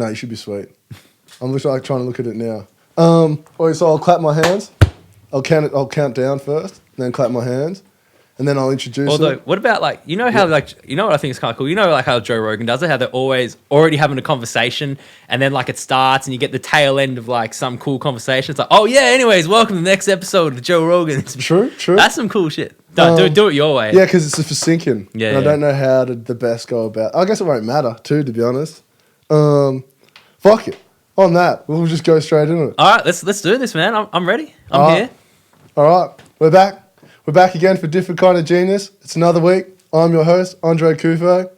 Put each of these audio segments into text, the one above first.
No, you should be sweet. I'm just like trying to look at it now. Alright, so I'll clap my hands. I'll count down first, and then clap my hands, and then I'll introduce Although, it. what about like, you know how like, you know what I think is kind of cool? You know like how Joe Rogan does it, how they're always already having a conversation and then like it starts and you get the tail end of like some cool conversation. It's like, oh yeah, anyways, welcome to the next episode of Joe Rogan. True. That's some cool shit. Do it your way. Yeah, because it's for sinking. Yeah, and I don't know how to the best go about. I guess it won't matter too, to be honest. Fuck it. On that, we'll just go straight into it. All right, let's do this, man. I'm ready. I'm here. All right, we're back. We're back again for Different Kind of Genius. It's another week. I'm your host, Andre Kufe.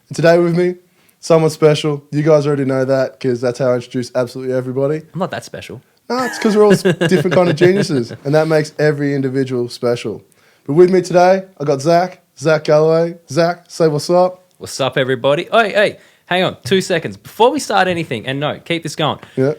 And today with me, someone special. You guys already know that because that's how I introduce absolutely everybody. I'm not that special. No, it's because we're all different kind of geniuses. And that makes every individual special. But with me today, I got Zac Galloway. Zac, say what's up. What's up, everybody? Hey, hang on 2 seconds. Before we start anything, and no, keep this going. Yeah.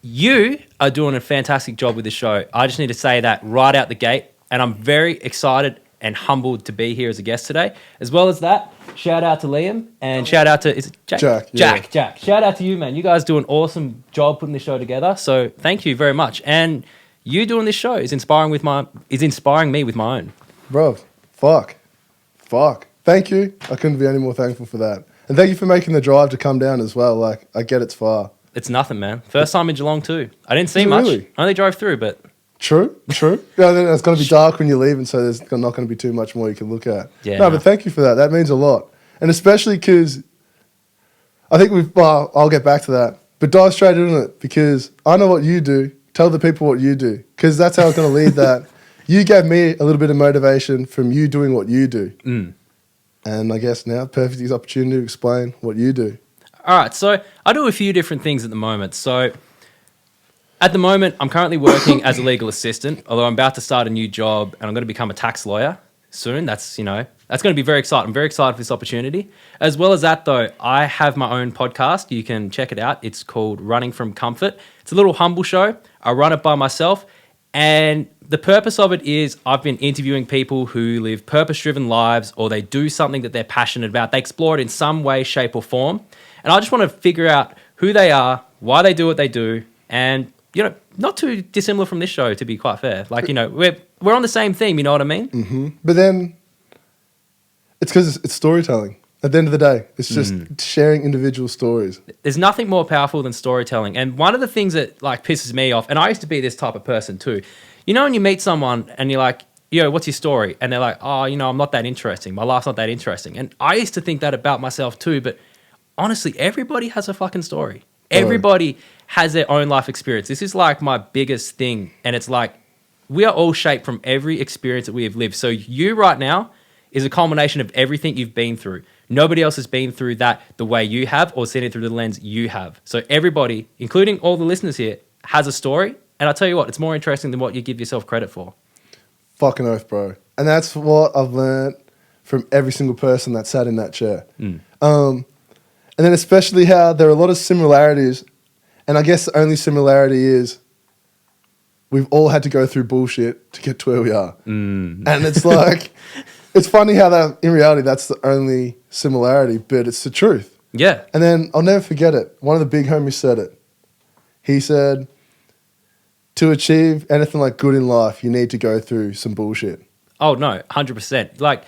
You are doing a fantastic job with the show. I just need to say that right out the gate. And I'm very excited and humbled to be here as a guest today. As well as that, shout out to Liam and shout out to, is it Jack? Jack. Shout out to you, man. You guys do an awesome job putting this show together. So thank you very much. And you doing this show is inspiring me with my own. Bro, fuck. Thank you. I couldn't be any more thankful for that. And thank you for making the drive to come down as well. Like, I get it's far. It's nothing, man. First time in Geelong too. I didn't see much. Really? I only drove through, but... True. Yeah, then it's going to be dark when you leave, and so there's not going to be too much more you can look at. Yeah, no, but thank you for that. That means a lot. And especially because I think I'll get back to that. But dive straight into it because I know what you do. Tell the people what you do because that's how it's going to lead that. You gave me a little bit of motivation from you doing what you do. And I guess now, perfect opportunity to explain what you do. All right, so I do a few different things at the moment. So at the moment, I'm currently working as a legal assistant, although I'm about to start a new job and I'm going to become a tax lawyer soon. That's going to be very exciting. I'm very excited for this opportunity. As well as that, though, I have my own podcast. You can check it out. It's called Running from Comfort. It's a little humble show. I run it by myself. And the purpose of it is I've been interviewing people who live purpose-driven lives or they do something that they're passionate about. They explore it in some way, shape or form. And I just want to figure out who they are, why they do what they do, and, not too dissimilar from this show, to be quite fair. Like, we're on the same theme, you know what I mean? Mm-hmm. But then it's because it's storytelling. At the end of the day, it's just sharing individual stories. There's nothing more powerful than storytelling. And one of the things that like pisses me off, and I used to be this type of person too, when you meet someone and you're like, what's your story? And they're like, oh, I'm not that interesting. My life's not that interesting. And I used to think that about myself too, but honestly, everybody has a fucking story. Everybody has their own life experience. This is like my biggest thing. And it's like, we are all shaped from every experience that we have lived. So you right now is a culmination of everything you've been through. Nobody else has been through that the way you have or seen it through the lens you have. So everybody, including all the listeners here, has a story. And I'll tell you what, it's more interesting than what you give yourself credit for. Fucking oath, bro. And that's what I've learned from every single person that sat in that chair. And then especially how there are a lot of similarities. And I guess the only similarity is we've all had to go through bullshit to get to where we are. And it's like... It's funny how that, in reality, that's the only similarity, but it's the truth. Yeah. And then I'll never forget it. One of the big homies said it. He said, to achieve anything like good in life, you need to go through some bullshit. Oh, no, 100%. Like,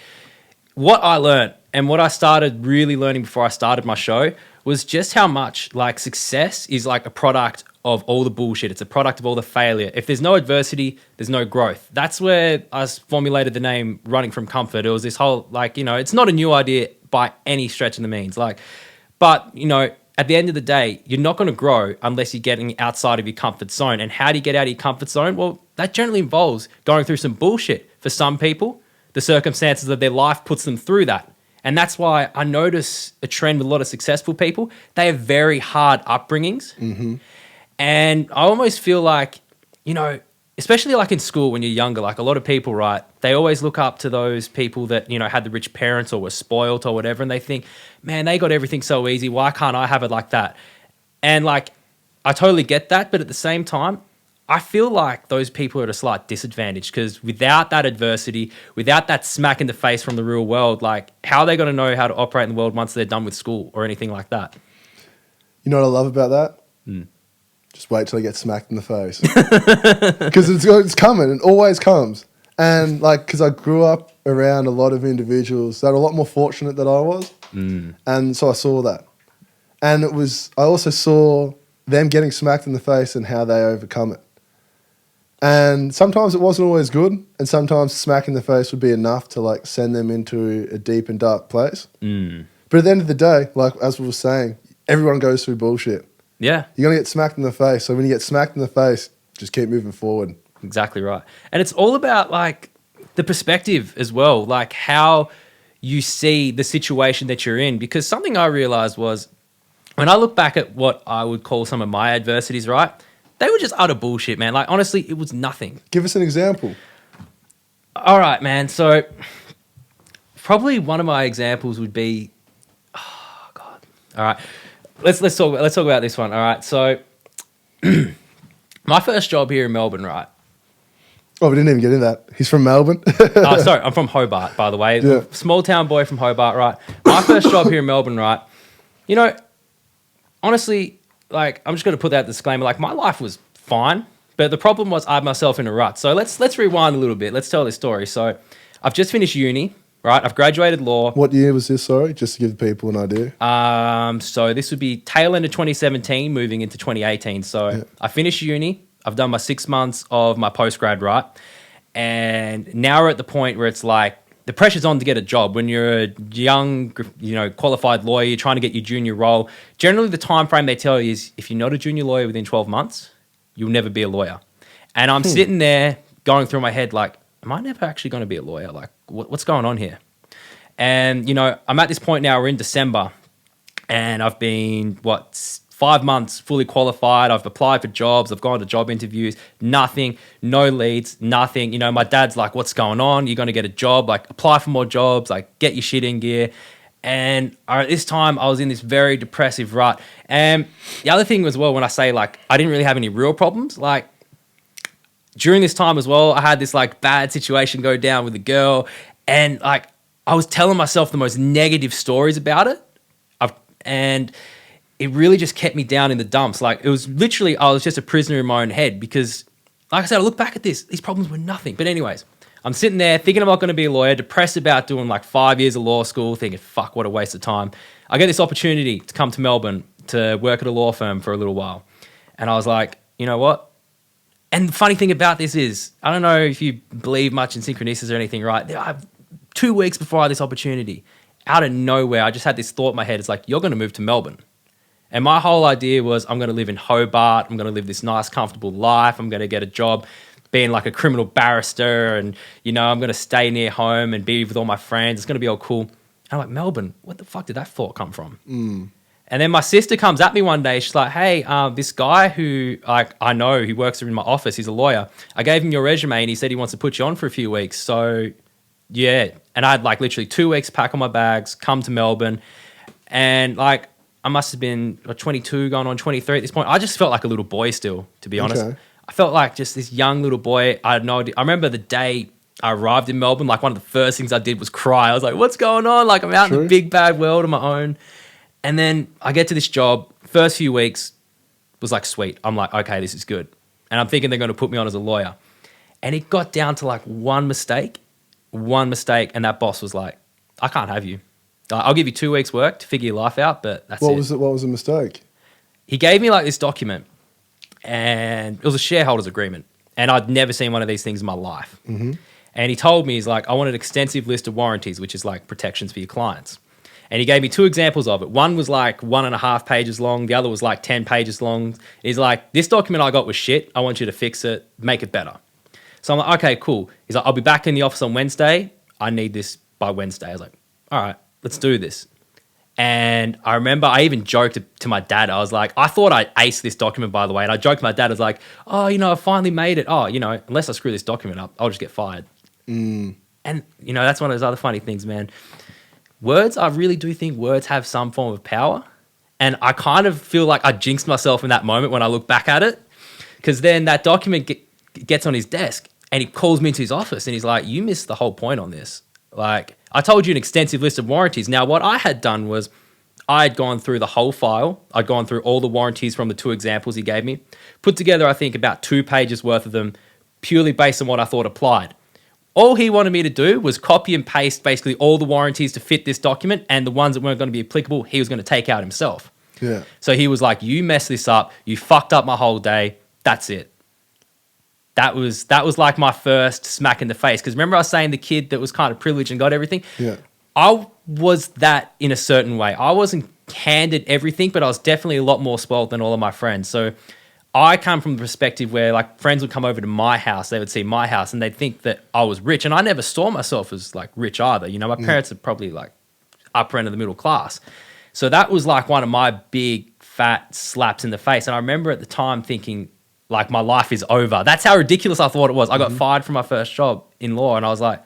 what I learned and what I started really learning before I started my show was just how much, like, success is like a product of all the bullshit. It's a product of all the failure. If there's no adversity, there's no growth. That's where I formulated the name Running from Comfort. It was this whole, like, it's not a new idea by any stretch of the means. Like, but, at the end of the day, you're not going to grow unless you're getting outside of your comfort zone. And how do you get out of your comfort zone? Well, that generally involves going through some bullshit. For some people, the circumstances of their life puts them through that. And that's why I notice a trend with a lot of successful people. They have very hard upbringings. And I almost feel like, especially like in school when you're younger, like a lot of people, right, they always look up to those people that, had the rich parents or were spoiled or whatever. And they think, man, they got everything so easy. Why can't I have it like that? And like, I totally get that. But at the same time, I feel like those people are at a slight disadvantage because without that adversity, without that smack in the face from the real world, like how are they going to know how to operate in the world once they're done with school or anything like that? You know what I love about that? Mm. Just wait till I get smacked in the face. Because it's coming. It always comes. And like, because I grew up around a lot of individuals that are a lot more fortunate than I was. Mm. And so I saw that. And I also saw them getting smacked in the face and how they overcome it. And sometimes it wasn't always good. And sometimes smack in the face would be enough to like send them into a deep and dark place. Mm. But at the end of the day, like as we were saying, everyone goes through bullshit. Yeah. You're going to get smacked in the face. So when you get smacked in the face, just keep moving forward. Exactly right. And it's all about like the perspective as well, like how you see the situation that you're in. Because something I realized was when I look back at what I would call some of my adversities, right? They were just utter bullshit, man. Like honestly, it was nothing. Give us an example. All right, man. So probably one of my examples would be, oh God. All right. Let's talk about this one. All right. So my first job here in Melbourne, right? Oh, we didn't even get in that. He's from Melbourne. Oh, sorry. I'm from Hobart, by the way. Yeah. Small town boy from Hobart, right? My first job here in Melbourne, right? You know, honestly, like I'm just going to put that disclaimer. Like my life was fine, but the problem was I had myself in a rut. So let's rewind a little bit. Let's tell this story. So I've just finished uni, right? I've graduated law. What year was this, sorry? Just to give people an idea. So this would be tail end of 2017, moving into 2018. So Yeah. I finished uni. I've done my 6 months of my postgrad, right? And now we're at the point where it's like the pressure's on to get a job. When you're a young, qualified lawyer, you're trying to get your junior role. Generally, the time frame they tell you is if you're not a junior lawyer within 12 months, you'll never be a lawyer. And I'm sitting there going through my head like, am I never actually going to be a lawyer? Like, what's going on here? And, I'm at this point now, we're in December, and I've been, 5 months fully qualified. I've applied for jobs. I've gone to job interviews. Nothing, no leads, nothing. My dad's like, what's going on? You're going to get a job. Like, apply for more jobs. Like, get your shit in gear. And at this time, I was in this very depressive rut. And the other thing as well, when I say, like, I didn't really have any real problems, like, during this time as well, I had this, like, bad situation go down with a girl. And, like, I was telling myself the most negative stories about it. And it really just kept me down in the dumps. Like, it was literally, I was just a prisoner in my own head because, like I said, I look back at these problems were nothing. But anyways, I'm sitting there thinking I'm not going to be a lawyer, depressed about doing like 5 years of law school, thinking, fuck, what a waste of time. I get this opportunity to come to Melbourne to work at a law firm for a little while. And I was like, you know what? And the funny thing about this is, I don't know if you believe much in synchronicities or anything, right? 2 weeks before I had this opportunity, out of nowhere, I just had this thought in my head. It's like, you're going to move to Melbourne. And my whole idea was I'm going to live in Hobart. I'm going to live this nice, comfortable life. I'm going to get a job being like a criminal barrister. And, I'm going to stay near home and be with all my friends. It's going to be all cool. And I'm like, Melbourne, what the fuck did that thought come from? Mm. And then my sister comes at me one day. She's like, hey, this guy who I know, he works in my office. He's a lawyer. I gave him your resume and he said he wants to put you on for a few weeks. So, yeah. And I had like literally 2 weeks pack on my bags, come to Melbourne. And like, I must have been 22 going on 23 at this point. I just felt like a little boy still, to be honest. Okay. I felt like just this young little boy. I had no idea. I remember the day I arrived in Melbourne, like one of the first things I did was cry. I was like, what's going on? Like I'm out in the big bad world on my own. And then I get to this job. First few weeks was like, sweet. I'm like, okay, this is good. And I'm thinking they're going to put me on as a lawyer. And it got down to like one mistake. And that boss was like, I can't have you. I'll give you 2 weeks work to figure your life out, but that's it. What was the mistake? He gave me like this document and it was a shareholders agreement. And I'd never seen one of these things in my life. Mm-hmm. And he told me, he's like, I want an extensive list of warranties, which is like protections for your clients. And he gave me 2 examples of it. One was like 1.5 pages long. The other was like 10 pages long. He's like, this document I got was shit. I want you to fix it, make it better. So I'm like, okay, cool. He's like, I'll be back in the office on Wednesday. I need this by Wednesday. I was like, all right, let's do this. And I remember I even joked to my dad. I was like, I thought I'd aced this document, by the way. And I joked to my dad. I was like, oh, I finally made it. Oh, unless I screw this document up, I'll just get fired. Mm. And, that's one of those other funny things, man. Words, I really do think words have some form of power. And I kind of feel like I jinxed myself in that moment when I look back at it. Because then that document gets on his desk and he calls me into his office and he's like, you missed the whole point on this. Like, I told you an extensive list of warranties. Now, what I had done was I had gone through the whole file. I'd gone through all the warranties from the 2 examples he gave me, put together, I think, about 2 pages worth of them, purely based on what I thought applied. All he wanted me to do was copy and paste basically all the warranties to fit this document, and the ones that weren't going to be applicable, he was going to take out himself. Yeah. So he was like, you messed this up. You fucked up my whole day. That's it. That was like my first smack in the face. Because remember I was saying the kid that was kind of privileged and got everything? Yeah. I was that in a certain way. I wasn't handed everything, but I was definitely a lot more spoiled than all of my friends. So I come from the perspective where like friends would come over to my house, they would see my house and they'd think that I was rich. And I never saw myself as like rich either. You know, my parents are probably like upper end of the middle class. So that was like one of my big fat slaps in the face. And I remember at the time thinking like my life is over. That's how ridiculous I thought it was. I got fired from my first job in law and I was like,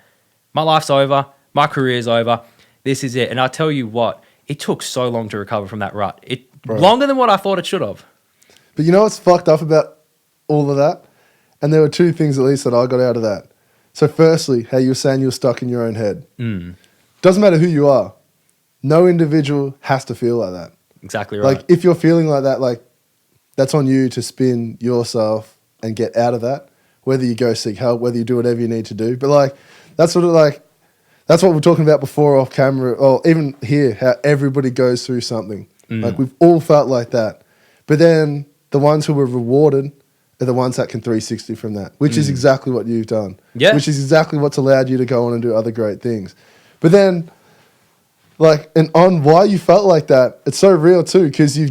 my life's over. My career's over. This is it. And I tell you what, it took so long to recover from that rut. Longer than what I thought it should have. But you know what's fucked up about all of that? And there were 2 things at least that I got out of that. So firstly, how you were saying you were stuck in your own head. Doesn't matter who you are. No individual has to feel like that. Exactly right. Like if you're feeling like that, like that's on you to spin yourself and get out of that. Whether you go seek help, whether you do whatever you need to do. But like that's what we were talking about before off camera, or even here, how everybody goes through something. Like we've all felt like that. But then the ones who were rewarded are the ones that can 360 from that, which is exactly what you've done. Yeah. Which is exactly what's allowed you to go on and do other great things. But then, like, and on why you felt like that, it's so real too, because you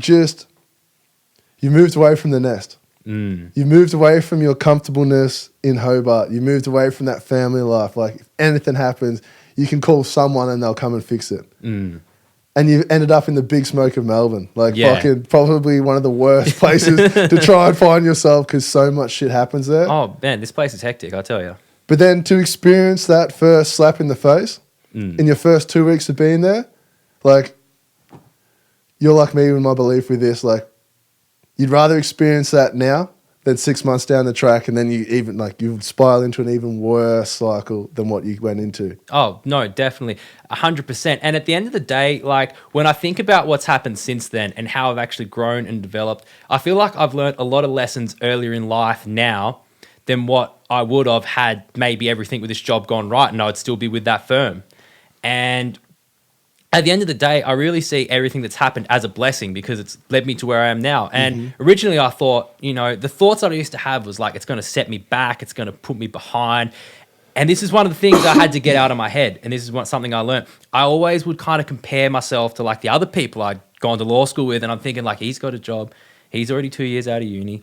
moved away from the nest. You moved away from your comfortableness in Hobart. You moved away from that family life. Like, if anything happens, you can call someone and they'll come and fix it. And you ended up in the big smoke of Melbourne. Like, fucking probably one of the worst places to try and find yourself because so much shit happens there. Oh, man, this place is hectic, I tell you. But then to experience that first slap in the face in your first 2 weeks of being there, like, you're like me with my belief with this, like, you'd rather experience that now than 6 months down the track, and then you spiral into an even worse cycle than what you went into. Oh, no, definitely. 100%. And at the end of the day, like when I think about what's happened since then and how I've actually grown and developed, I feel like I've learned a lot of lessons earlier in life now than what I would have had maybe everything with this job gone right and I'd still be with that firm. And at the end of the day, I really see everything that's happened as a blessing because it's led me to where I am now. And originally I thought, you know, the thoughts that I used to have was like, it's going to set me back. It's going to put me behind. And this is one of the things I had to get out of my head. And this is something I learned. I always would kind of compare myself to like the other people I'd gone to law school with. And I'm thinking like, he's got a job. He's already 2 years out of uni.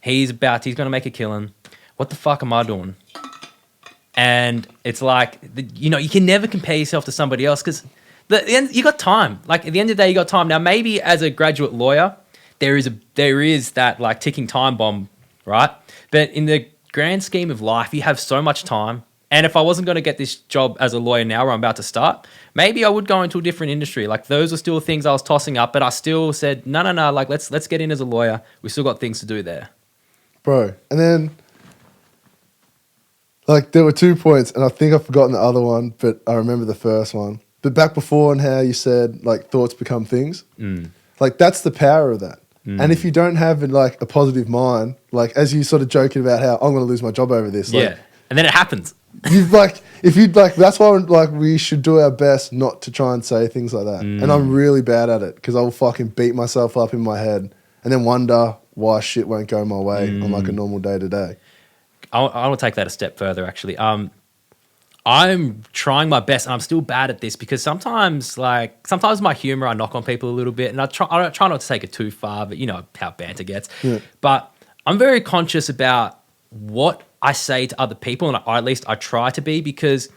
He's going to make a killing. What the fuck am I doing? And it's like, you know, you can never compare yourself to somebody else because you got time. Like at the end of the day, you got time. Now, maybe as a graduate lawyer, there is that like ticking time bomb, right? But in the grand scheme of life, you have so much time. And if I wasn't going to get this job as a lawyer now where I'm about to start, maybe I would go into a different industry. Like those are still things I was tossing up, but I still said, no, like let's get in as a lawyer. We still got things to do there. Bro, and then like there were 2 points and I think I've forgotten the other one, but I remember the first one. But back before and how you said like thoughts become things, like that's the power of that. And if you don't have like a positive mind, like as you sort of joking about how I'm going to lose my job over this, like, and then it happens. That's why like we should do our best not to try and say things like that. And I'm really bad at it because I'll fucking beat myself up in my head and then wonder why shit won't go my way on like a normal day to day. I want to take that a step further actually. I'm trying my best and I'm still bad at this because sometimes my humor, I knock on people a little bit and I try not to take it too far, but you know how banter gets. Yeah. But I'm very conscious about what I say to other people, and at least I try to be, because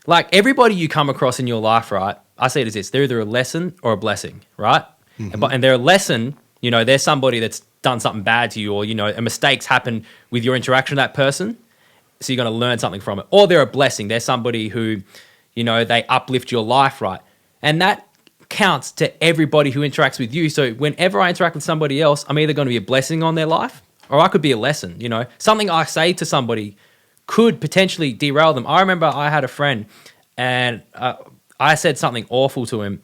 like everybody you come across in your life, right? I say it as this, they're either a lesson or a blessing, right? And they're a lesson, you know, they're somebody that's done something bad to you, or, you know, a mistake's happened with your interaction with that person. So you're going to learn something from it. Or they're a blessing. They're somebody who, you know, they uplift your life, right? And that counts to everybody who interacts with you. So whenever I interact with somebody else, I'm either going to be a blessing on their life or I could be a lesson, you know. Something I say to somebody could potentially derail them. I remember I had a friend and I said something awful to him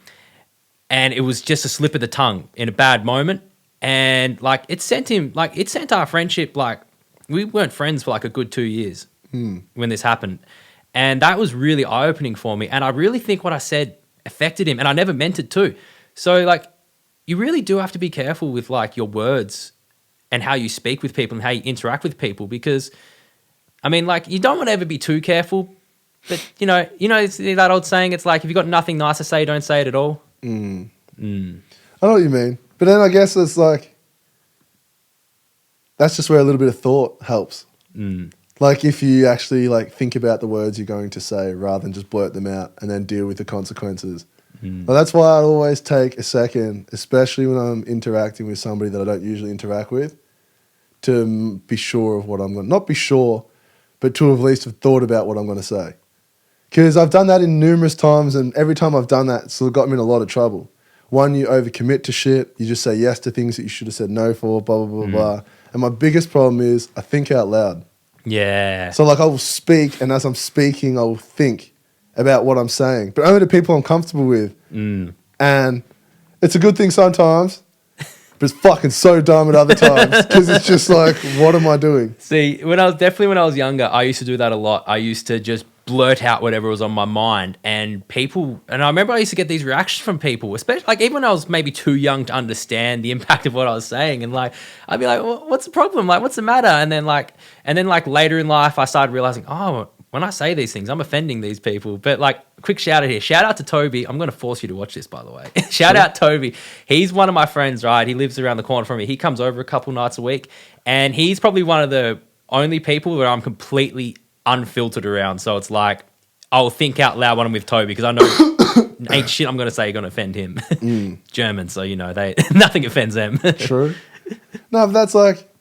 and it was just a slip of the tongue in a bad moment. And like it sent our friendship, like we weren't friends for like a good 2 years when this happened. And that was really eye-opening for me. And I really think what I said affected him, and I never meant it to. So like you really do have to be careful with like your words and how you speak with people and how you interact with people, because I mean, like you don't want to ever be too careful, but you know, it's that old saying, it's like if you've got nothing nice to say, don't say it at all. I know what you mean. But then I guess it's like, that's just where a little bit of thought helps. Like if you actually like think about the words you're going to say rather than just blurt them out and then deal with the consequences. Well, that's why I always take a second, especially when I'm interacting with somebody that I don't usually interact with, to be sure of what I'm going to, not be sure, but to at least have thought about what I'm going to say. Because I've done that in numerous times, and every time I've done that, it's got me in a lot of trouble. One, you overcommit to shit. You just say yes to things that you should have said no for, blah, blah, blah, blah. And my biggest problem is I think out loud. Yeah. So like I will speak, and as I'm speaking, I will think about what I'm saying, but only to people I'm comfortable with. And it's a good thing sometimes, but it's fucking so dumb at other times because it's just like, what am I doing? See, when I was younger, I used to do that a lot. I used to just blurt out whatever was on my mind, and I remember I used to get these reactions from people, especially like even when I was maybe too young to understand the impact of what I was saying, and like I'd be like, well, what's the problem? Like, what's the matter? And then later in life, I started realizing, oh, when I say these things, I'm offending these people. But like, quick shout out here. Shout out to Toby. I'm going to force you to watch this, by the way. Shout out Toby. He's one of my friends, right? He lives around the corner from me. He comes over a couple nights a week, and he's probably one of the only people where I'm completely unfiltered around. So it's like, I'll think out loud when I'm with Toby because I know ain't shit I'm going to say going to offend him. German, so nothing offends them. True. No, but that's like,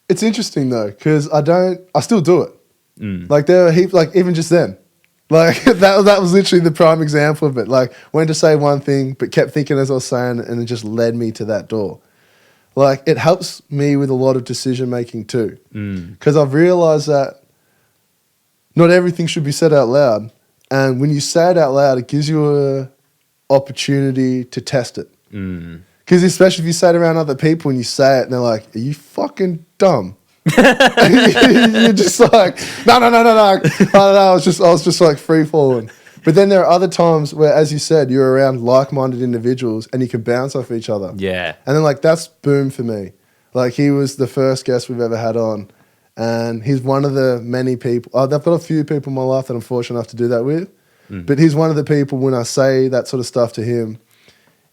it's interesting though, because I still do it. Like there are heaps, like even just then, like that was literally the prime example of it. Like went to say one thing, but kept thinking as I was saying it, and it just led me to that door. Like it helps me with a lot of decision making too, because I've realized that not everything should be said out loud, and when you say it out loud, it gives you a opportunity to test it. Because especially if you say it around other people and you say it, and they're like, "Are you fucking dumb?" You're just like, no. I don't know. I was just like free falling. But then there are other times where, as you said, you're around like-minded individuals and you can bounce off each other. Yeah. And then like that's boom for me. Like he was the first guest we've ever had on, and he's one of the many people. I've got a few people in my life that I'm fortunate enough to do that with, but he's one of the people when I say that sort of stuff to him,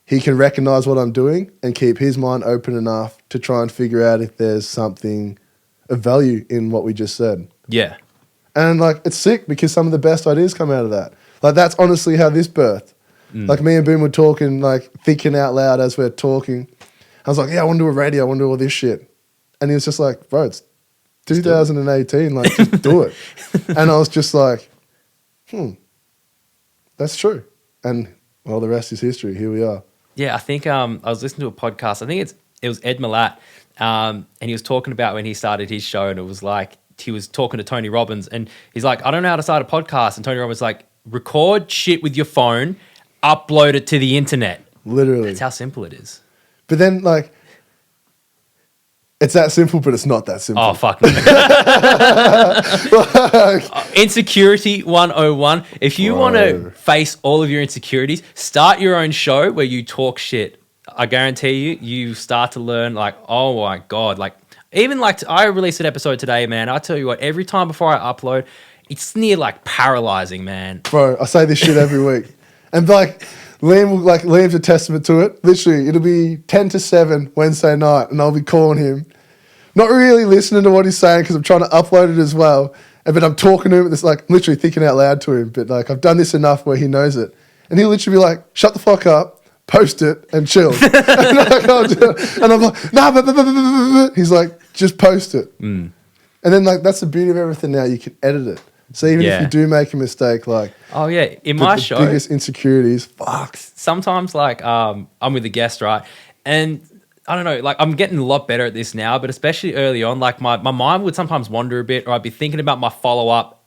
he can recognize what I'm doing and keep his mind open enough to try and figure out if there's something of value in what we just said. Yeah. And like it's sick because some of the best ideas come out of that. Like that's honestly how this birthed. Like me and Boom were talking, like thinking out loud as we're talking. I was like, yeah, I want to do a radio, I want to do all this shit. And he was just like, bro, it's 2018, like just do it. And I was just like, that's true. And well, the rest is history. Here we are. Yeah, I think I was listening to a podcast. I think it was Ed Milat. And he was talking about when he started his show, and it was like he was talking to Tony Robbins, and he's like, I don't know how to start a podcast. And Tony Robbins was like, record shit with your phone, upload it to the internet. Literally. That's how simple it is. But then like, it's that simple, but it's not that simple. Oh, fuck no. Insecurity 101. If you want to face all of your insecurities, start your own show where you talk shit. I guarantee you start to learn like, oh my God, like even like I released an episode today, man. I tell you what, every time before I upload, it's near like paralyzing, man. Bro, I say this shit every week. And like Liam's a testament to it. Literally, it'll be 10 to 7 Wednesday night and I'll be calling him. Not really listening to what he's saying because I'm trying to upload it as well. But I'm talking to him and it's like literally thinking out loud to him. But like I've done this enough where he knows it. And he'll literally be like, shut the fuck up. Post it and chill. And I'm like, nah, he's like, just post it. And then like, that's the beauty of everything now. You can edit it. So even if you do make a mistake, like, oh yeah, in my show, biggest insecurities, fuck. Sometimes like, I'm with a guest, right? And I don't know, like I'm getting a lot better at this now, but especially early on, like my mind would sometimes wander a bit, or I'd be thinking about my follow-up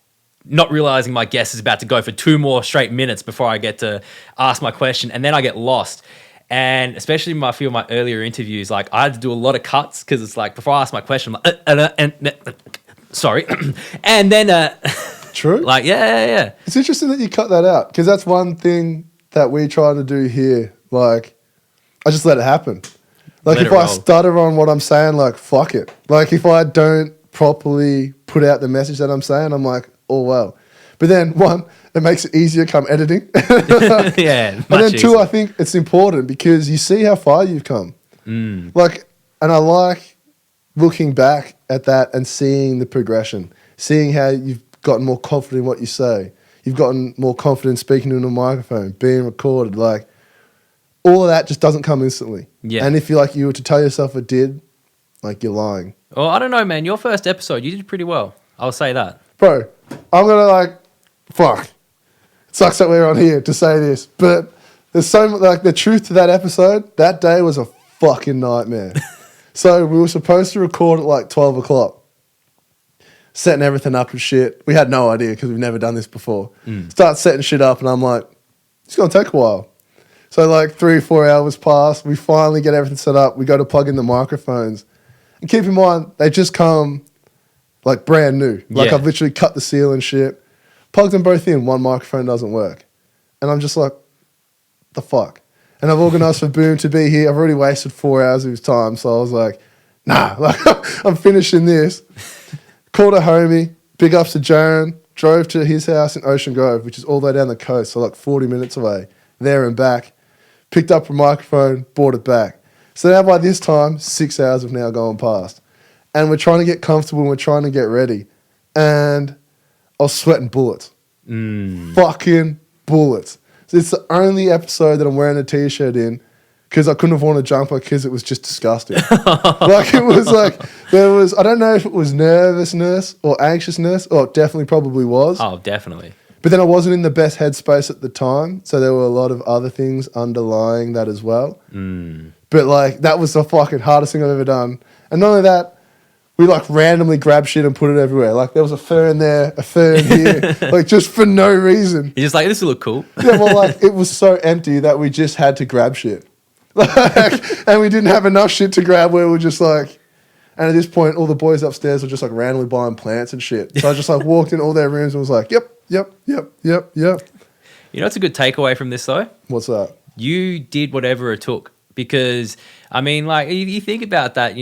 not realizing my guest is about to go for 2 more straight minutes before I get to ask my question, and then I get lost. And especially in a few of my earlier interviews, like I had to do a lot of cuts because it's like before I ask my question, I'm like, sorry, and then True. like yeah. It's interesting that you cut that out because that's one thing that we try to do here. Like, I just let it happen. Like, if I stutter on what I'm saying, like, fuck it. Like, if I don't properly put out the message that I'm saying, I'm like, oh, well. But then, one, it makes it easier come editing. Yeah. And then, two, I think it's important because you see how far you've come. Like, and I like looking back at that and seeing the progression, seeing how you've gotten more confident in what you say. You've gotten more confident speaking into a microphone, being recorded. Like, all of that just doesn't come instantly. Yeah. And if you were to tell yourself it did, like, you're lying. Well, I don't know, man. Your first episode, you did pretty well. I'll say that. Bro, I'm going to, fuck. It sucks that we're on here to say this, but there's so much, like, the truth to that episode, that day was a fucking nightmare. So we were supposed to record at, 12 o'clock. Setting everything up and shit. We had no idea because we've never done this before. Start setting shit up and I'm like, it's going to take a while. So 3 or 4 hours pass. We finally get everything set up. We go to plug in the microphones. And keep in mind, they just come brand new. I've literally cut the seal and shit. Plugged them both in. One microphone doesn't work. And I'm just like, the fuck? And I've organised for Boom to be here. I've already wasted 4 hours of his time. So I was like, nah, I'm finishing this. Called a homie. Big ups to Jaron. Drove to his house in Ocean Grove, which is all the way down the coast. So 40 minutes away. There and back. Picked up a microphone, brought it back. So now by this time, 6 hours have now gone past. And we're trying to get comfortable and we're trying to get ready. And I was sweating bullets. Fucking bullets. So it's the only episode that I'm wearing a t-shirt in because I couldn't have worn a jumper because it was just disgusting. It was there was, I don't know if it was nervousness or anxiousness, or it definitely probably was. Oh, definitely. But then I wasn't in the best headspace at the time, so there were a lot of other things underlying that as well. But that was the fucking hardest thing I've ever done. And not only that, we randomly grabbed shit and put it everywhere. There was a fern there, a fern here, just for no reason. You're just like, this will look cool. Yeah, well, it was so empty that we just had to grab shit. And we didn't have enough shit to grab where we're just and at this point, all the boys upstairs were just randomly buying plants and shit. So I just walked in all their rooms and was like, yep. You know what's a good takeaway from this though? What's that? You did whatever it took because, I mean, you think about that,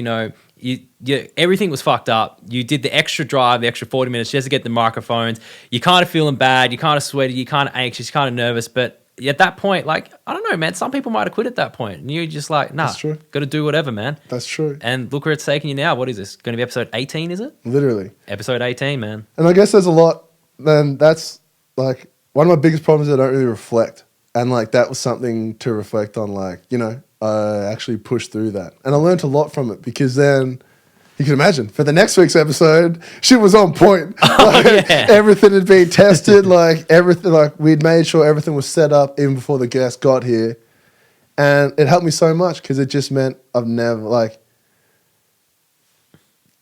everything was fucked up. You did the extra drive, the extra 40 minutes just to get the microphones. You're kind of feeling bad. You're kind of sweaty. You're kind of anxious. You're kind of nervous. But at that point, I don't know, man, some people might have quit at that point. And you're just nah, that's true. Got to do whatever, man. That's true. And look where it's taking you now. What is this? Going to be episode 18, is it? Literally. Episode 18, man. And I guess there's a lot. Then that's one of my biggest problems is I don't really reflect. And that was something to reflect on, I actually pushed through that. And I learned a lot from it because then you can imagine for the next week's episode, shit was on point. Everything had been tested, everything, we'd made sure everything was set up even before the guest got here. And it helped me so much because it just meant I've never,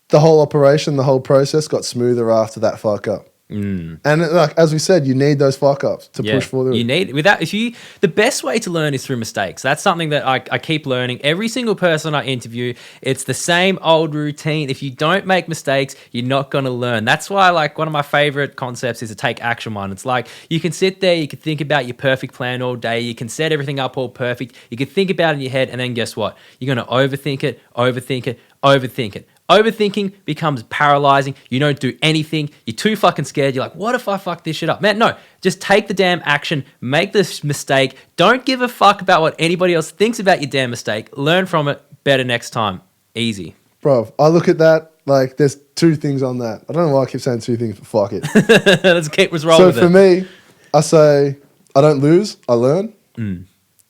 the whole operation, the whole process got smoother after that fuck up. And as we said, you need those fuck ups to push forward. You need the best way to learn is through mistakes. That's something that I keep learning. Every single person I interview, it's the same old routine. If you don't make mistakes, you're not going to learn. That's why one of my favorite concepts is to take action one. It's you can sit there, you can think about your perfect plan all day, you can set everything up all perfect, you can think about it in your head, and then guess what? You're going to overthink it. Overthinking becomes paralyzing. You don't do anything. You're too fucking scared. You're like, what if I fuck this shit up? Man, no. Just take the damn action. Make this mistake. Don't give a fuck about what anybody else thinks about your damn mistake. Learn from it. Better next time. Easy. Bro, I look at that, there's two things on that. I don't know why I keep saying two things, but fuck it. Let's keep rolling with it. So for me, I say, I don't lose. I learn.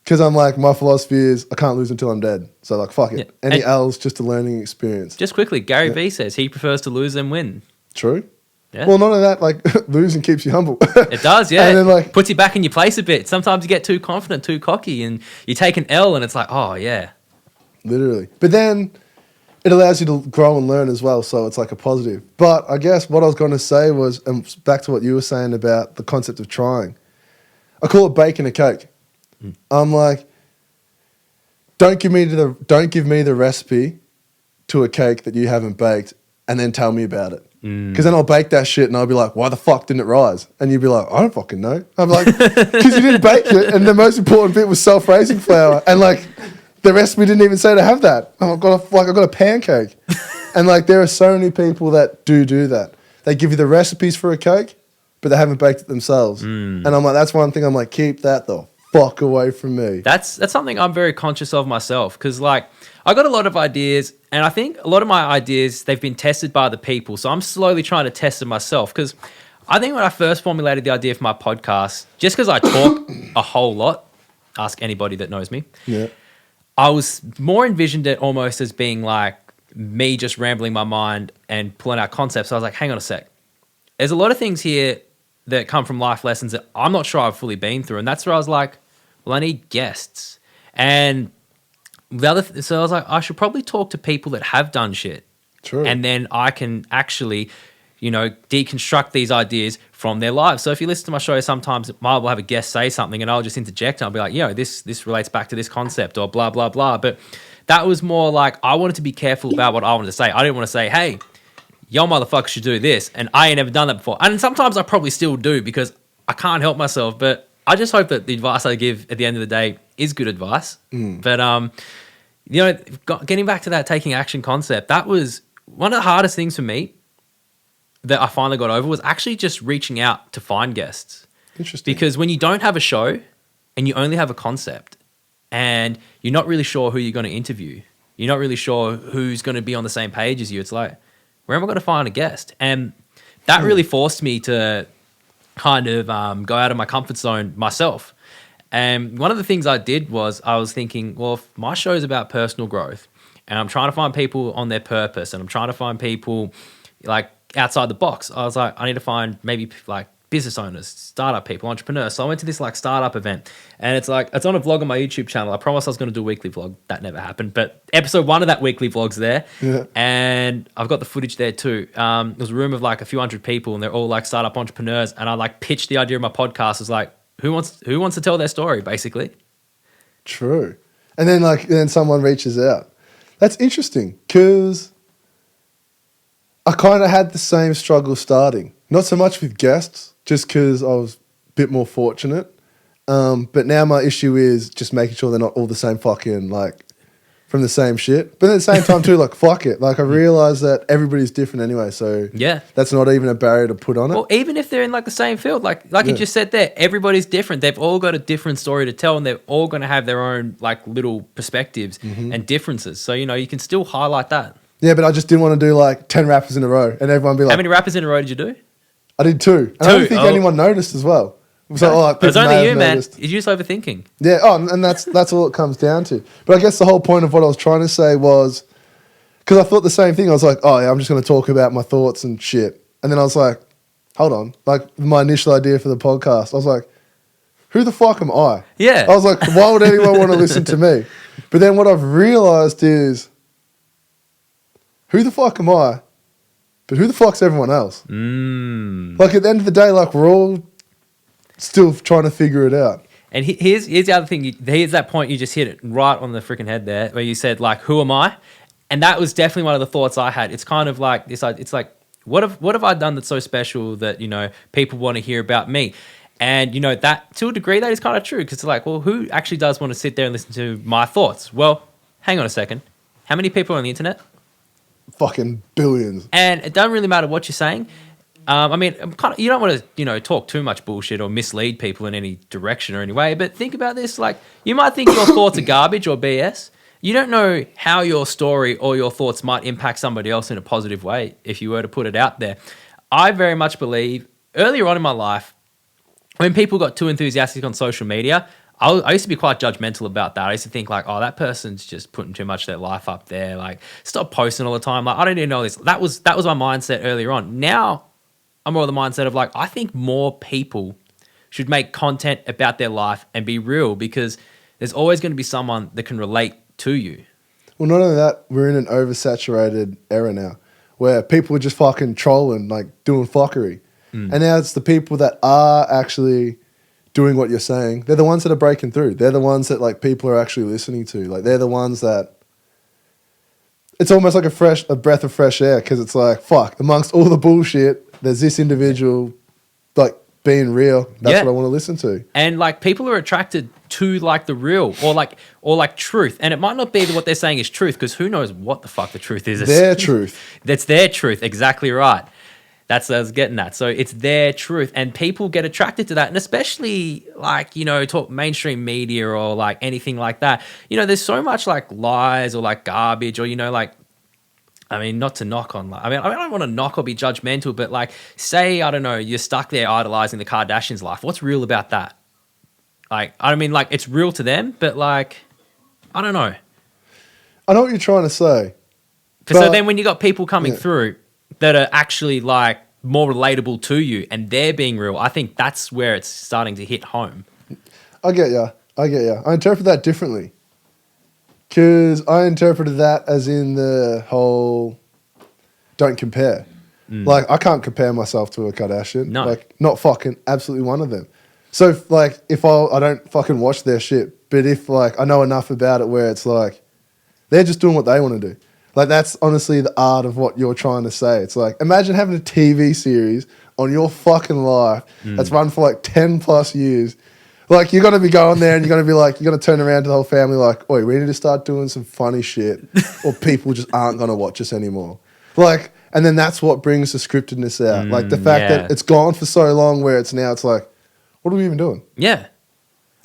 Because I'm my philosophy is I can't lose until I'm dead. So fuck it. Yeah. Any L's just a learning experience. Just quickly, Gary Vee says he prefers to lose than win. True. Yeah. Well, none of that, losing keeps you humble. It does, yeah. And then puts you back in your place a bit. Sometimes you get too confident, too cocky, and you take an L and it's oh, yeah. Literally. But then it allows you to grow and learn as well. So it's like a positive. But I guess what I was going to say was, and back to what you were saying about the concept of trying. I call it baking a cake. I'm like, don't give me the recipe to a cake that you haven't baked and then tell me about it. Because then I'll bake that shit and I'll be like, why the fuck didn't it rise? And you'd be like, I don't fucking know. I'm like, because you didn't bake it, and the most important bit was self-raising flour, and like the recipe didn't even say to have that. I've got a pancake, and like there are so many people that do that. They give you the recipes for a cake, but they haven't baked it themselves. And I'm like, that's one thing. I'm like, keep that the fuck away from me. That's something I'm very conscious of myself, because like I got a lot of ideas, and I think a lot of my ideas, they've been tested by the people. So I'm slowly trying to test it myself, because I think when I first formulated the idea for my podcast, just because I talk a whole lot, ask anybody that knows me, I was more envisioned it almost as being like me just rambling my mind and pulling out concepts. So I was like, hang on a sec. There's a lot of things here that come from life lessons that I'm not sure I've fully been through. And that's where I was like, well, I need guests. And so I was like, I should probably talk to people that have done shit. True. And then I can actually, deconstruct these ideas from their lives. So if you listen to my show, sometimes I will have a guest say something and I'll just interject and I'll be like, this relates back to this concept or blah, blah, blah. But that was more like I wanted to be careful about what I wanted to say. I didn't want to say, hey, yo motherfucker should do this. And I ain't never done that before. And sometimes I probably still do because I can't help myself. But I just hope that the advice I give at the end of the day is good advice. But, getting back to that taking action concept, that was one of the hardest things for me that I finally got over was actually just reaching out to find guests. Interesting. Because when you don't have a show and you only have a concept and you're not really sure who you're going to interview, you're not really sure who's going to be on the same page as you, it's like, where am I going to find a guest? And that really forced me to kind of go out of my comfort zone myself. And one of the things I did was I was thinking, well, if my show is about personal growth and I'm trying to find people on their purpose and I'm trying to find people like outside the box, I was like, I need to find maybe like business owners, startup people, entrepreneurs. So I went to this like startup event, and it's like, it's on a vlog on my YouTube channel. I promised I was going to do a weekly vlog. That never happened. But episode 1 of that weekly vlog's there. Yeah. And I've got the footage there too. It was a room of like a few hundred people, and they're all like startup entrepreneurs. And I like pitched the idea of my podcast as like, who wants to tell their story, basically. True. And then someone reaches out. That's interesting, because I kind of had the same struggle starting. Not so much with guests, just because I was a bit more fortunate. But now my issue is just making sure they're not all the same fucking, like, from the same shit. But at the same time too, like, fuck it. Like, I realise that everybody's different anyway, so yeah, that's not even a barrier to put on it. Well, even if they're in, like, the same field, like you just said there, everybody's different. They've all got a different story to tell, and they're all going to have their own, like, little perspectives and differences. So, you can still highlight that. Yeah, but I just didn't want to do, like, 10 rappers in a row, and everyone be like... How many rappers in a row did you do? I did 2. And I don't think anyone noticed as well. So, it was only you, man. You're just overthinking. Yeah, and that's all it comes down to. But I guess the whole point of what I was trying to say was, because I thought the same thing. I was like, oh yeah, I'm just going to talk about my thoughts and shit. And then I was like, hold on. Like, my initial idea for the podcast, I was like, who the fuck am I? Yeah. I was like, why would anyone want to listen to me? But then what I've realised is, who the fuck am I? But who the fuck's everyone else? Like, at the end of the day, like, we're all still trying to figure it out. And here's the other thing. Here's that point you just hit it right on the freaking head there, where you said, like, who am I? And that was definitely one of the thoughts I had. It's kind of like this. It's like, what have I done that's so special that, people want to hear about me? And, that to a degree, that is kind of true, because it's like, well, who actually does want to sit there and listen to my thoughts? Well, hang on a second. How many people are on the internet? Fucking billions. And it doesn't really matter what you're saying. I mean, you don't want to, talk too much bullshit or mislead people in any direction or any way. But think about this: like, you might think your thoughts are garbage or BS. You don't know how your story or your thoughts might impact somebody else in a positive way if you were to put it out there. I very much believe earlier on in my life, when people got too enthusiastic on social media, I used to be quite judgmental about that. I used to think like, oh, that person's just putting too much of their life up there. Like, stop posting all the time. Like, I don't even know this. That was my mindset earlier on. Now, I'm more of the mindset of like, I think more people should make content about their life and be real, because there's always going to be someone that can relate to you. Well, not only that, we're in an oversaturated era now where people are just fucking trolling, like doing fuckery. And now it's the people that are actually doing what you're saying. They're the ones that are breaking through. They're the ones that like people are actually listening to. Like they're the ones that it's almost like a breath of fresh air because it's like, fuck, amongst all the bullshit, there's this individual like being real. That's what I want to listen to. And like people are attracted to like the real or like truth. And it might not be that what they're saying is truth because who knows what the fuck the truth is. Their truth. That's their truth. Exactly right. That's what I was getting at. So it's their truth and people get attracted to that. And especially like, you know, talk mainstream media or like anything like that. You know, there's so much like lies or like garbage or, you know, like, I mean, not to knock on, I don't want to knock or be judgmental, but like say, I don't know, you're stuck there idolizing the Kardashians' life. What's real about that? Like, I mean, like it's real to them, but like, I don't know. I know what you're trying to say. So then when you got people coming through that are actually like more relatable to you and they're being real, I think that's where it's starting to hit home. I get ya. I interpret that differently. Because I interpreted that as in the whole don't compare. Like, I can't compare myself to a Kardashian. No. Like, not fucking absolutely one of them. So, like, if I don't fucking watch their shit, but if, like, I know enough about it where it's like, they're just doing what they want to do. Like, that's honestly the art of what you're trying to say. It's like, imagine having a TV series on your fucking life that's run for like 10 plus years. Like, you're going to be going there and you're going to be like, you're going to turn around to the whole family like, oi, we need to start doing some funny shit or people just aren't going to watch us anymore. Like, and then that's what brings the scriptedness out. Like, the fact that it's gone for so long where it's like, what are we even doing? Yeah.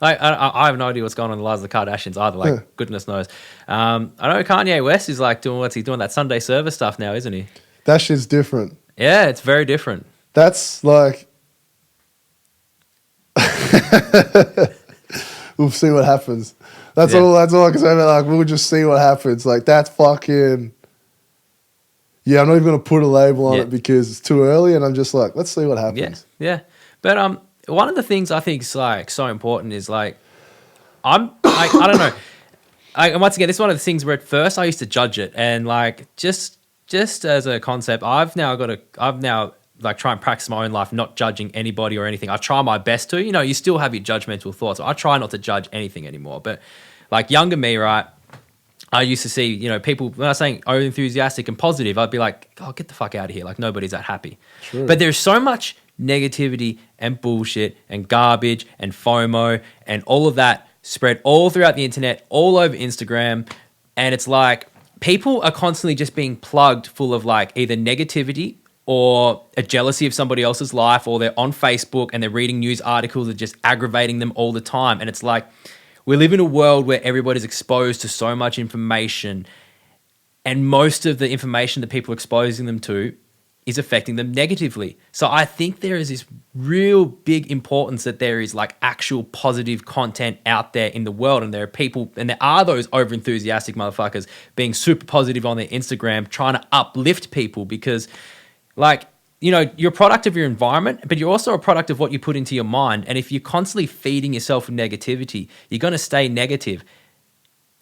I have no idea what's going on in the lives of the Kardashians either. Like, goodness knows. I know Kanye West is like doing that Sunday service stuff now, isn't he? That shit's different. Yeah, it's very different. That's like... we'll see what happens. That's all I can say about, like, we'll just see what happens. Like, that's fucking... Yeah, I'm not even going to put a label on it because it's too early and I'm just like, let's see what happens. Yeah. But one of the things I think is like so important is like, I don't know. Once again, this is one of the things where at first I used to judge it and like, just as a concept, I've now like try and practice my own life, not judging anybody or anything. I try my best to, you know, you still have your judgmental thoughts. I try not to judge anything anymore. But like younger me, right, I used to see, you know, people, when I was saying enthusiastic and positive, I'd be like, oh, get the fuck out of here. Like nobody's that happy. True. But there's so much negativity and bullshit and garbage and FOMO and all of that spread all throughout the internet, all over Instagram. And it's like people are constantly just being plugged full of like either negativity or a jealousy of somebody else's life, or they're on Facebook and they're reading news articles that are just aggravating them all the time. And it's like, we live in a world where everybody's exposed to so much information, and most of the information that people are exposing them to is affecting them negatively. So I think there is this real big importance that there is like actual positive content out there in the world, and there are people, and there are those over enthusiastic motherfuckers being super positive on their Instagram, trying to uplift people because like, you know, you're a product of your environment, but you're also a product of what you put into your mind. And if you're constantly feeding yourself with negativity, you're going to stay negative.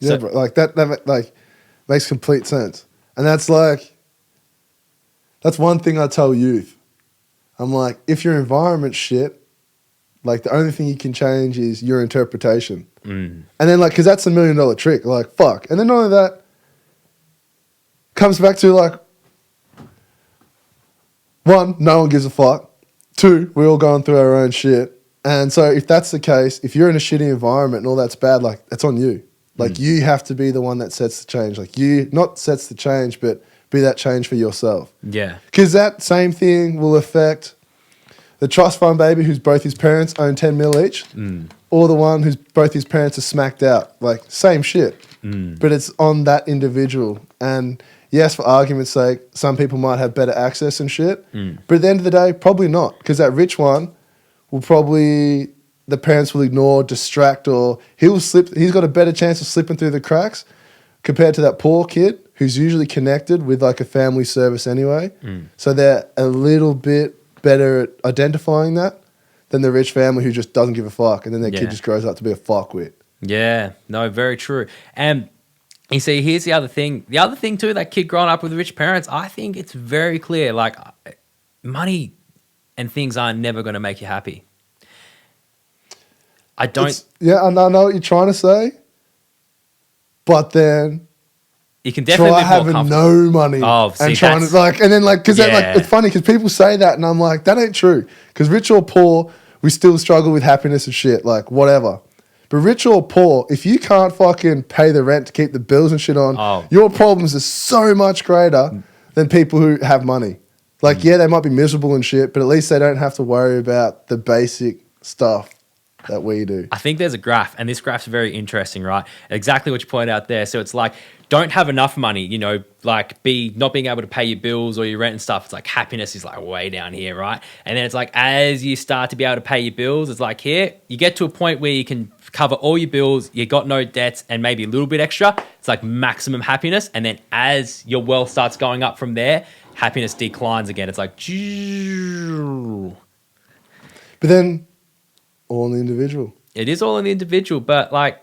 Yeah, so, bro, like that like makes complete sense. And that's like, that's one thing I tell youth. I'm like, if your environment's shit, like the only thing you can change is your interpretation. And then like, because that's $1 million trick. Like, fuck. And then not only that, comes back to like, one, no one gives a fuck. Two, we're all going through our own shit. And so if that's the case, if you're in a shitty environment and all that's bad, like that's on you. Like you have to be the one that sets the change. Like you, not sets the change, but be that change for yourself. Yeah. Because that same thing will affect the trust fund baby who's both his parents own 10 mil each, or the one who's both his parents are smacked out. Like same shit. But it's on that individual. And yes, for argument's sake, some people might have better access and shit. But at the end of the day, probably not. Because that rich one will probably, the parents will ignore, distract, or he'll slip. He's got a better chance of slipping through the cracks compared to that poor kid who's usually connected with like a family service anyway. So they're a little bit better at identifying that than the rich family who just doesn't give a fuck. And then their kid just grows up to be a fuckwit. Yeah, no, very true. And You see, here's the other thing. The other thing too, that kid growing up with rich parents, I think it's very clear. Like, money and things are never going to make you happy. I don't. I know what you're trying to say, but then you can definitely try live more having comfortable. no money See, and trying to like, and then like, because it's funny because people say that, and I'm like, that ain't true. Because rich or poor, we still struggle with happiness and shit, like whatever. But rich or poor, if you can't fucking pay the rent to keep the bills and shit on, your problems are so much greater than people who have money. Like, yeah, they might be miserable and shit, but at least they don't have to worry about the basic stuff that we do. I think there's a graph, and this graph's very interesting, right? Exactly what you pointed out there. So it's like, don't have enough money, you know, like not being able to pay your bills or your rent and stuff. It's like happiness is like way down here, right? And then it's like, as you start to be able to pay your bills, it's like here, you get to a point where you can cover all your bills, you got no debts and maybe a little bit extra. It's like maximum happiness. And then as your wealth starts going up from there, happiness declines again. It's like, but then all in the individual. It is all in the individual, but like,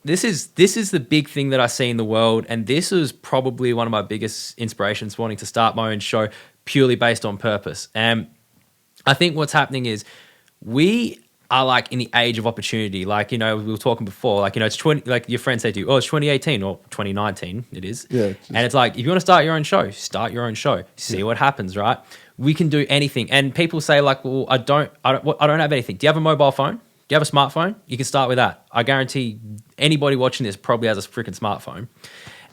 this is the big thing that I see in the world, and this is probably one of my biggest inspirations wanting to start my own show purely based on purpose. And I think what's happening is we are like in the age of opportunity. Like, you know, we were talking before, like, you know, it's 20, like your friend said to you, oh, it's 2018 or 2019 it is. Yeah. And it's like, if you want to start your own show, start your own show. See what happens, right? We can do anything. And people say like, well, I don't have anything. Do you have a mobile phone? Do you have a smartphone? You can start with that. I guarantee anybody watching this probably has a freaking smartphone.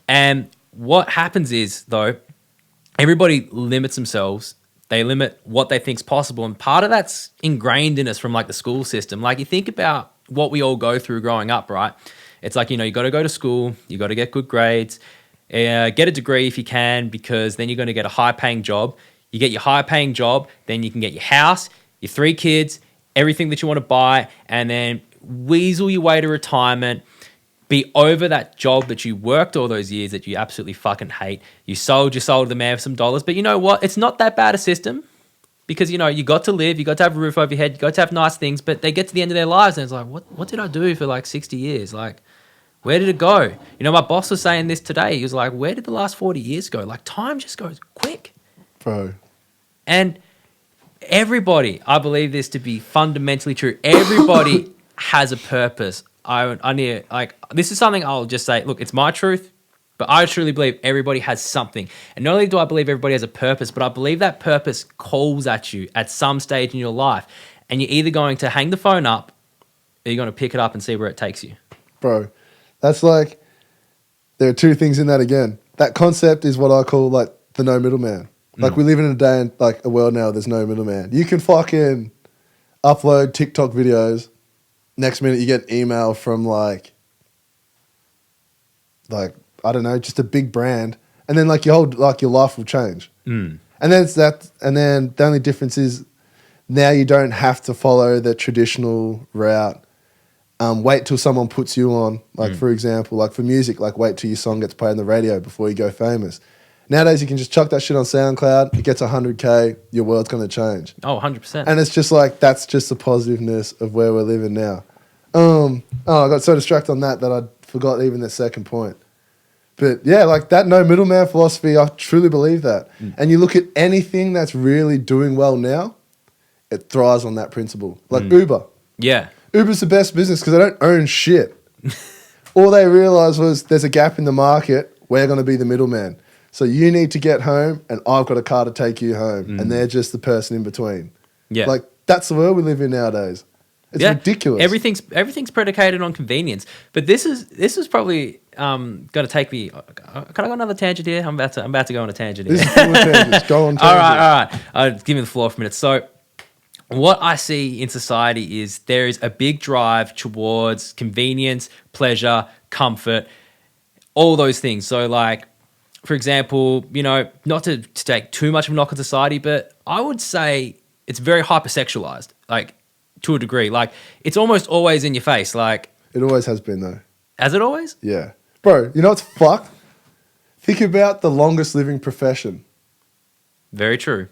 And what happens is, though, everybody limits themselves. They limit what they think's possible. And part of that's ingrained in us from like the school system. Like you think about what we all go through growing up, right? It's like, you know, you got to go to school. You got to get good grades. Get a degree if you can, because then you're going to get a high-paying job. You get your high-paying job, then you can get your house, your 3 kids, everything that you want to buy, and then weasel your way to retirement, be over that job that you worked all those years that you absolutely fucking hate. You sold your soul to the man for some dollars, but you know what? It's not that bad a system because, you know, you got to live, you got to have a roof over your head, you got to have nice things, but they get to the end of their lives and it's like, what did I do for like 60 years? Like, where did it go? You know, my boss was saying this today. He was like, where did the last 40 years go? Like, time just goes quick. Bro. And everybody, I believe this to be fundamentally true. Everybody has a purpose. I need, like, this is something I'll just say, look, it's my truth, but I truly believe everybody has something. And not only do I believe everybody has a purpose, but I believe that purpose calls at you at some stage in your life. And you're either going to hang the phone up or you're going to pick it up and see where it takes you. Bro, that's like, there are 2 things in that again. That concept is what I call like the no middleman. Like we live in a day in like a world now, there's no middleman. You can fucking upload TikTok videos. Next minute you get an email from like, I don't know, just a big brand. And then like your life will change. And then it's that, and then the only difference is now you don't have to follow the traditional route. Wait till someone puts you on. Like for example, like for music, like wait till your song gets played on the radio before you go famous. Nowadays, you can just chuck that shit on SoundCloud. It gets 100K. Your world's going to change. Oh, 100%. And it's just like, that's just the positiveness of where we're living now. I got so distracted on that I forgot even the second point. But yeah, like that no middleman philosophy, I truly believe that. And you look at anything that's really doing well now, it thrives on that principle. Like Uber. Yeah. Uber's the best business because they don't own shit. All they realized was there's a gap in the market. We're going to be the middleman. So you need to get home, and I've got a car to take you home, and they're just the person in between. Yeah, like that's the world we live in nowadays. It's ridiculous. Everything's predicated on convenience. But this is probably going to take me. Can I go another tangent here? I'm about to go on a tangent here. This is full of tangents. Go on. All right. Give me the floor for a minute. So, what I see in society is there is a big drive towards convenience, pleasure, comfort, all those things. So, like, for example, you know, not to take too much of a knock on society, but I would say it's very hypersexualized, like to a degree. Like it's almost always in your face. Like it always has been though. Has it always? Yeah. Bro, you know what's fucked? Think about the longest living profession. Very true.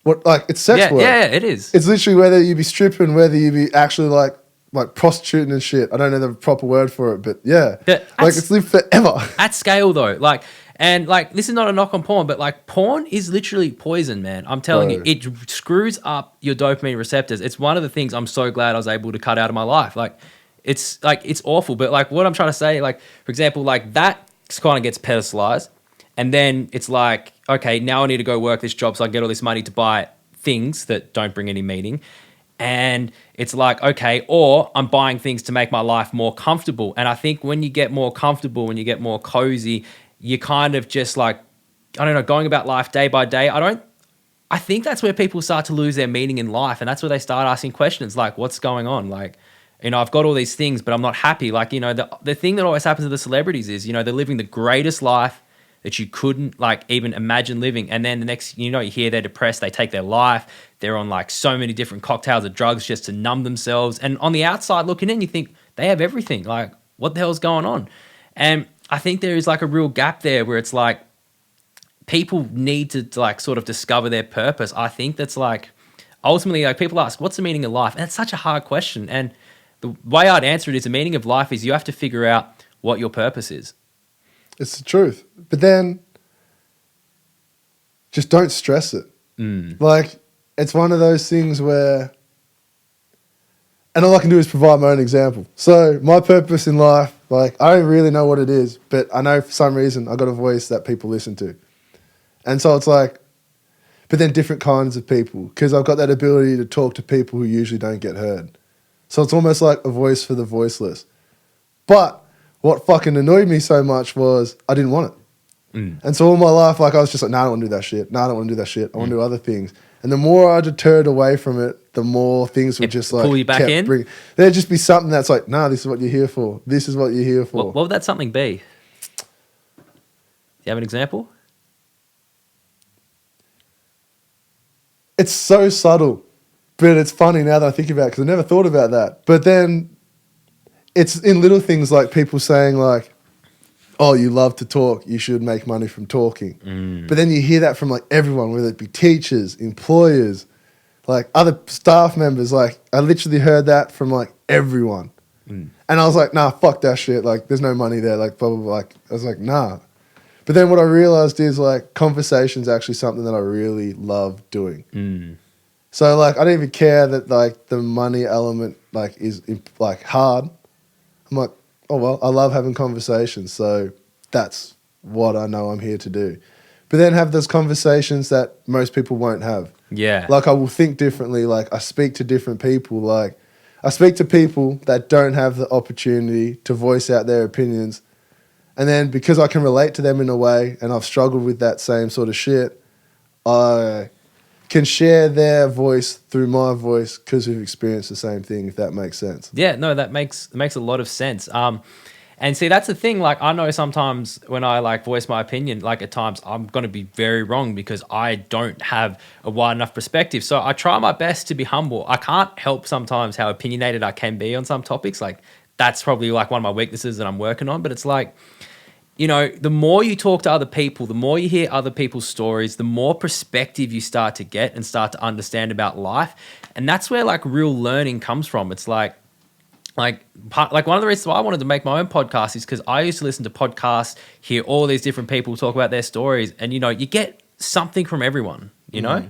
What, like, it's sex work. Yeah, it is. It's literally whether you be stripping, whether you be actually like like prostituting and shit. I don't know the proper word for it, but yeah. Like it's lived forever. At scale though. Like, and like, this is not a knock on porn, but like porn is literally poison, man. I'm telling you, it screws up your dopamine receptors. It's one of the things I'm so glad I was able to cut out of my life. Like, it's awful. But like what I'm trying to say, like, for example, like that kind of gets pedestalized. And then it's like, okay, now I need to go work this job so I can get all this money to buy things that don't bring any meaning. And it's like, okay, or I'm buying things to make my life more comfortable. And I think when you get more comfortable, when you get more cozy, you kind of just like, I don't know, going about life day by day. I think that's where people start to lose their meaning in life. And that's where they start asking questions like, what's going on? Like, you know, I've got all these things, but I'm not happy. Like, you know, the thing that always happens to the celebrities is, you know, they're living the greatest life that you couldn't like even imagine living. And then the next, you know, you hear they're depressed, they take their life. They're on like so many different cocktails of drugs just to numb themselves. And on the outside looking in, you think they have everything. Like, what the hell's going on? And I think there is like a real gap there where it's like people need to like sort of discover their purpose. I think that's like ultimately like people ask, what's the meaning of life? And it's such a hard question. And the way I'd answer it is the meaning of life is you have to figure out what your purpose is. It's the truth. But then just don't stress it. Like, it's one of those things where, and all I can do is provide my own example. So my purpose in life, like, I don't really know what it is, but I know for some reason I got a voice that people listen to. And so it's like, but then different kinds of people, because I've got that ability to talk to people who usually don't get heard. So it's almost like a voice for the voiceless. But what fucking annoyed me so much was I didn't want it. And so all my life, like, I was just like, nah, I don't want to do that shit. Nah, I don't want to do that shit. I want to do other things. And the more I deterred away from it, the more things would just like pull you back in. There'd just be something that's like, nah, this is what you're here for. This is what you're here for. What would that something be? Do you have an example? It's so subtle, but it's funny now that I think about it because I never thought about that. But then it's in little things like people saying like, oh, you love to talk, you should make money from talking. But then you hear that from like everyone, whether it be teachers, employers, like other staff members. Like, I literally heard that from like everyone. And I was like, nah, fuck that shit. Like, there's no money there. Like, blah, blah, blah. Like, I was like, nah. But then what I realized is like conversation's actually something that I really love doing. So like, I don't even care that like the money element like is like hard. I'm like, oh, well, I love having conversations, so that's what I know I'm here to do. But then have those conversations that most people won't have. Yeah. Like, I will think differently. Like, I speak to different people. Like, I speak to people that don't have the opportunity to voice out their opinions. And then because I can relate to them in a way, and I've struggled with that same sort of shit, I can share their voice through my voice because we've experienced the same thing, if that makes sense. Yeah, no, that makes a lot of sense. And see, that's the thing. Like, I know sometimes when I like voice my opinion, like at times I'm going to be very wrong because I don't have a wide enough perspective. So I try my best to be humble. I can't help sometimes how opinionated I can be on some topics. Like, that's probably like one of my weaknesses that I'm working on. But it's like, you know, the more you talk to other people, the more you hear other people's stories, the more perspective you start to get and start to understand about life. And that's where like real learning comes from. It's like one of the reasons why I wanted to make my own podcast is because I used to listen to podcasts, hear all these different people talk about their stories. And, you know, you get something from everyone, you know?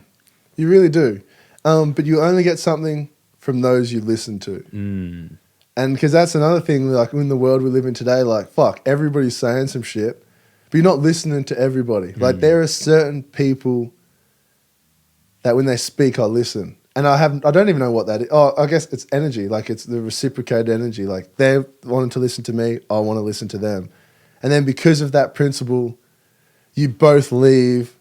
You really do. But you only get something from those you listen to. And because that's another thing, like in the world we live in today, like, fuck, everybody's saying some shit, but you're not listening to everybody. Like, there are certain people that when they speak, I listen. And I don't even know what that is. Oh, I guess it's energy. Like, it's the reciprocated energy. Like, they're wanting to listen to me, I want to listen to them. And then because of that principle, you both leave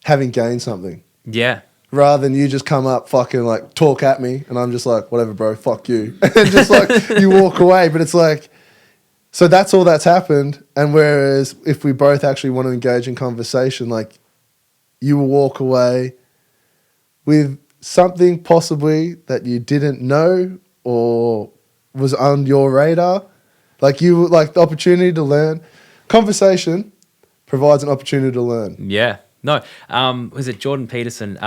having gained something. Yeah. Rather than you just come up fucking like talk at me and I'm just like, whatever, bro, fuck you. And just like you walk away. But it's like, so that's all that's happened. And whereas if we both actually want to engage in conversation, like you will walk away with something possibly that you didn't know or was on your radar. Like the opportunity to learn. Conversation provides an opportunity to learn. Yeah. No, was it Jordan Peterson?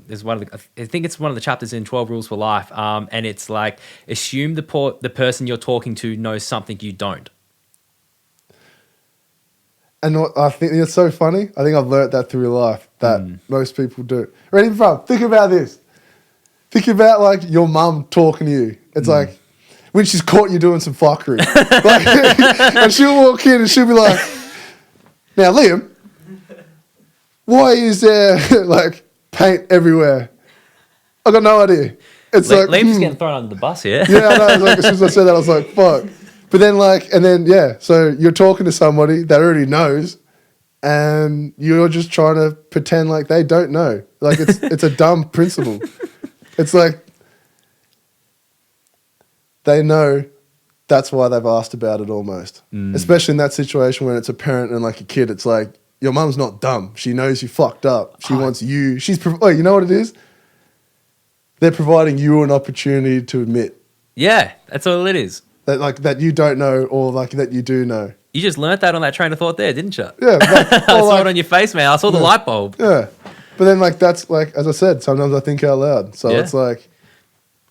Is one of the, I think it's one of the chapters in 12 Rules for Life, and it's like assume the person you're talking to knows something you don't. And what I think it's so funny. I think I've learnt that through life that most people do. Ready, bro? Think about this. Think about like your mum talking to you. It's like when she's caught you doing some fuckery, like, and she'll walk in and she'll be like, "Now, Liam, why is there like paint everywhere?" I got no idea. It's like Liam's getting thrown under the bus here. Yeah, I know. Like, as soon as I said that, I was like, "Fuck." But then, like, and then, yeah, so you're talking to somebody that already knows, and you're just trying to pretend like they don't know. Like, it's a dumb principle. It's like they know that's why they've asked about it almost. Especially in that situation when it's a parent and, like, a kid. It's like, your mum's not dumb. She knows you fucked up. She wants you. You know what it is? They're providing you an opportunity to admit. Yeah, that's all it is. That you don't know or like that you do know. You just learnt that on that train of thought there, didn't you? Yeah. I saw it on your face, man. I saw the light bulb. Yeah. But then like that's like, as I said, sometimes I think out loud. So it's like,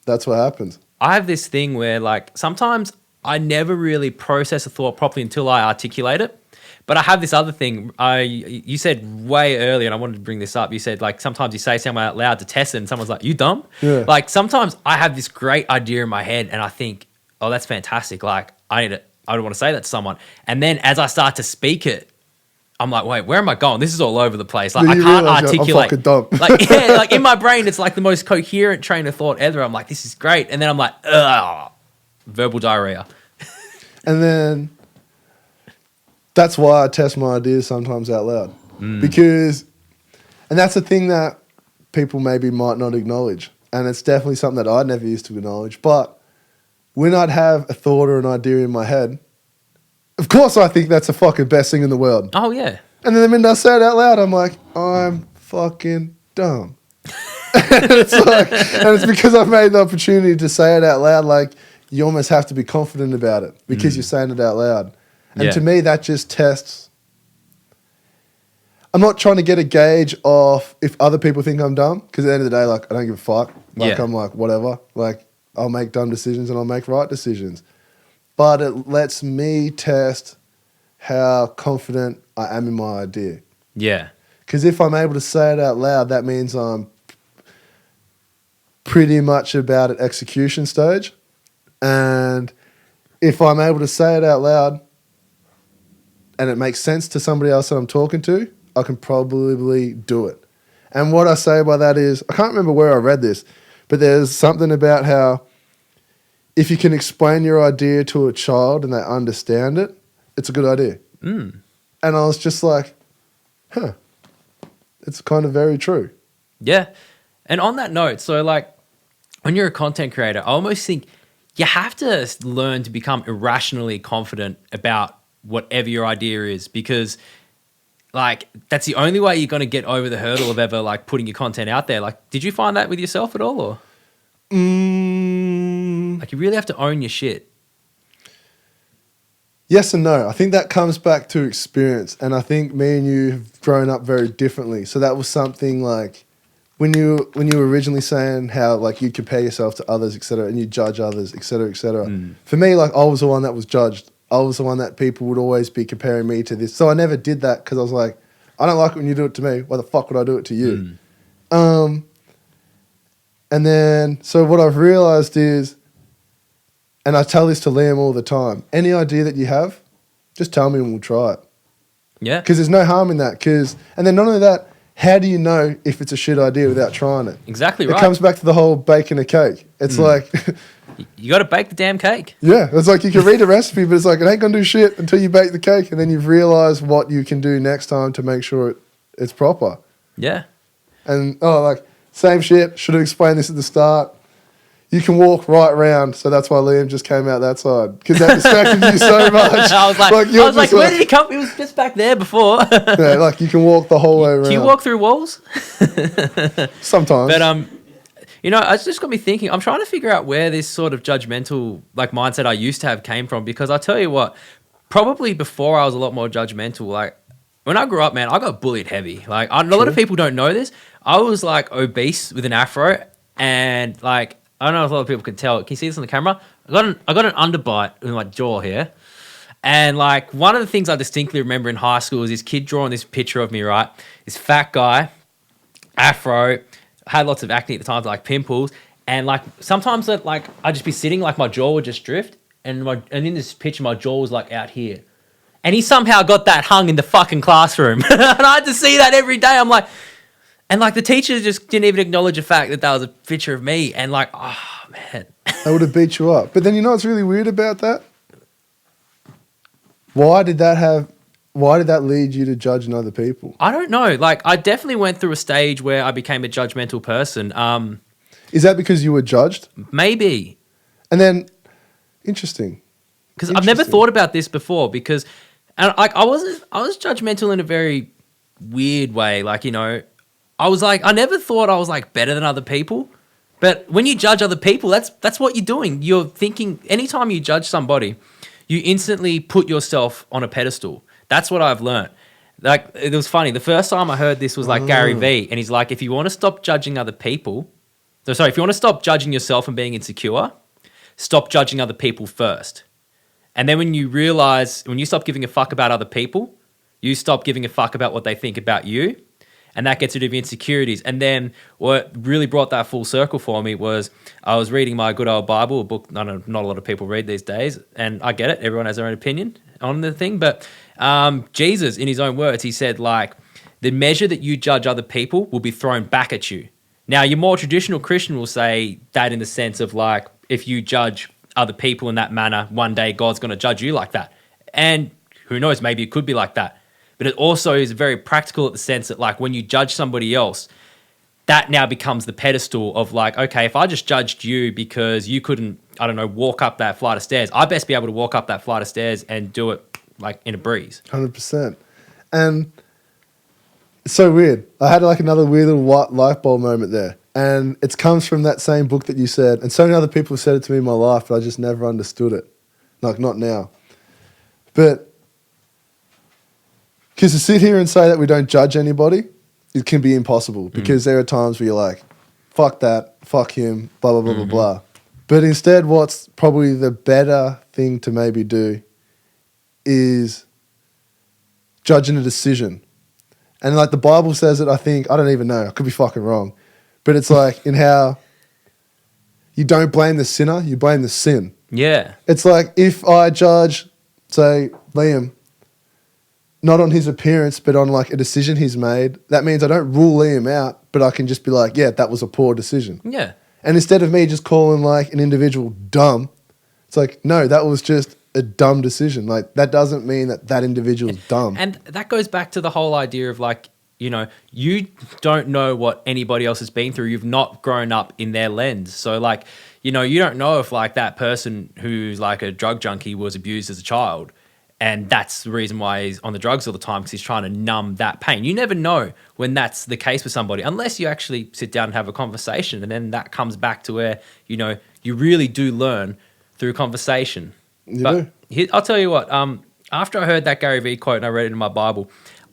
that's what happens. I have this thing where like sometimes I never really process a thought properly until I articulate it. But I have this other thing. You said way earlier, and I wanted to bring this up. You said like sometimes you say something out loud to test it and someone's like, "You dumb?" Yeah. Like sometimes I have this great idea in my head and I think, "Oh, that's fantastic. Like I don't want to say that to someone." And then as I start to speak it, I'm like, wait, where am I going? This is all over the place. Like I can't articulate. I'm fucking dumb. Like yeah, like in my brain, it's like the most coherent train of thought ever. I'm like, this is great. And then I'm like, ugh, verbal diarrhea. And then that's why I test my ideas sometimes out loud. Because, and that's the thing that people maybe might not acknowledge. And it's definitely something that I never used to acknowledge. But when I'd have a thought or an idea in my head, of course I think that's the fucking best thing in the world. Oh, yeah. And then the minute I say it out loud, I'm like, I'm fucking dumb. And it's because I've made the opportunity to say it out loud. Like, you almost have to be confident about it because you're saying it out loud. And to me, that just tests. I'm not trying to get a gauge of if other people think I'm dumb, because at the end of the day, like, I don't give a fuck. Like, I'm like, whatever. Like, I'll make dumb decisions and I'll make right decisions. But it lets me test how confident I am in my idea. Yeah. Because if I'm able to say it out loud, that means I'm pretty much about at execution stage. And if I'm able to say it out loud and it makes sense to somebody else that I'm talking to, I can probably do it. And what I say by that is, I can't remember where I read this, but there's something about how if you can explain your idea to a child and they understand it, it's a good idea. And I was just like, huh, it's kind of very true. Yeah. And on that note, so like when you're a content creator, I almost think you have to learn to become irrationally confident about whatever your idea is, because like that's the only way you're going to get over the hurdle of ever like putting your content out there. Like, did you find that with yourself at all, or? Like, you really have to own your shit. Yes and no. I think that comes back to experience, and I think me and you have grown up very differently. So that was something like when you were originally saying how like you compare yourself to others, etc., and you judge others, etc., etc. For me, like I was the one that was judged. I was the one that people would always be comparing me to this. So I never did that because I was like, I don't like it when you do it to me. Why the fuck would I do it to you? And then, so what I've realized is, and I tell this to Liam all the time, any idea that you have, just tell me and we'll try it. Yeah. Because there's no harm in that. And then not only that, how do you know if it's a shit idea without trying it? Exactly right. It comes back to the whole baking a cake. It's like... you got to bake the damn cake. Yeah. It's like you can read a recipe, but it's like it ain't going to do shit until you bake the cake, and then you've realised what you can do next time to make sure it's proper. Yeah. And, like, same shit. Should have explained this at the start. You can walk right round, so that's why Liam just came out that side, because that distracted you so much. I was like, where did he come? He was just back there before. Yeah, like you can walk the whole way around. Do you walk through walls? Sometimes. But you know, it's just got me thinking. I'm trying to figure out where this sort of judgmental like mindset I used to have came from, because I tell you what, probably before I was a lot more judgmental. Like when I grew up, man, I got bullied heavy. Like, a lot of people don't know this. I was like obese with an afro, and like, I don't know if a lot of people can tell. Can you see this on the camera? I got an underbite in my jaw here. And like, one of the things I distinctly remember in high school was this kid drawing this picture of me, right? This fat guy, afro, had lots of acne at the time, like pimples. And like, sometimes like I'd just be sitting, like my jaw would just drift. And in this picture, my jaw was like out here. And he somehow got that hung in the fucking classroom. And I had to see that every day. I'm like, and like the teachers just didn't even acknowledge the fact that that was a picture of me. And like, oh man. That would have beat you up. But then you know what's really weird about that? Why did that lead you to judging other people? I don't know. Like, I definitely went through a stage where I became a judgmental person. Is that because you were judged? Maybe. And then, interesting. Because I've never thought about this before. Because, and like, I was judgmental in a very weird way. Like, you know, I never thought I was like better than other people. But when you judge other people, that's what you're doing. You're thinking, anytime you judge somebody, you instantly put yourself on a pedestal. That's what I've learned. Like, it was funny. The first time I heard this was like Gary Vee, and he's like, if you want to stop judging other people, if you want to stop judging yourself and being insecure, stop judging other people first. And then when you stop giving a fuck about other people, you stop giving a fuck about what they think about you. And that gets rid of insecurities. And then what really brought that full circle for me was I was reading my good old Bible, a book not a lot of people read these days. And I get it. Everyone has their own opinion on the thing. But Jesus, in his own words, he said, like, the measure that you judge other people will be thrown back at you. Now, your more traditional Christian will say that in the sense of, like, if you judge other people in that manner, one day God's going to judge you like that. And who knows, maybe it could be like that. But it also is very practical at the sense that, like, when you judge somebody else, that now becomes the pedestal of, like, okay, if I just judged you because you couldn't, I don't know, walk up that flight of stairs, I best be able to walk up that flight of stairs and do it, like, in a breeze. 100%. And it's so weird. I had, like, another weird little light bulb moment there. And it comes from that same book that you said. And so many other people have said it to me in my life, but I just never understood it. Like, not now. But because to sit here and say that we don't judge anybody, it can be impossible because there are times where you're like, fuck that, fuck him, blah, blah, blah, blah, blah. But instead, what's probably the better thing to maybe do is judging a decision. And like the Bible says it, I think, I don't even know, I could be fucking wrong. But it's like in how you don't blame the sinner, you blame the sin. Yeah. It's like if I judge, say, Liam, not on his appearance, but on like a decision he's made, that means I don't rule Liam out, but I can just be like, yeah, that was a poor decision. Yeah. And instead of me just calling like an individual dumb, it's like, no, that was just a dumb decision. Like that doesn't mean that individual's dumb. And that goes back to the whole idea of like, you know, you don't know what anybody else has been through. You've not grown up in their lens. So like, you know, you don't know if like that person who's like a drug junkie was abused as a child. And that's the reason why he's on the drugs all the time, because he's trying to numb that pain. You never know when that's the case with somebody unless you actually sit down and have a conversation. And then that comes back to where, you know, you really do learn through conversation. You do. I'll tell you what, after I heard that Gary Vee quote and I read it in my Bible,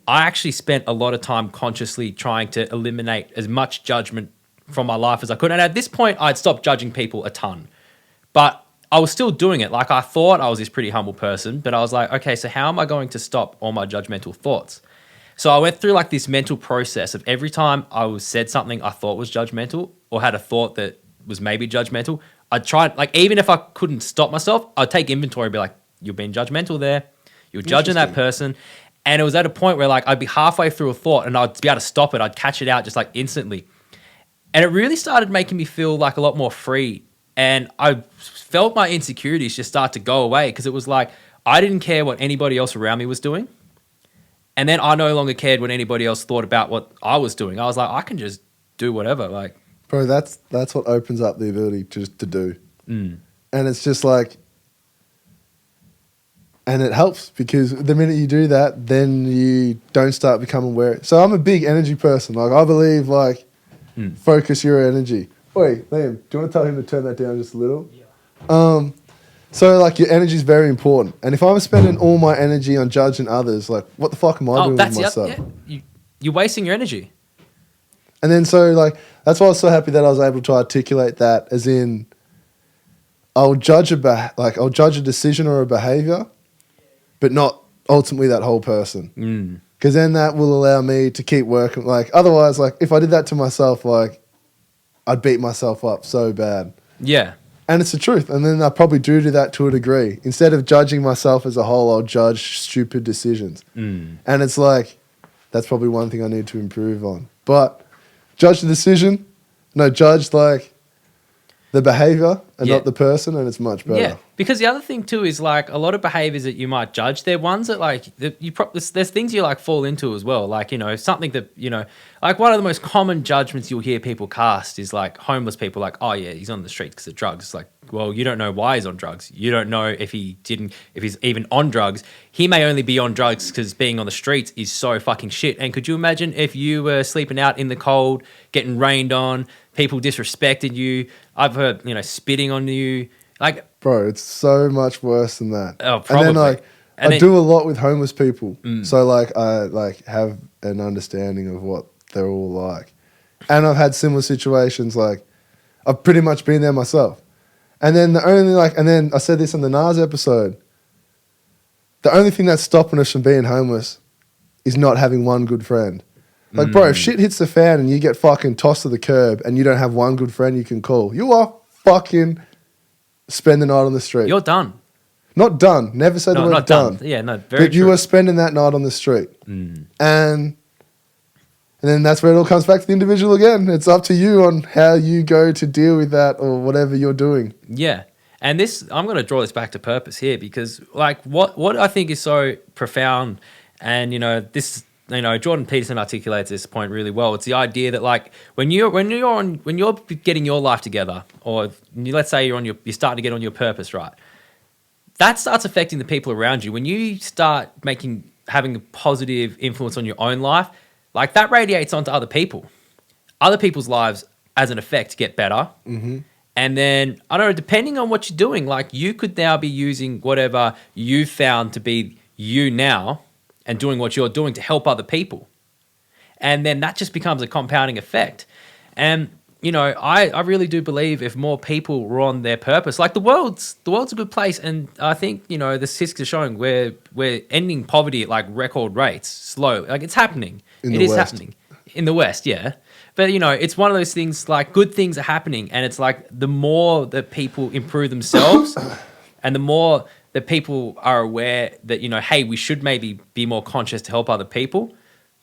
I actually spent a lot of time consciously trying to eliminate as much judgment from my life as I could. And at this point, I'd stopped judging people a ton. But I was still doing it. Like I thought I was this pretty humble person, but I was like, okay, so how am I going to stop all my judgmental thoughts? So I went through like this mental process of every time I was said something I thought was judgmental or had a thought that was maybe judgmental, I'd try, like even if I couldn't stop myself, I'd take inventory and be like, you're being judgmental there. You're judging that person. And it was at a point where like I'd be halfway through a thought and I'd be able to stop it. I'd catch it out just like instantly. And it really started making me feel like a lot more free. And I felt my insecurities just start to go away because it was like I didn't care what anybody else around me was doing. And then I no longer cared what anybody else thought about what I was doing. I was like, I can just do whatever. Like, bro, that's what opens up the ability to do. And it's just like, and it helps because the minute you do that, then you don't start becoming aware. So I'm a big energy person. Like I believe like focus your energy. Wait, Liam, do you want to tell him to turn that down just a little? Yeah. So, like, your energy is very important. And if I'm spending all my energy on judging others, like, what the fuck am I doing with myself? You're wasting your energy. And then, so, like, that's why I was so happy that I was able to articulate that, as in, I'll judge I'll judge a decision or a behavior, but not ultimately that whole person. Because then that will allow me to keep working. Like, otherwise, like, if I did that to myself, like, I'd beat myself up so bad. Yeah. And it's the truth. And then I probably do that to a degree. Instead of judging myself as a whole, I'll judge stupid decisions. And it's like, that's probably one thing I need to improve on. But judge the decision. No, judge, like, the behavior and not the person, and it's much better. Yeah, because the other thing too is, like, a lot of behaviors that you might judge, they're ones that, like, there's things you, like, fall into as well. Like, you know, something that, you know, like, one of the most common judgments you'll hear people cast is, like, homeless people, like, oh yeah, he's on the street because of drugs. It's like, well, you don't know why he's on drugs. You don't know if he's even on drugs. He may only be on drugs because being on the streets is so fucking shit. And could you imagine if you were sleeping out in the cold, getting rained on, people disrespected you? I've heard, you know, spitting on you. Like, bro, it's so much worse than that. Oh, probably. And then, like, I do a lot with homeless people. So, like, I, like, have an understanding of what they're all like. And I've had similar situations. Like, I've pretty much been there myself. And then and then I said this in the Nas episode, the only thing that's stopping us from being homeless is not having one good friend. Like, bro, if shit hits the fan and you get fucking tossed to the curb and you don't have one good friend you can call, you are fucking spend the night on the street. You're done. Not done. Never say the word not done. Yeah, no, very But you are spending that night on the street. And then that's where it all comes back to the individual again. It's up to you on how you go to deal with that or whatever you're doing. Yeah. And this, I'm going to draw this back to purpose here because, like, what I think is so profound, and, you know, this, you know, Jordan Peterson articulates this point really well. It's the idea that, like, when you're getting your life together, or let's say you're starting to get on your purpose, right? That starts affecting the people around you. When you start having a positive influence on your own life, like, that radiates onto other people. Other people's lives, as an effect, get better. And then, I don't know, depending on what you're doing, like, you could now be using whatever you found to be you now and doing what you're doing to help other people. And then that just becomes a compounding effect. And, you know, I really do believe if more people were on their purpose, like, the world's a good place. And I think, you know, the statistics are showing we're ending poverty at, like, record rates, slowly. Like, it's happening. It is happening. In the West, yeah. But, you know, it's one of those things, like, good things are happening. And it's like, the more that people improve themselves and the more that people are aware that, you know, hey, we should maybe be more conscious to help other people,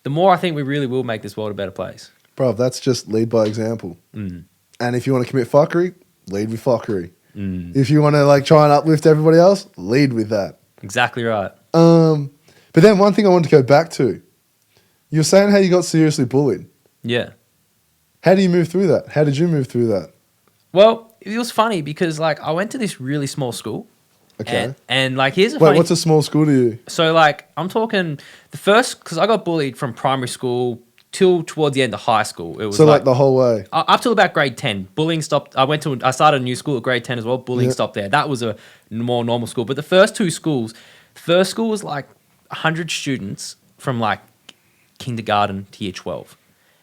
the more I think we really will make this world a better place. Bro, that's just lead by example. And if you want to commit fuckery, lead with fuckery. If you want to, like, try and uplift everybody else, lead with that. Exactly right. But then one thing I wanted to go back to, you were saying how you got seriously bullied. Yeah. How do you move through that? How did you move through that? Well, it was funny because, like, I went to this really small school. Okay. And like, here's a Wait, funny... what's a small school to you? So, like, I'm talking the first... Because I got bullied from primary school till towards the end of high school. It was so, like, the whole way? Up till about grade 10. Bullying stopped. I started a new school at grade 10 as well. Bullying stopped there. That was a more normal school. But the first two schools... First school was, like, 100 students from, like, kindergarten to year 12.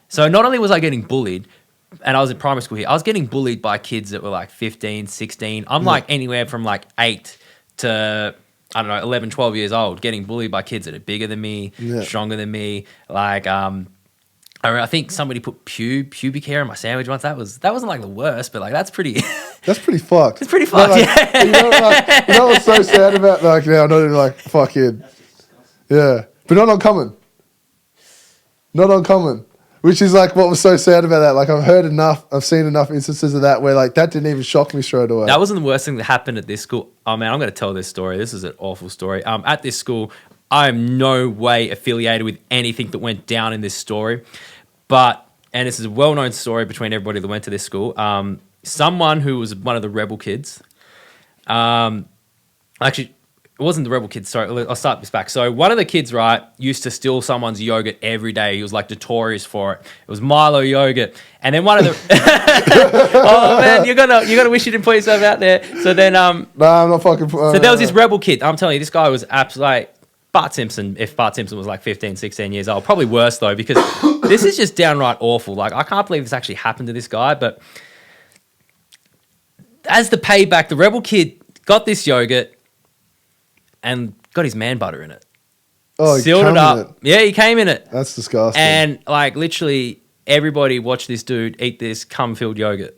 So not only was I getting bullied, and I was in primary school here, I was getting bullied by kids that were like 15, 16. I'm like anywhere from like 8 to, I don't know, 11, 12 years old, getting bullied by kids that are bigger than me, stronger than me. Like, I think somebody put pubic hair in my sandwich once. That wasn't like the worst, but like that's pretty... That's pretty fucked. It's pretty fucked, like, yeah. You know what's so sad about, like, now, not even like, fucking... Yeah. But not uncommon. Not uncommon. Which is like what was so sad about that. Like, I've seen enough instances of that where like that didn't even shock me straight away. That wasn't the worst thing that happened at this school. Oh man, I'm going to tell this story. This is an awful story. At this school, I am no way affiliated with anything that went down in this story. But, and this is a well-known story between everybody that went to this school. Someone who was one of the rebel kids, actually, it wasn't the rebel kids. Sorry, I'll start this back. So one of the kids, right, used to steal someone's yogurt every day. He was like notorious for it. It was Milo yogurt. And then one of the oh man, you're gonna wish you didn't put yourself out there. So then Nah, I'm not fucking. so there was this rebel kid. I'm telling you, this guy was absolutely like Bart Simpson. If Bart Simpson was like 15, 16 years old, probably worse though, because this is just downright awful. Like I can't believe this actually happened to this guy. But as the payback, the rebel kid got this yogurt and got his man butter in it. Oh, sealed it up. Yeah, he came in it. That's disgusting. And like literally everybody watched this dude eat this cum-filled yogurt.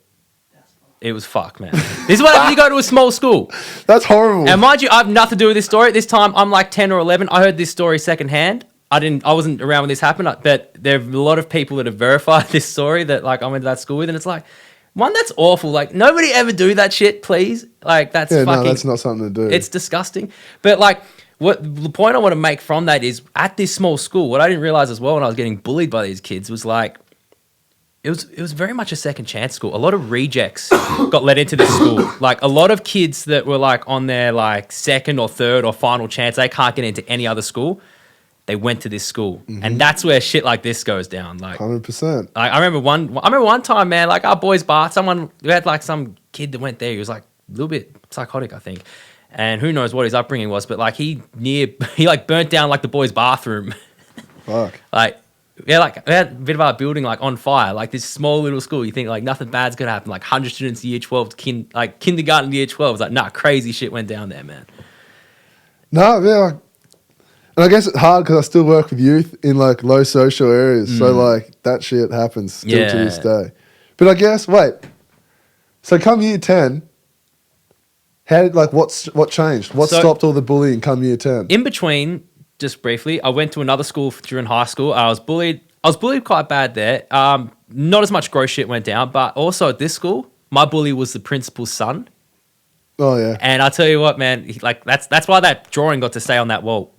It was fuck, man. This is what happens when you go to a small school. That's horrible. And mind you, I have nothing to do with this story. This time I'm like 10 or 11. I heard this story secondhand. I wasn't around when this happened, but there are a lot of people that have verified this story that like I went to that school with, and it's like, one, that's awful. Like, nobody ever do that shit, please. Like, that's fucking... no, that's not something to do. It's disgusting. But, like, what the point I want to make from that is, at this small school, what I didn't realize as well when I was getting bullied by these kids was, like, it was very much a second chance school. A lot of rejects got let into this school. Like, a lot of kids that were, like, on their, like, second or third or final chance, they can't get into any other school. They went to this school, and that's where shit like this goes down. Like 100%. Like I remember one time, man. Like our boys' bar, we had like some kid that went there. He was like a little bit psychotic, I think, and who knows what his upbringing was. But like he like burnt down like the boys' bathroom. Fuck. Like we had a bit of our building like on fire. Like this small little school, you think like nothing bad's gonna happen. Like 100 students, year 12, kindergarten, year 12. It's like nah, crazy shit went down there, man. No, yeah. And I guess it's hard because I still work with youth in like low social areas. So like that shit happens still to this day. But I guess, so come year 10, what changed? What stopped all the bullying come year 10? In between, just briefly, I went to another school during high school. I was bullied quite bad there. Not as much gross shit went down, but also at this school, my bully was the principal's son. Oh yeah. And I'll tell you what, man, that's why that drawing got to stay on that wall.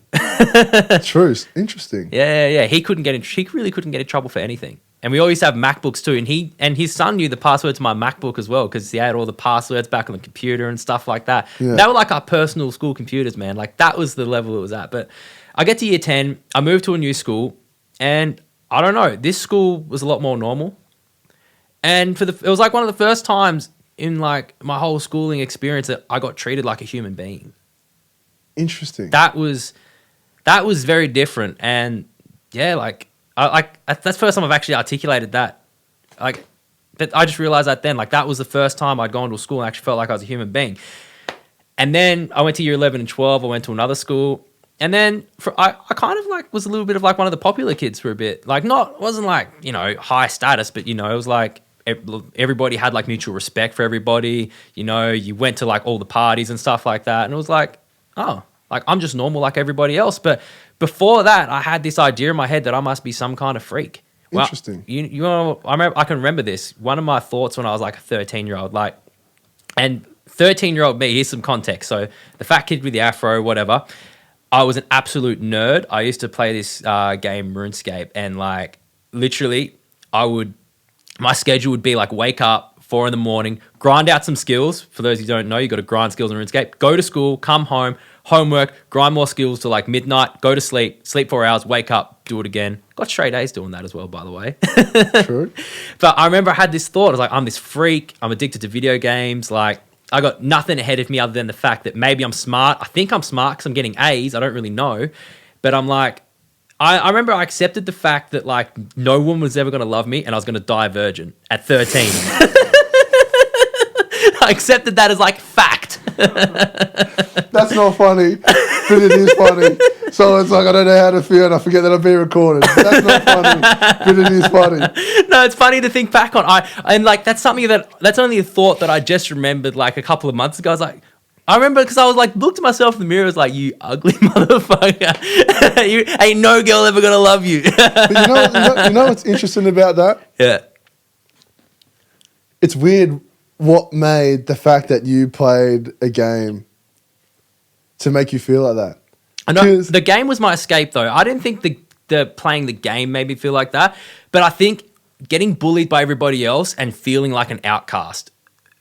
True. Interesting. Yeah. He really couldn't get in trouble for anything. And we all used to have MacBooks too. And his son knew the password to my MacBook as well because he had all the passwords back on the computer and stuff like that. Yeah. They were like our personal school computers, man. Like that was the level it was at. But I get to year 10, I moved to a new school, and I don't know, this school was a lot more normal. And it was like one of the first times in like my whole schooling experience that I got treated like a human being. Interesting. That was very different, and yeah, like that's the first time I've actually articulated that. Like, but I just realized that then, like that was the first time I'd gone to a school and actually felt like I was a human being. And then I went to year 11 and 12. I went to another school, and then I kind of like was a little bit of like one of the popular kids for a bit. Like wasn't like high status, but it was like everybody had like mutual respect for everybody. You went to like all the parties and stuff like that, and it was like, oh. Like, I'm just normal like everybody else. But before that, I had this idea in my head that I must be some kind of freak. Well, interesting. I can remember this. One of my thoughts when I was like a 13-year-old, and 13-year-old me, here's some context. So the fat kid with the afro, whatever, I was an absolute nerd. I used to play this game, RuneScape, and like literally my schedule would be like wake up, 4 a.m, grind out some skills. For those who don't know, you got to grind skills in RuneScape. Go to school, come home, homework, grind more skills to like midnight, go to sleep 4 hours, wake up, do it again. Got straight A's doing that as well, by the way. True. But I remember I had this thought. I was like, I'm this freak. I'm addicted to video games. Like, I got nothing ahead of me other than the fact that maybe I'm smart. I think I'm smart because I'm getting A's. I don't really know. But I'm like, I remember I accepted the fact that like no one was ever going to love me and I was going to die a virgin at 13. I accepted that as like fact. That's not funny, but it is funny. So it's like I don't know how to feel and I forget that I'm being recorded. That's not funny, but it is funny. No, it's funny to think back on. And like that's something that's only a thought that I just remembered like a couple of months ago. I was like, I remember because I was like, looked at myself in the mirror, I was like, you ugly motherfucker. You ain't no girl ever gonna love you. But you know what's interesting about that? Yeah. It's weird what made the fact that you played a game to make you feel like that. I know the game was my escape though. I didn't think the playing the game made me feel like that, but I think getting bullied by everybody else and feeling like an outcast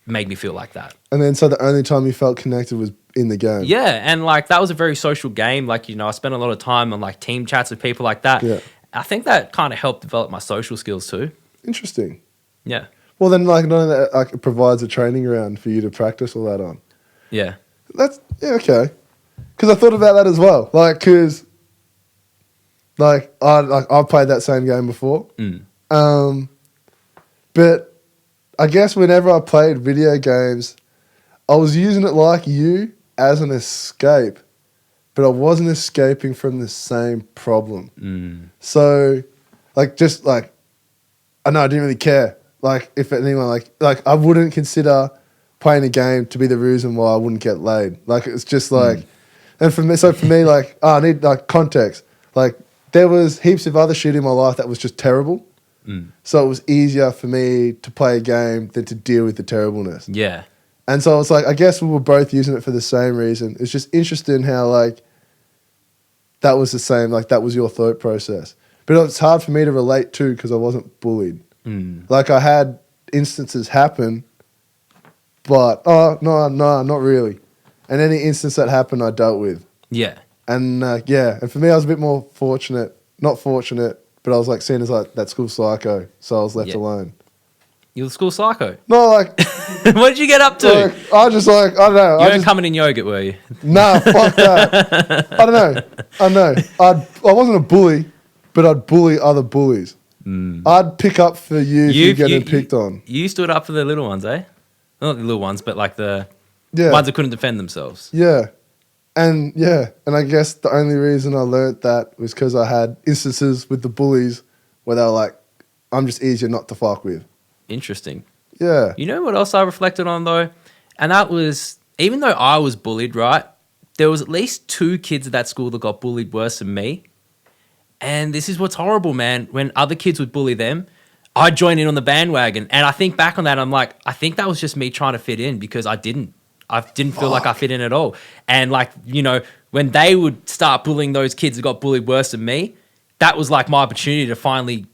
made me feel like that. And then so the only time you felt connected was in the game. Yeah, and like that was a very social game. Like, I spent a lot of time on like team chats with people like that. Yeah. I think that kind of helped develop my social skills too. Interesting. Yeah. Well, then, like, not only that, like, it provides a training ground for you to practice all that on. Yeah. Okay. Because I thought about that as well. Like, because, like, I've played that same game before. But I guess whenever I played video games, I was using it like you as an escape, but I wasn't escaping from the same problem. So, like, just like, I know I didn't really care. Like, if anyone, like I wouldn't consider playing a game to be the reason why I wouldn't get laid. Like, it's just like, and for me, like, I need like context. Like, there was heaps of other shit in my life that was just terrible. So it was easier for me to play a game than to deal with the terribleness. Yeah. And so it's like, I guess we were both using it for the same reason. It's just interesting how, like, that was the same, like, that was your thought process. But it's hard for me to relate to because I wasn't bullied. Like, I had instances happen, but, no, not really. And any instance that happened, I dealt with. Yeah. And, and for me, I was a bit more fortunate. Not fortunate, but I was, like, seen as, like, that school psycho, so I was left alone. You were the school psycho? No, like... What did you get up to? Like, I just, like, I don't know. You weren't coming in yogurt, were you? Nah, fuck that. I don't know. I wasn't a bully, but I'd bully other bullies. I'd pick up for you if you're getting picked on. You stood up for the little ones, eh? Not the little ones, but like the ones that couldn't defend themselves. Yeah. And I guess the only reason I learnt that was because I had instances with the bullies where they were like, I'm just easier not to fuck with. Interesting. Yeah. You know what else I reflected on though? And that was, even though I was bullied, right? There was at least 2 kids at that school that got bullied worse than me. And this is what's horrible, man. When other kids would bully them, I'd join in on the bandwagon. And I think back on that, I'm like, I think that was just me trying to fit in because I didn't feel like I fit in at all. And like, when they would start bullying those kids that got bullied worse than me, that was like my opportunity to finally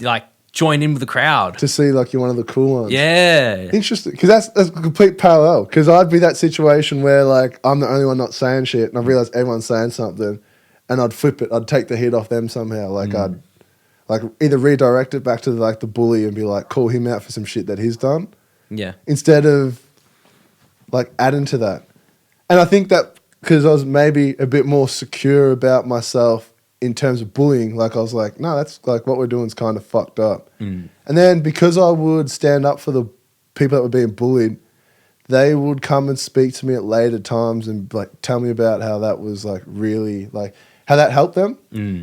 like join in with the crowd. To see like you're one of the cool ones. Yeah. Interesting. Because that's a complete parallel. Because I'd be that situation where like I'm the only one not saying shit and I realize everyone's saying something and I'd flip it. I'd take the heat off them somehow. Like I'd like either redirect it back to like the bully and be like, call him out for some shit that he's done. Yeah. Instead of like adding to that. And I think that because I was maybe a bit more secure about myself in terms of bullying, like I was like, no, that's like what we're doing is kind of fucked up. And then because I would stand up for the people that were being bullied, they would come and speak to me at later times and like tell me about how that was like really like how that helped them.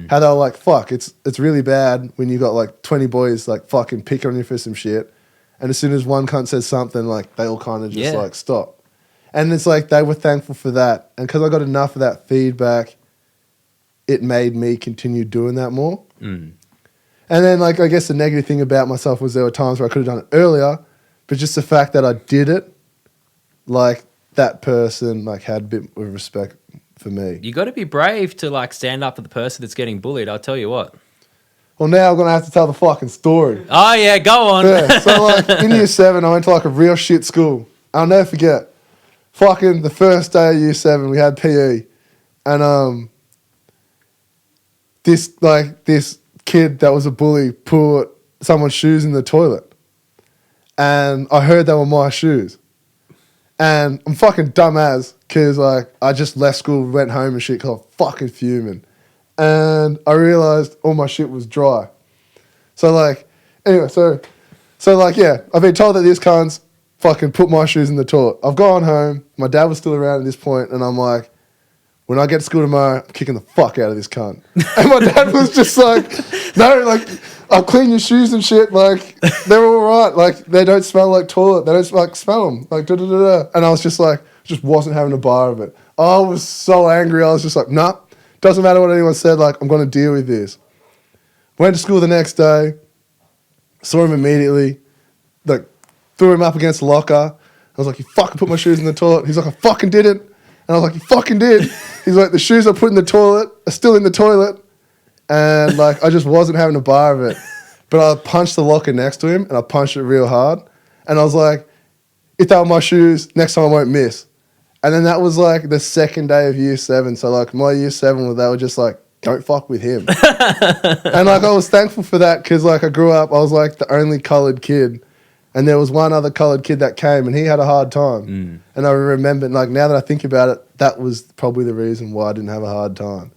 How they were like, fuck, it's really bad when you got like 20 boys like fucking picking on you for some shit. And as soon as one cunt says something, like they all kind of just like stop. And it's like they were thankful for that. And because I got enough of that feedback, it made me continue doing that more. And then like I guess the negative thing about myself was there were times where I could have done it earlier, but just the fact that I did it, like that person like had a bit of respect for me. You got to be brave to like stand up for the person that's getting bullied. I'll tell you what. Well, now I'm going to have to tell the fucking story. Oh, yeah, go on. Yeah, so like in year 7, I went to like a real shit school. I'll never forget. Fucking the first day of year 7, we had PE. And this kid that was a bully put someone's shoes in the toilet. And I heard they were my shoes. And I'm fucking dumb as, because like I just left school, went home and shit, because I'm fucking fuming. And I realised all my shit was dry. So like, anyway, so like, yeah, I've been told that this cunt's fucking put my shoes in the toilet. I've gone home, my dad was still around at this point, and I'm like, when I get to school tomorrow, I'm kicking the fuck out of this cunt. And my dad was just like, no, like, I'll clean your shoes and shit, like, they're all right, like, they don't smell like toilet, they don't like smell them, like, da-da-da-da. And I was just like, just wasn't having a bar of it. I was so angry, I was just like, nah, doesn't matter what anyone said, like, I'm going to deal with this. Went to school the next day, saw him immediately, like, threw him up against the locker. I was like, you fucking put my shoes in the toilet. He's like, I fucking didn't. And I was like, you fucking did. He's like, the shoes I put in the toilet are still in the toilet. And like, I just wasn't having a bar of it. But I punched the locker next to him and I punched it real hard. And I was like, if they were my shoes, next time I won't miss. And then that was like the second day of year 7. So like my year 7, they were just like, don't fuck with him. And like I was thankful for that because like I grew up, I was like the only coloured kid. And there was one other coloured kid that came and he had a hard time. And I remember, like now that I think about it, that was probably the reason why I didn't have a hard time.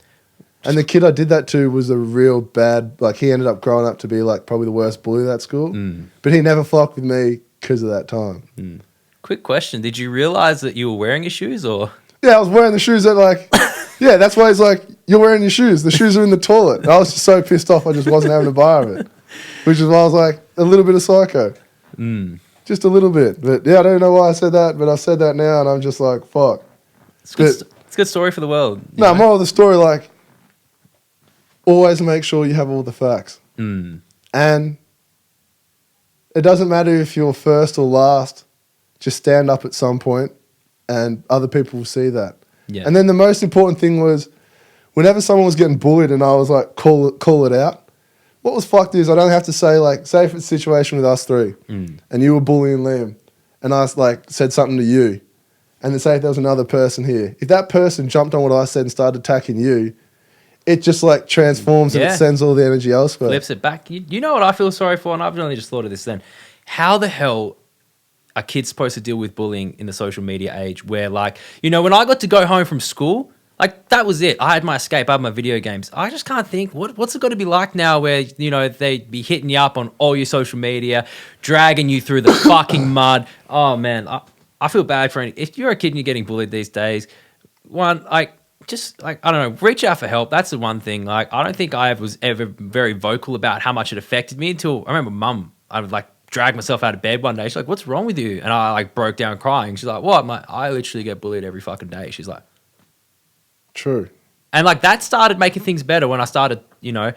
And the kid I did that to was a real bad, like he ended up growing up to be like probably the worst bully at that school. But he never fucked with me because of that time. Quick question. Did you realise that you were wearing your shoes or? Yeah, I was wearing the shoes that like, yeah, that's why he's like, you're wearing your shoes. The shoes are in the toilet. And I was just so pissed off I just wasn't having a bar of it. Which is why I was like, a little bit of psycho. Just a little bit. But yeah, I don't know why I said that, but I said that now and I'm just like, fuck. It's a good story for the world. No, more of the story, like, always make sure you have all the facts. And it doesn't matter if you're first or last, just stand up at some point and other people will see that. Yeah. And then the most important thing was whenever someone was getting bullied and I was like, call it out, what was fucked is I don't have to say, like, say if it's a situation with us three and you were bullying Liam and I like said something to you and then say if there was another person here. If that person jumped on what I said and started attacking you, it just like transforms and it sends all the energy elsewhere. Flips it back. You know what I feel sorry for? And I've only just thought of this then. How the hell are kids supposed to deal with bullying in the social media age where like, you know, when I got to go home from school, like that was it. I had my escape, I had my video games. I just can't think, what's it got to be like now where, you know, they'd be hitting you up on all your social media, dragging you through the fucking mud. Oh man, I feel bad for if you're a kid and you're getting bullied these days, one, like, just like, I don't know, reach out for help. That's the one thing. Like, I don't think I was ever very vocal about how much it affected me until I remember mum, I would like drag myself out of bed one day. She's like, what's wrong with you? And I like broke down crying. She's like, what? I literally get bullied every fucking day. She's like, true. And like that started making things better when I started, you know,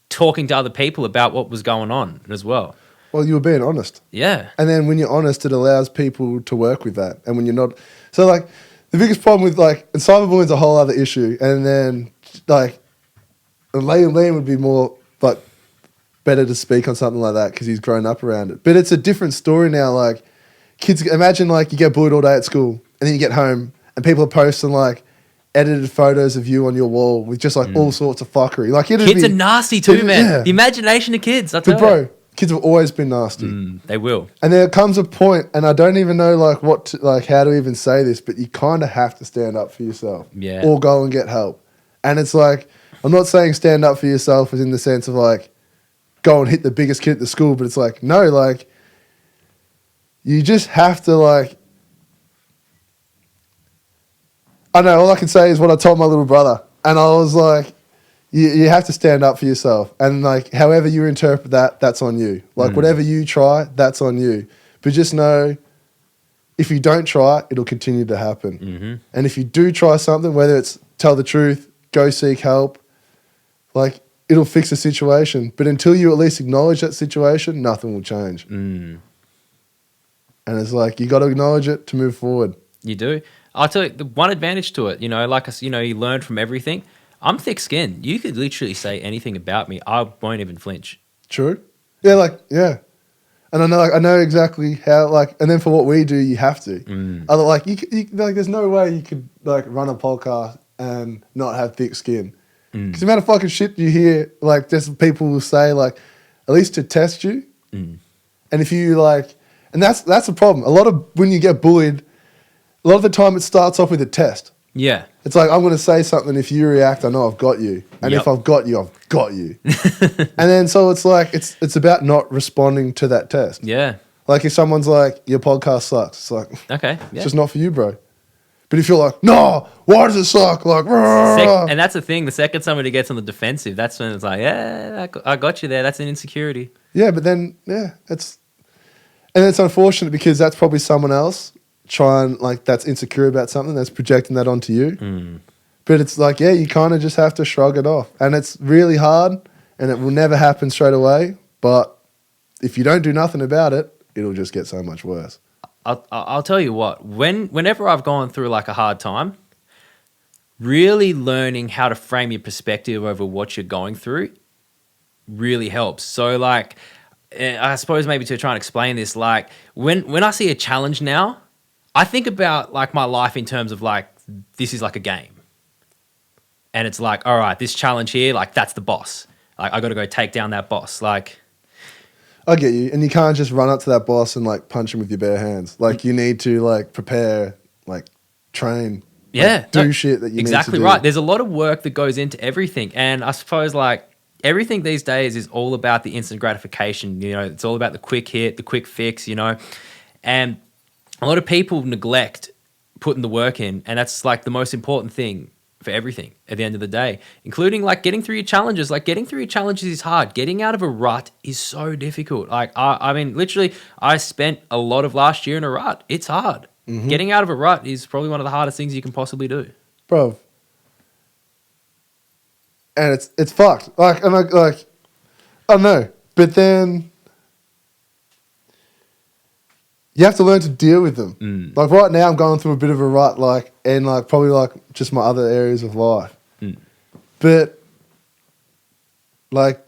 talking to other people about what was going on as well. Well, you were being honest. Yeah. And then when you're honest, it allows people to work with that. And when you're not, so like the biggest problem with like, and cyberbullying's a whole other issue. And then like, Liam would be more like better to speak on something like that because he's grown up around it. But it's a different story now. Like kids, imagine like you get bullied all day at school and then you get home and people are posting like edited photos of you on your wall with just like all sorts of fuckery. Like kids are nasty too, man. Yeah. The imagination of kids, I tell you. Bro, kids have always been nasty. They will. And there comes a point, and I don't even know like how to even say this, but you kind of have to stand up for yourself. Yeah. Or go and get help. And it's like, I'm not saying stand up for yourself as in the sense of like go and hit the biggest kid at the school, but it's like, no, like you just have to like, I don't know, all I can say is what I told my little brother. And I was like, you have to stand up for yourself. And like, however you interpret that, that's on you. Like whatever you try, that's on you. But just know, if you don't try, it'll continue to happen. And if you do try something, whether it's tell the truth, go seek help, like it'll fix the situation. But until you at least acknowledge that situation, nothing will change. And it's like, you got to acknowledge it to move forward. You do. I'll tell you, the one advantage to it, you know, like, you know, you learn from everything. I'm thick-skinned. You could literally say anything about me. I won't even flinch. True. Yeah, like, yeah. And I know exactly how, like, and then for what we do, you have to. Other, like, you like, there's no way you could, like, run a podcast and not have thick skin. Because the amount of fucking shit you hear, like, just people will say, like, at least to test you. And if you, like, and that's the problem. A lot of, when you get bullied, a lot of the time it starts off with a test. Yeah. It's like, I'm going to say something. If you react, I know I've got you. And if I've got you, I've got you. And then so it's like, it's about not responding to that test. Yeah. Like if someone's like, your podcast sucks. It's like, okay, it's just not for you, bro. But if you're like, no, why does it suck? Like, and that's the thing. The second somebody gets on the defensive, that's when it's like, yeah, I got you there. That's an insecurity. Yeah, but then, yeah, it's unfortunate because that's probably someone else that's insecure about something that's projecting that onto you. But it's like, yeah, you kind of just have to shrug it off. And it's really hard and it will never happen straight away. But if you don't do nothing about it, it'll just get so much worse. I'll tell you what, whenever I've gone through like a hard time, really learning how to frame your perspective over what you're going through really helps. So like, I suppose maybe to try and explain this, like when I see a challenge now, I think about like my life in terms of like, this is like a game. And it's like, all right, this challenge here, like that's the boss. Like I got to go take down that boss. Like, I get you. And you can't just run up to that boss and like punch him with your bare hands. Like you need to like prepare, like train. Yeah. Do shit that you exactly need to do. right. There's a lot of work that goes into everything. And I suppose like everything these days is all about the instant gratification. You know, it's all about the quick hit, the quick fix, you know. And a lot of people neglect putting the work in. And that's like the most important thing for everything at the end of the day, including like getting through your challenges. Like getting through your challenges is hard. Getting out of a rut is so difficult. Like, I mean, literally, I spent a lot of last year in a rut. It's hard. Mm-hmm. Getting out of a rut is probably one of the hardest things you can possibly do. Bro. And it's fucked. Like, and I don't know. But then you have to learn to deal with them. Like right now I'm going through a bit of a rut, like, and like probably like just my other areas of life. But like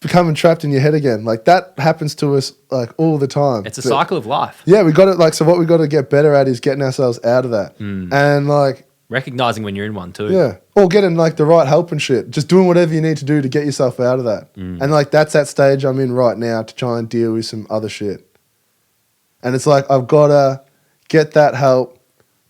becoming trapped in your head again, like that happens to us like all the time. It's a cycle of life. Yeah, we got to like, so what we got to get better at is getting ourselves out of that. And like recognizing when you're in one too. Yeah. Or getting like the right help and shit. Just doing whatever you need to do to get yourself out of that. And like that's that stage I'm in right now to try and deal with some other shit. And it's like I've got to get that help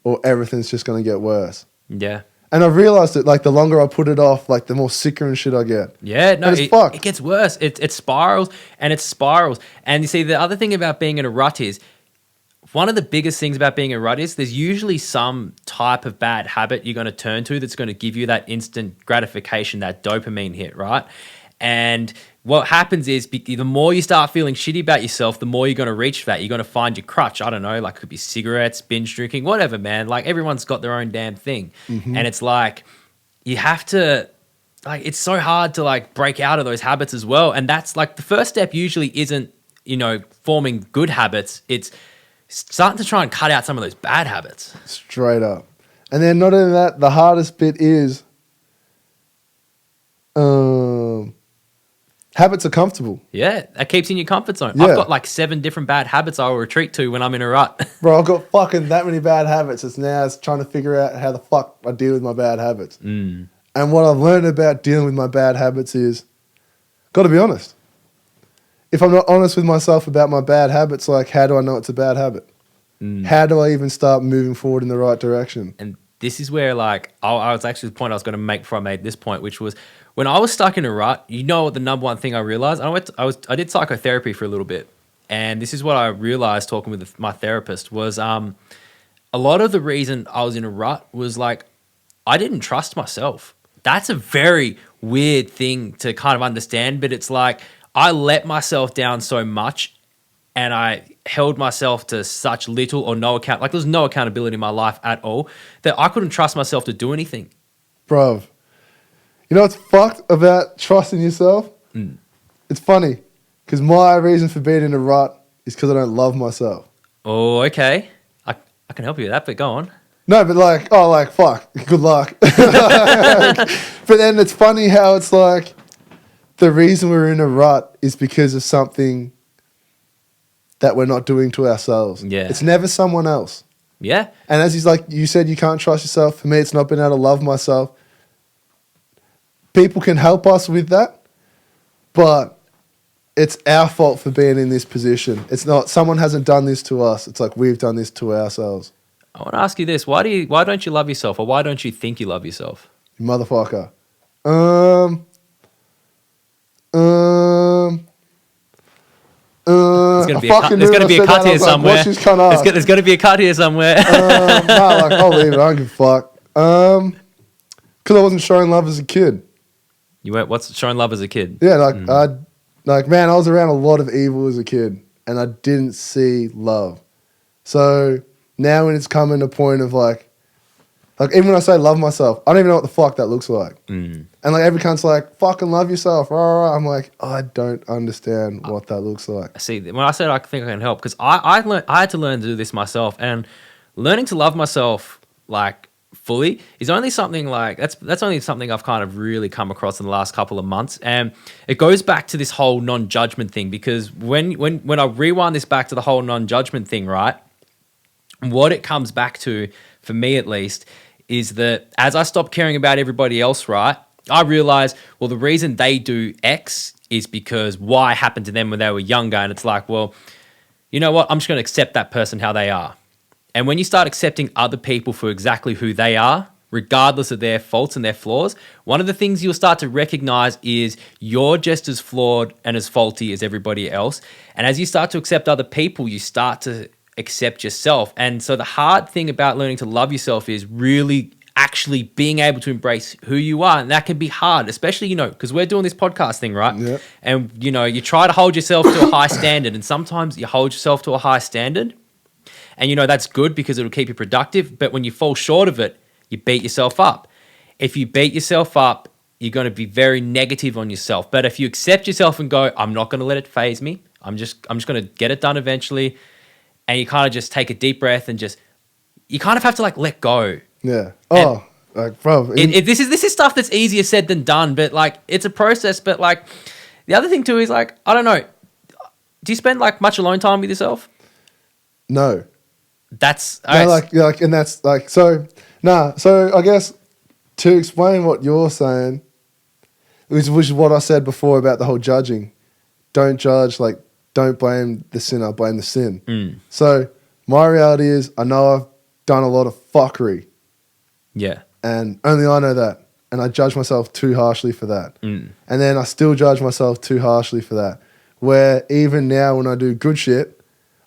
or everything's just going to get worse. Yeah. And I've realised that like the longer I put it off, like the more sicker and shit I get. Yeah, no, it gets worse. It spirals and it spirals. And you see, the other thing about being in a rut is, one of the biggest things about being in a rut is there's usually some type of bad habit you're going to turn to that's going to give you that instant gratification, that dopamine hit, right? And what happens is the more you start feeling shitty about yourself, the more you're going to reach for that. You're going to find your crutch. I don't know, like it could be cigarettes, binge drinking, whatever, man. Like everyone's got their own damn thing. And it's like you have to, like, it's so hard to like break out of those habits as well. And that's like the first step usually isn't, you know, forming good habits. It's starting to try and cut out some of those bad habits. Straight up. And then not only that, the hardest bit is habits are comfortable. Yeah, that keeps you in your comfort zone. Yeah. I've got like 7 different bad habits I will retreat to when I'm in a rut. Bro, I've got fucking that many bad habits. It's trying to figure out how the fuck I deal with my bad habits. And what I've learned about dealing with my bad habits is, got to be honest. If I'm not honest with myself about my bad habits, like how do I know it's a bad habit? How do I even start moving forward in the right direction? And this is where like, I was actually the point I was going to make before I made this point, which was when I was stuck in a rut, you know what the number one thing I realized? I did psychotherapy for a little bit. And this is what I realized talking with my therapist was a lot of the reason I was in a rut was like, I didn't trust myself. That's a very weird thing to kind of understand, but it's like I let myself down so much and I held myself to such little or no account. Like there was no accountability in my life at all that I couldn't trust myself to do anything. Bruv, you know what's fucked about trusting yourself? It's funny because my reason for being in a rut is because I don't love myself. Oh, okay. I can help you with that, but go on. No, but like, oh, like, fuck, good luck. But then it's funny how it's like the reason we're in a rut is because of something that we're not doing to ourselves. Yeah. It's never someone else. Yeah. And as he's like, you said you can't trust yourself. For me, it's not being able to love myself. People can help us with that, but it's our fault for being in this position. It's not, someone hasn't done this to us. It's like we've done this to ourselves. I want to ask you this. Why don't you love yourself, or why don't you think you love yourself? You motherfucker. There's going to be a cut here somewhere. There's going to be a cut here somewhere. No, like, I'll leave it. I don't give a fuck. Because I wasn't showing love as a kid. You weren't what's showing love as a kid? Yeah, man, I was around a lot of evil as a kid, and I didn't see love. So now when it's coming to a point of like even when I say love myself, I don't even know what the fuck that looks like. And like every cunt's like, fucking love yourself. I'm like, I don't understand what that looks like. See, when I said I think I can help, because I had to learn to do this myself, and learning to love myself like fully is only something like that's only something I've kind of really come across in the last couple of months, and it goes back to this whole non-judgment thing, because when I rewind this back to the whole non-judgment thing, right, what it comes back to, for me at least, is that as I stop caring about everybody else, right, I realize, well, the reason they do X is because Y happened to them when they were younger, and it's like, well, you know what, I'm just going to accept that person how they are. And when you start accepting other people for exactly who they are, regardless of their faults and their flaws, one of the things you'll start to recognize is you're just as flawed and as faulty as everybody else. And as you start to accept other people, you start to accept yourself. And so the hard thing about learning to love yourself is really actually being able to embrace who you are. And that can be hard, especially, because we're doing this podcast thing, right? Yeah. And, you try to hold yourself to a high standard, and sometimes you hold yourself to a high standard. And, that's good because it'll keep you productive. But when you fall short of it, you beat yourself up. If you beat yourself up, you're going to be very negative on yourself. But if you accept yourself and go, I'm not going to let it faze me. I'm just going to get it done eventually. And you kind of just take a deep breath and you kind of have to let go. Yeah. Oh, bro. This is stuff that's easier said than done, but it's a process. But the other thing too is I don't know. Do you spend much alone time with yourself? No. That's and that's so. Nah, so I guess to explain what you're saying, which is what I said before about the whole judging. Don't judge. Don't blame the sinner. Blame the sin. So my reality is, I know I've done a lot of fuckery. Yeah. And only I know that. And I judge myself too harshly for that. And then I still judge myself too harshly for that. Where even now when I do good shit,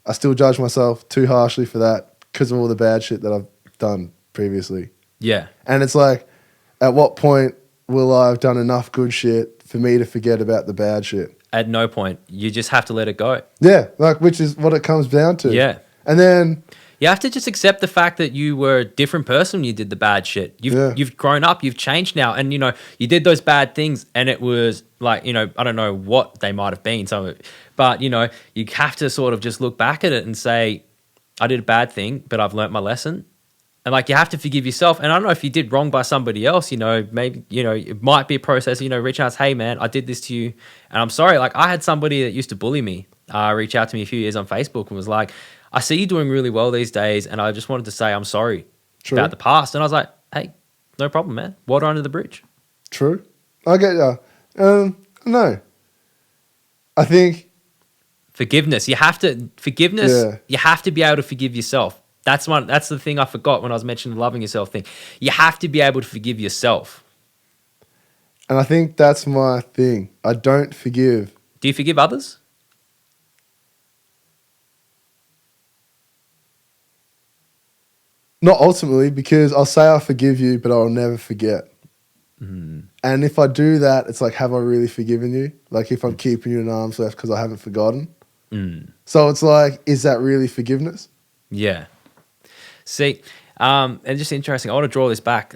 I still judge myself too harshly for that because of all the bad shit that I've done previously. Yeah. And it's at what point will I have done enough good shit for me to forget about the bad shit? At no point. You just have to let it go. Yeah, which is what it comes down to. Yeah. And then you have to just accept the fact that you were a different person when you did the bad shit. You've grown up, you've changed now, and you did those bad things, and it was I don't know what they might have been, but you have to sort of just look back at it and say, I did a bad thing, but I've learnt my lesson. And you have to forgive yourself. And I don't know if you did wrong by somebody else, maybe, it might be a process, reach out, hey man, I did this to you and I'm sorry. I had somebody that used to bully me, reach out to me a few years on Facebook and was like, I see you doing really well these days, and I just wanted to say I'm sorry about the past. And I was like, hey, no problem, man. Water under the bridge. True. I get ya. No. I think forgiveness. You have to You have to be able to forgive yourself. That's the thing I forgot when I was mentioning the loving yourself thing. You have to be able to forgive yourself. And I think that's my thing. I don't forgive. Do you forgive others? Not ultimately, because I'll say I forgive you, but I'll never forget. And if I do that, it's have I really forgiven you? If I'm keeping you in arm's length because I haven't forgotten. So it's is that really forgiveness? Yeah. See, and just interesting, I want to draw this back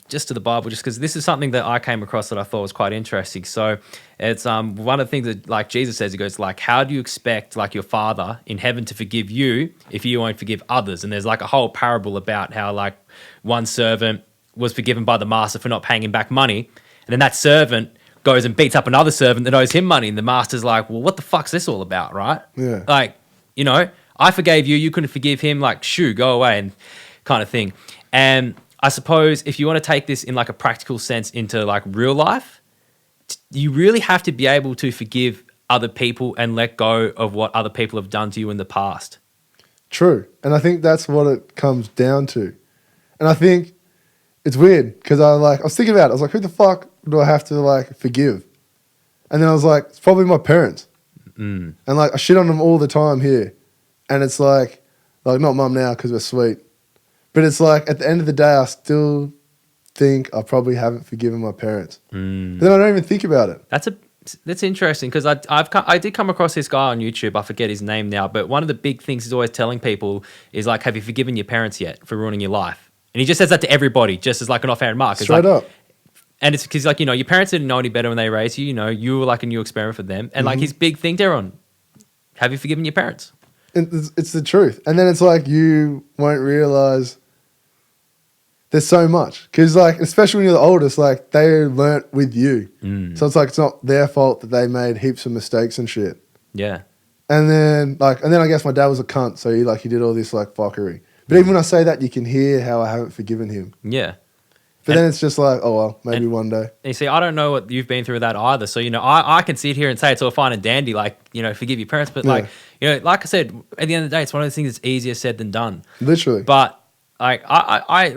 just to the Bible, just because this is something that I came across that I thought was quite interesting. So it's one of the things that Jesus says, he goes how do you expect your Father in heaven to forgive you if you won't forgive others? And there's a whole parable about how one servant was forgiven by the master for not paying him back money. And then that servant goes and beats up another servant that owes him money. And the master's well, what the fuck's this all about, right? Yeah. I forgave you, you couldn't forgive him, shoo, go away, and kind of thing. And I suppose if you want to take this in a practical sense into real life, you really have to be able to forgive other people and let go of what other people have done to you in the past. True. And I think that's what it comes down to. And I think it's weird because I was thinking about it. I was who the fuck do I have to forgive? And then I was it's probably my parents. And I shit on them all the time here. And it's not mum now because we're sweet. But it's at the end of the day, I still think I probably haven't forgiven my parents. But then I don't even think about it. That's interesting because I did come across this guy on YouTube. I forget his name now, but one of the big things he's always telling people is have you forgiven your parents yet for ruining your life? And he just says that to everybody, just as an offhand remark. Straight up. And it's because your parents didn't know any better when they raised you. You were a new experiment for them. And his big thing there on, have you forgiven your parents? It's the truth. And then it's you won't realize there's so much. Because, like, especially when you're the oldest, like, they learnt with you. So it's like, it's not their fault that they made heaps of mistakes and shit. Yeah. And then I guess my dad was a cunt, so he did all this, like, fuckery. But even when I say that, you can hear how I haven't forgiven him. Yeah. But then it's just like, oh, well, maybe one day. And you see, I don't know what you've been through with that either. So, I can sit here and say it's all fine and dandy, like, forgive your parents. But, like, like I said, at the end of the day, it's one of those things that's easier said than done. Literally. But, like, I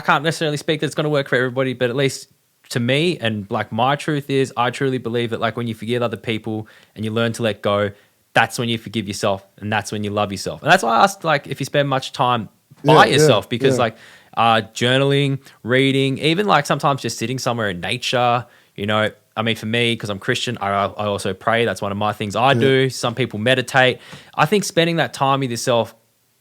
can't necessarily speak that it's going to work for everybody, but at least to me, and, like, my truth is, I truly believe that, like, when you forgive other people and you learn to let go, that's when you forgive yourself and that's when you love yourself. And that's why I asked, like, if you spend much time by yourself, because, like, journaling, reading, even like sometimes just sitting somewhere in nature, I mean, for me, because I'm Christian, I also pray. That's one of my things I do. Some people meditate. I think spending that time with yourself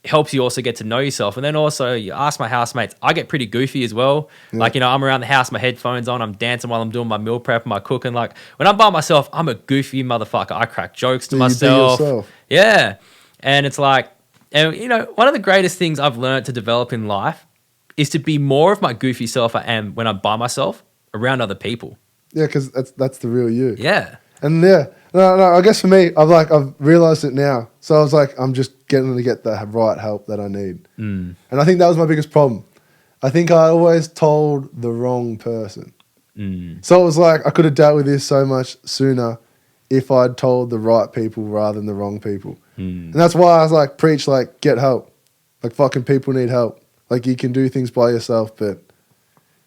helps you also get to know yourself. And then also, you ask my housemates, I get pretty goofy as well. Like, I'm around the house, my headphones on, I'm dancing while I'm doing my meal prep, my cooking. Like, when I'm by myself, I'm a goofy motherfucker. I crack jokes to myself. Yeah. And it's like, one of the greatest things I've learned to develop in life is to be more of my goofy self I am when I'm by myself around other people. Yeah, because that's the real you. Yeah. And no, I guess for me, I've realized it now. So I was like, I'm just getting to get the right help that I need. And I think that was my biggest problem. I think I always told the wrong person. So it was like, I could have dealt with this so much sooner if I'd told the right people rather than the wrong people. And that's why I was like, preach, like, get help. Like, fucking people need help. Like, you can do things by yourself, but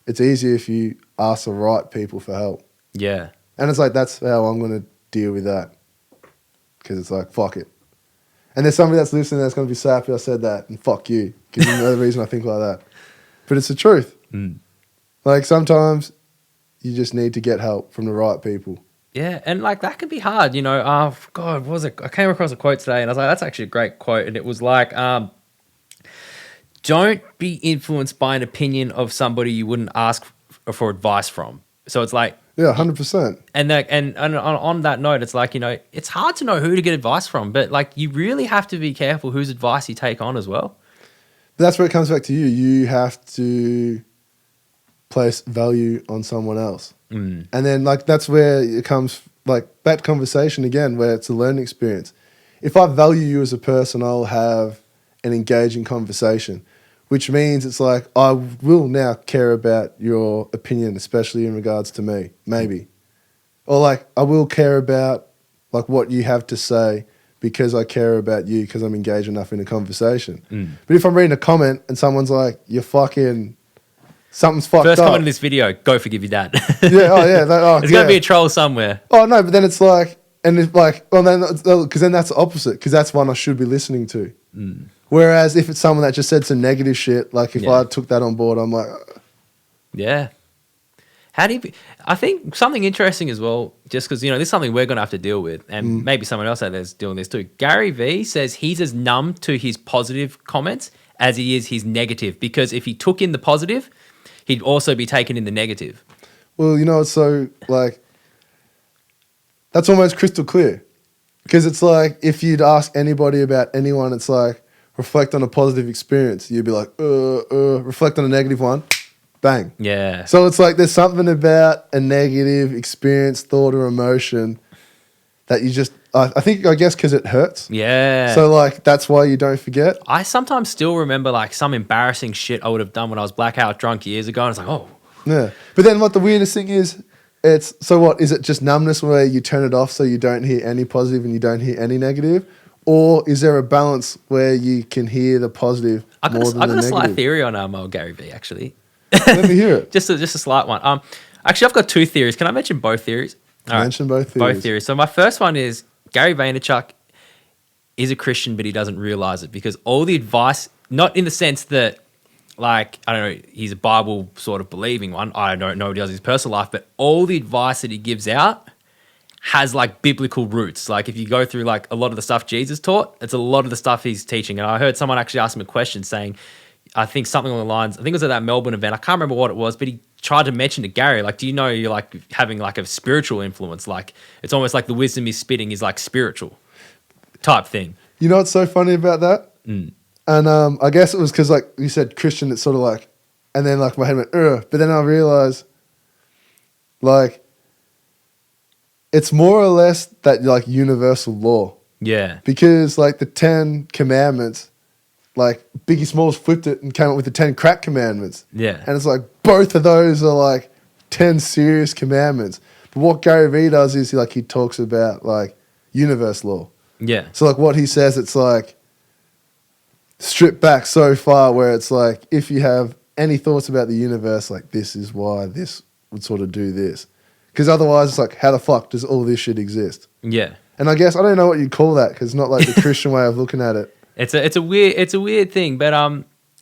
it's easier if you ask the right people for help. Yeah. And it's like, that's how I'm going to deal with that. Because it's like, fuck it. And there's somebody that's listening that's going to be sad if I said that, and fuck you. Because you know the reason I think like that. But it's the truth. Like, sometimes you just need to get help from the right people. Yeah, and, like, that can be hard, God, what was it? I came across a quote today, and I was like, that's actually a great quote. And it was like, don't be influenced by an opinion of somebody you wouldn't ask for advice from. So it's like... Yeah, 100%. And on that note, it's like, it's hard to know who to get advice from, but, like, you really have to be careful whose advice you take on as well. That's where it comes back to you. You have to place value on someone else. And then, like, that's where it comes, like, that conversation again, where it's a learning experience. If I value you as a person, I'll have an engaging conversation, which means it's like, I will now care about your opinion, especially in regards to me, maybe. Or, like, I will care about, like, what you have to say because I care about you, because I'm engaged enough in a conversation. But if I'm reading a comment and someone's like, you're fucking... Something's fucked up. First comment in this video, go forgive your dad. There's going to be a troll somewhere. Oh, no, but then it's like, and it's like, well, then, because then that's the opposite, because that's one I should be listening to. Whereas if it's someone that just said some negative shit, like if I took that on board, I'm like... Yeah. How do you... I think something interesting as well, just because, this is something we're going to have to deal with, and maybe someone else out there is doing this too. Gary Vee says he's as numb to his positive comments as he is his negative, because if he took in the positive... he'd also be taken in the negative. Well, it's so, like, that's almost crystal clear. Because it's like, if you'd ask anybody about anyone, it's like, reflect on a positive experience. You'd be like, reflect on a negative one, bang. Yeah. So it's like, there's something about a negative experience, thought, or emotion that you just, I guess because it hurts. Yeah. So, like, that's why you don't forget. I sometimes still remember, like, some embarrassing shit I would have done when I was blackout drunk years ago. And it's like, oh. Yeah. But then what the weirdest thing is, so what, is it just numbness where you turn it off so you don't hear any positive and you don't hear any negative? Or is there a balance where you can hear the positive more than the negative? I've got a slight theory on Gary Vee, actually. Let me hear it. just a slight one. Actually, I've got two theories. Can I mention both theories? Mention both theories. Both theories. So my first one is Gary Vaynerchuk is a Christian, but he doesn't realize it, because all the advice, not in the sense that, like, I don't know, he's a Bible sort of believing one. I don't know what he does in his personal life, but all the advice that he gives out has, like, biblical roots. Like, if you go through, like, a lot of the stuff Jesus taught, it's a lot of the stuff he's teaching. And I heard someone actually ask him a question saying, I think something along the lines, I think it was at that Melbourne event, I can't remember what it was, but he tried to mention to Gary, like, do you know you're, like, having, like, a spiritual influence? Like, it's almost like the wisdom he's spitting is, like, spiritual type thing. You know what's so funny about that? And I guess it was because, like you said, Christian, it's sort of like And then like my head went, ugh. But then I realized like it's more or less that like universal law. Yeah. Because like the 10 commandments, like Biggie Smalls flipped it and came up with the 10 crack commandments. Yeah. And it's like both of those are like 10 serious commandments. But what Gary Vee does is he talks about like universe law. Yeah. So like what he says, it's like stripped back so far where it's like if you have any thoughts about the universe, like this is why this would sort of do this. Because otherwise it's like, how the fuck does all this shit exist? Yeah. And I guess I don't know what you'd call that because it's not like the Christian way of looking at it. It's a weird thing, but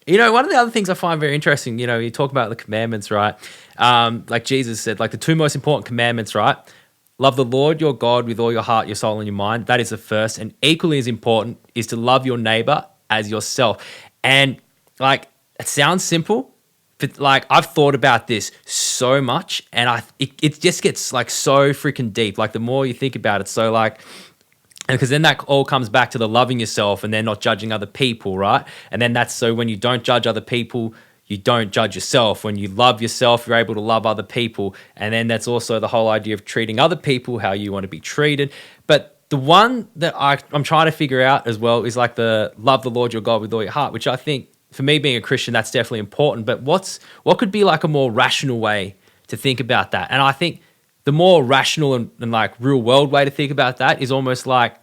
you know, one of the other things I find very interesting, you know, you talk about the commandments, right? Like Jesus said, like the two most important commandments, right? Love the Lord your God with all your heart, your soul, and your mind. That is the first, and equally as important is to love your neighbor as yourself. And like it sounds simple, but like I've thought about this so much, and it just gets like so freaking deep. Like the more you think about it, so like. Because then that all comes back to the loving yourself and then not judging other people, right? And then that's so when you don't judge other people, you don't judge yourself. When you love yourself, you're able to love other people. And then that's also the whole idea of treating other people how you want to be treated. But the one that I'm trying to figure out as well is like the love the Lord your God with all your heart, which I think for me being a Christian, that's definitely important. But what could be like a more rational way to think about that? And I think the more rational and like real world way to think about that is almost like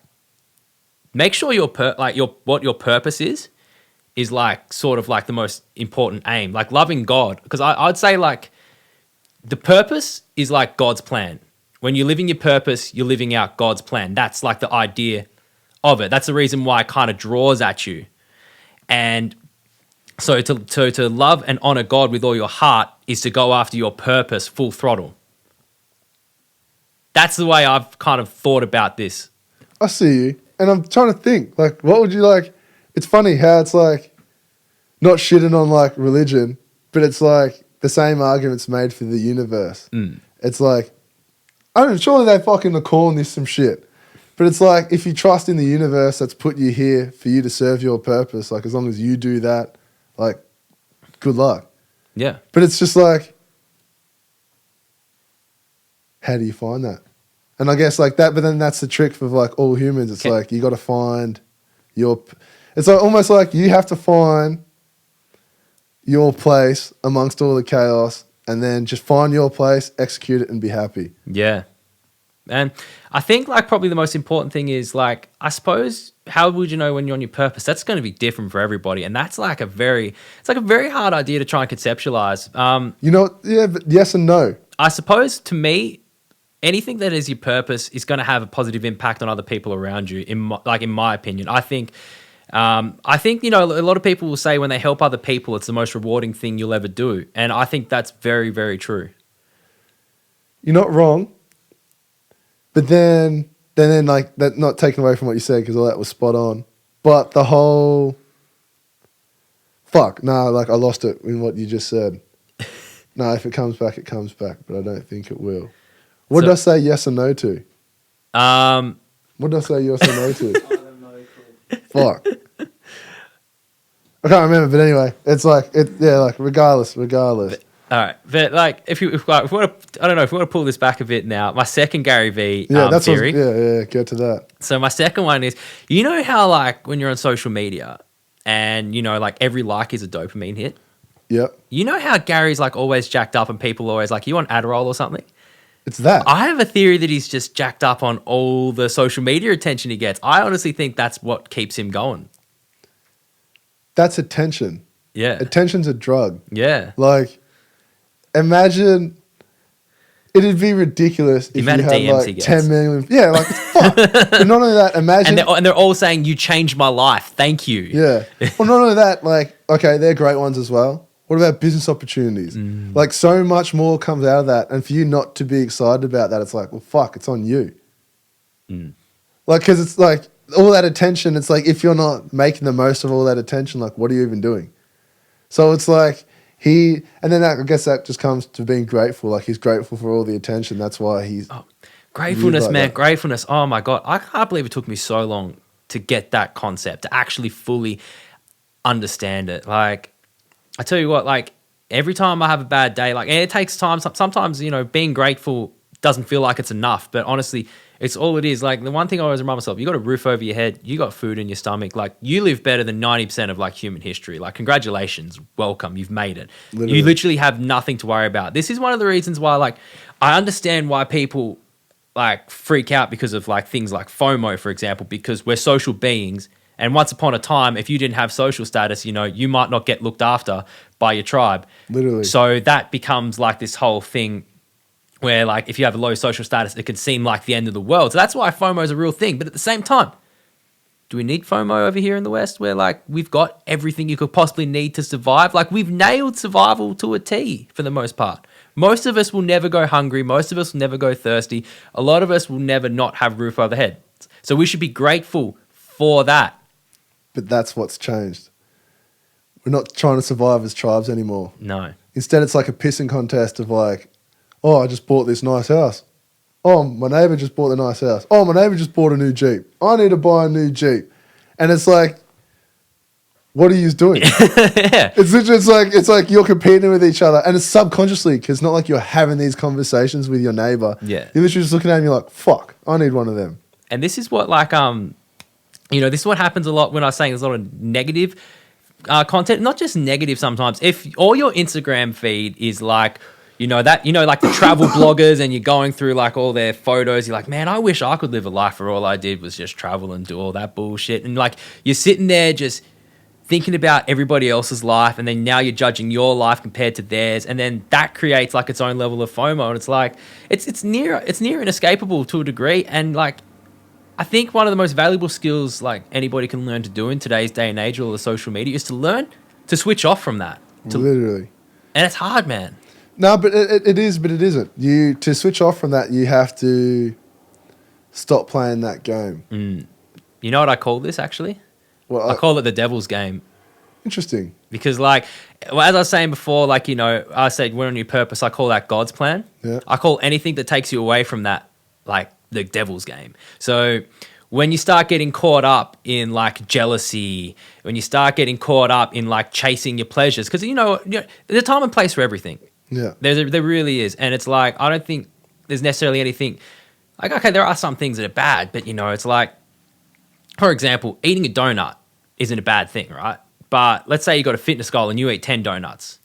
make sure what your purpose is like sort of like the most important aim, like loving God. Because I'd say like the purpose is like God's plan. When you're living your purpose, you're living out God's plan. That's like the idea of it. That's the reason why it kind of draws at you. And so to love and honor God with all your heart is to go after your purpose full throttle. That's the way I've kind of thought about this. I see you. And I'm trying to think, like, what would you like? It's funny how it's like not shitting on like religion, but it's like the same arguments made for the universe. It's like, I don't know, surely they fucking are calling this some shit. But it's like, if you trust in the universe that's put you here for you to serve your purpose, like as long as you do that, like, good luck. Yeah. But it's just like, how do you find that? And I guess like that, but then that's the trick for like all humans. It's like you got to find it's like almost like you have to find your place amongst all the chaos and then just find your place, execute it and be happy. Yeah. And I think like probably the most important thing is like, I suppose, how would you know when you're on your purpose? That's going to be different for everybody. And that's like it's like a very hard idea to try and conceptualize. You know, yeah, but yes and no. I suppose to me, anything that is your purpose is going to have a positive impact on other people around you. In my opinion, I think, you know, a lot of people will say when they help other people, it's the most rewarding thing you'll ever do, and I think that's very, very true. You're not wrong, but then like that, not taken away from what you said because all that was spot on. But the whole like I lost it in what you just said. No, if it comes back, it comes back, but I don't think it will. What did I say yes or no to? What did I say yes or no to? I don't know. Fuck. I can't remember, but anyway, it's like regardless. All right, but like if we want to, I don't know if we want to pull this back a bit now. My second Gary Vee theory. Get to that. So my second one is, you know how like when you're on social media, and you know like every like is a dopamine hit. Yep. You know how Gary's like always jacked up, and people always like, you on Adderall or something? It's that. I have a theory that he's just jacked up on all the social media attention he gets. I honestly think that's what keeps him going. That's attention. Yeah. Attention's a drug. Yeah. Like, imagine, it'd be ridiculous if you had DMs like 10 million. Yeah, like, it's fuck. But not only that, imagine. And they're all saying, you changed my life. Thank you. Yeah. Well, not only that, like, okay, they're great ones as well. What about business opportunities? Like, so much more comes out of that. And for you not to be excited about that, it's like, well, fuck, it's on you. Like, because it's like all that attention, it's like if you're not making the most of all that attention, like, what are you even doing? So it's like and then I guess that just comes to being grateful. Like, he's grateful for all the attention. That's why he's... Gratefulness, like man. that. Gratefulness. Oh, my God. I can't believe it took me so long to get that concept, to actually fully understand it. Like, I tell you what, like, every time I have a bad day, like, and it takes time. Sometimes, you know, being grateful doesn't feel like it's enough, but honestly, it's all it is. Like, the one thing I always remind myself, you got a roof over your head, you got food in your stomach, like, you live better than 90% of like human history. Like, congratulations, welcome, you've made it. Literally. You literally have nothing to worry about. This is one of the reasons why, like, I understand why people like freak out because of like things like FOMO, for example, because we're social beings. And once upon a time, if you didn't have social status, you know, you might not get looked after by your tribe. Literally. So that becomes like this whole thing where, like, if you have a low social status, it can seem like the end of the world. So that's why FOMO is a real thing. But at the same time, do we need FOMO over here in the West where, like, we've got everything you could possibly need to survive? Like, we've nailed survival to a T for the most part. Most of us will never go hungry. Most of us will never go thirsty. A lot of us will never not have a roof over their head. So we should be grateful for that. But that's what's changed. We're not trying to survive as tribes anymore. No. Instead, it's like a pissing contest of like, oh, I just bought this nice house. Oh, my neighbour just bought a nice house. Oh, my neighbour just bought a new Jeep. I need to buy a new Jeep. And it's like, what are you doing? Yeah. It's literally, it's like you're competing with each other. And it's subconsciously, because it's not like you're having these conversations with your neighbour. Yeah. You're literally just looking at him, you're like, fuck, I need one of them. And this is what, like, you know, this is what happens a lot when I was saying there's a lot of negative content. Not just negative sometimes. If all your Instagram feed is like, you know, that, you know, like the travel bloggers, and you're going through like all their photos, you're like, man, I wish I could live a life where all I did was just travel and do all that bullshit. And like, you're sitting there just thinking about everybody else's life, and then now you're judging your life compared to theirs, and then that creates like its own level of FOMO. And it's like, it's near inescapable to a degree. And like, I think one of the most valuable skills like anybody can learn to do in today's day and age with all the social media is to learn to switch off from that. Literally. And it's hard, man. No, but it is, but it isn't. To switch off from that, you have to stop playing that game. You know what I call this, actually? Well, I call it the devil's game. Interesting. Because, like, well, as I was saying before, like, you know, I said we're on your purpose. I call that God's plan. Yeah. I call anything that takes you away from that, like, the devil's game. So when you start getting caught up in, like, jealousy, when you start getting caught up in, like, chasing your pleasures, because, you know, there's a time and place for everything. Yeah. There really is. And it's like, I don't think there's necessarily anything, like, okay, there are some things that are bad, but, you know, it's like, for example, eating a donut isn't a bad thing, right? But let's say you got a fitness goal and you eat 10 donuts.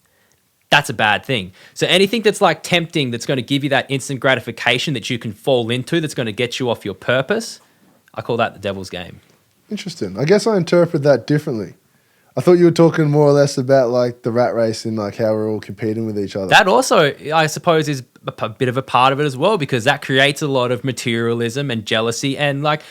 That's a bad thing. So anything that's like tempting, that's going to give you that instant gratification that you can fall into, that's going to get you off your purpose, I call that the devil's game. Interesting. I guess I interpret that differently. I thought you were talking more or less about like the rat race and like how we're all competing with each other. That also, I suppose, is a bit of a part of it as well, because that creates a lot of materialism and jealousy. And like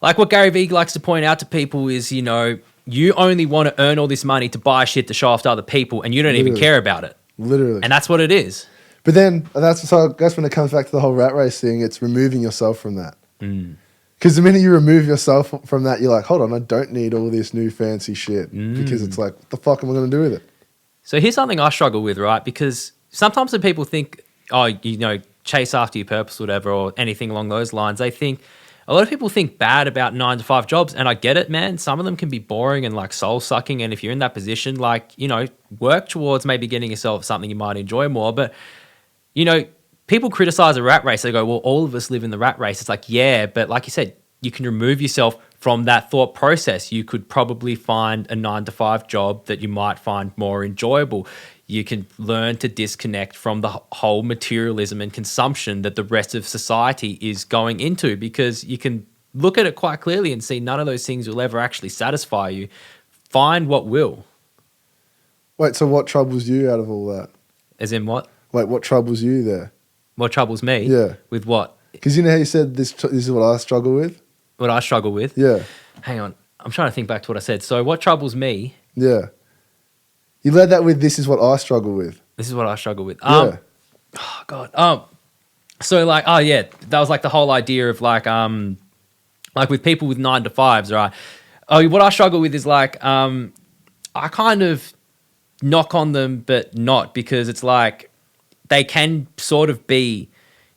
what Gary Vee likes to point out to people is, you know, you only want to earn all this money to buy shit to show off to other people, and you don't even care about it. Literally. And that's what it is. But then that's when it comes back to the whole rat race thing. It's removing yourself from that. Because the minute you remove yourself from that, you're like, hold on, I don't need all this new fancy shit. Because it's like, what the fuck am I going to do with it? So here's something I struggle with, right? Because sometimes when people think, oh, you know, chase after your purpose or whatever, or anything along those lines, they think, a lot of people think bad about 9-to-5 jobs. And I get it, man. Some of them can be boring and like soul sucking. And if you're in that position, like, you know, work towards maybe getting yourself something you might enjoy more. But, you know, people criticize a rat race. They go, well, all of us live in the rat race. It's like, yeah, but like you said, you can remove yourself from that thought process. You could probably find a 9-to-5 job that you might find more enjoyable. You can learn to disconnect from the whole materialism and consumption that the rest of society is going into, because you can look at it quite clearly and see none of those things will ever actually satisfy you. Find what will. Wait, so what troubles you out of all that? As in what? Wait, what troubles you there? What troubles me? Yeah. With what? Because you know how you said this is what I struggle with? What I struggle with? Yeah. Hang on. I'm trying to think back to what I said. So what troubles me? Yeah. You led that with this is what I struggle with. This is what I struggle with. Yeah. Oh, God. So like, oh yeah, that was like the whole idea of like with people with 9-to-5s, right? Oh, what I struggle with is like, I kind of knock on them, but not, because it's like they can sort of be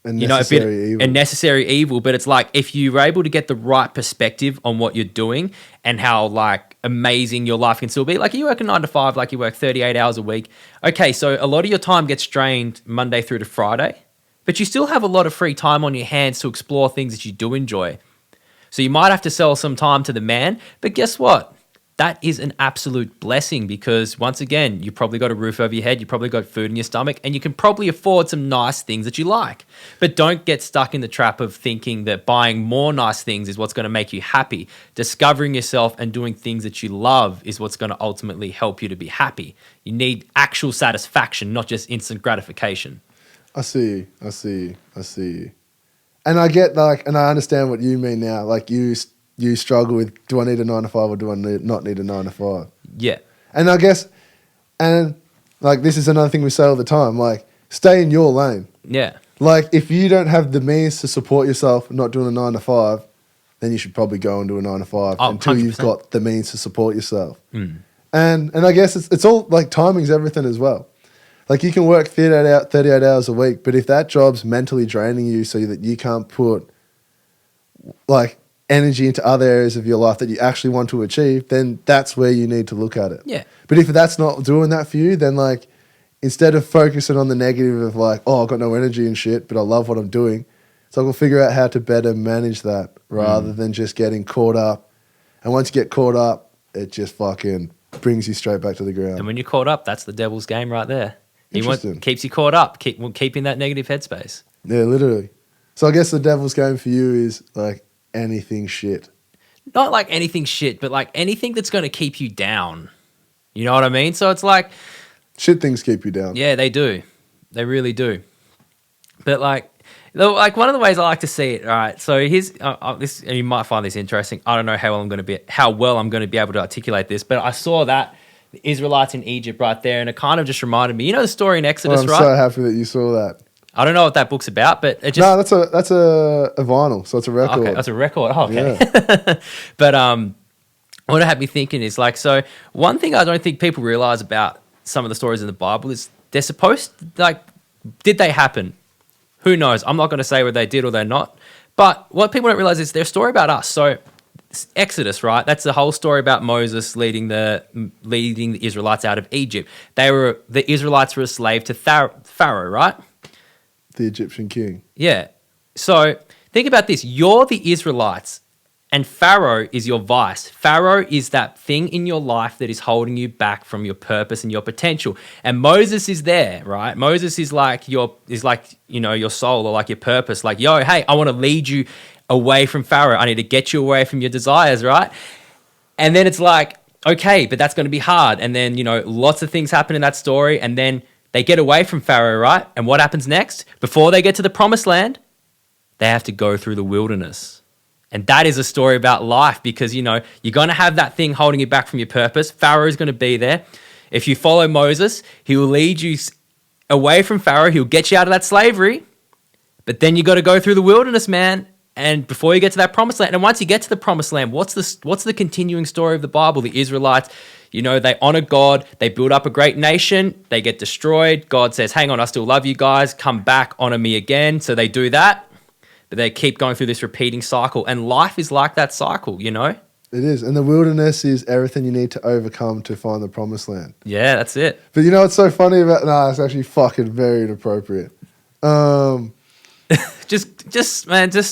A necessary evil. A necessary evil. But it's like, if you're able to get the right perspective on what you're doing and how like amazing your life can still be, like you work a 9 to 5, like you work 38 hours a week. Okay, so a lot of your time gets drained Monday through to Friday, but you still have a lot of free time on your hands to explore things that you do enjoy. So you might have to sell some time to the man, but guess what? That is an absolute blessing, because once again, you probably got a roof over your head, you probably got food in your stomach, and you can probably afford some nice things that you like. But don't get stuck in the trap of thinking that buying more nice things is what's going to make you happy. Discovering yourself and doing things that you love is what's going to ultimately help you to be happy. You need actual satisfaction, not just instant gratification. I see you. And I get and I understand what you mean now. Like you struggle with, do I need a 9 to 5 or do I not need a 9 to 5? Yeah. And I guess, like this is another thing we say all the time, like stay in your lane. Yeah. Like if you don't have the means to support yourself not doing a 9 to 5, then you should probably go and do a 9 to 5 until 100%. you've got the means to support yourself. And I guess it's all like timing's everything as well. Like you can work 38 hours a week, but if that job's mentally draining you so that you can't put like energy into other areas of your life that you actually want to achieve, then that's where you need to look at it. Yeah. But if that's not doing that for you, then like instead of focusing on the negative of like, oh, I've got no energy and shit, but I love what I'm doing, so we'll figure out how to better manage that rather than just getting caught up. And once you get caught up, it just fucking brings you straight back to the ground. And when you're caught up, that's the devil's game right there. Interesting. Keeps you caught up, keep in that negative headspace. Yeah, literally. So I guess the devil's game for you is like anything shit. Not like anything shit, but like anything that's going to keep you down. You know what I mean? So it's like... Shit things keep you down. Yeah, they do. They really do. But like one of the ways I like to see it, all right, so here's... this, and you might find this interesting. I don't know how well I'm going to be able to articulate this, but I saw that the Israelites in Egypt right there, and it kind of just reminded me, you know the story in Exodus, right? I'm so happy that you saw that. I don't know what that book's about, but it just... No, that's a vinyl, so it's a record. Okay, that's a record. Oh, okay. Yeah. But what it had me thinking is like, so one thing I don't think people realize about some of the stories in the Bible is they're supposed, like, did they happen? Who knows? I'm not going to say whether they did or they're not. But what people don't realize is they're a story about us. So Exodus, right? That's the whole story about Moses leading the Israelites out of Egypt. The Israelites were a slave to Pharaoh, right? The Egyptian king. Yeah. So think about this. You're the Israelites and Pharaoh is your vice. Pharaoh is that thing in your life that is holding you back from your purpose and your potential. And Moses is there, right? Moses is like your soul or like your purpose. Like, yo, hey, I want to lead you away from Pharaoh. I need to get you away from your desires, right? And then it's like, okay, but that's going to be hard. And then, lots of things happen in that story. And then they get away from Pharaoh, right? And what happens next? Before they get to the promised land, they have to go through the wilderness. And that is a story about life because, you're going to have that thing holding you back from your purpose. Pharaoh is going to be there. If you follow Moses, he will lead you away from Pharaoh. He'll get you out of that slavery. But then you got to go through the wilderness, man. And before you get to that promised land, and once you get to the promised land, what's the continuing story of the Bible? The Israelites, they honor God. They build up a great nation. They get destroyed. God says, hang on, I still love you guys. Come back, honor me again. So they do that. But they keep going through this repeating cycle. And life is like that cycle, It is. And the wilderness is everything you need to overcome to find the promised land. Yeah, that's it. But what's so funny about... Nah, it's actually fucking very inappropriate. Just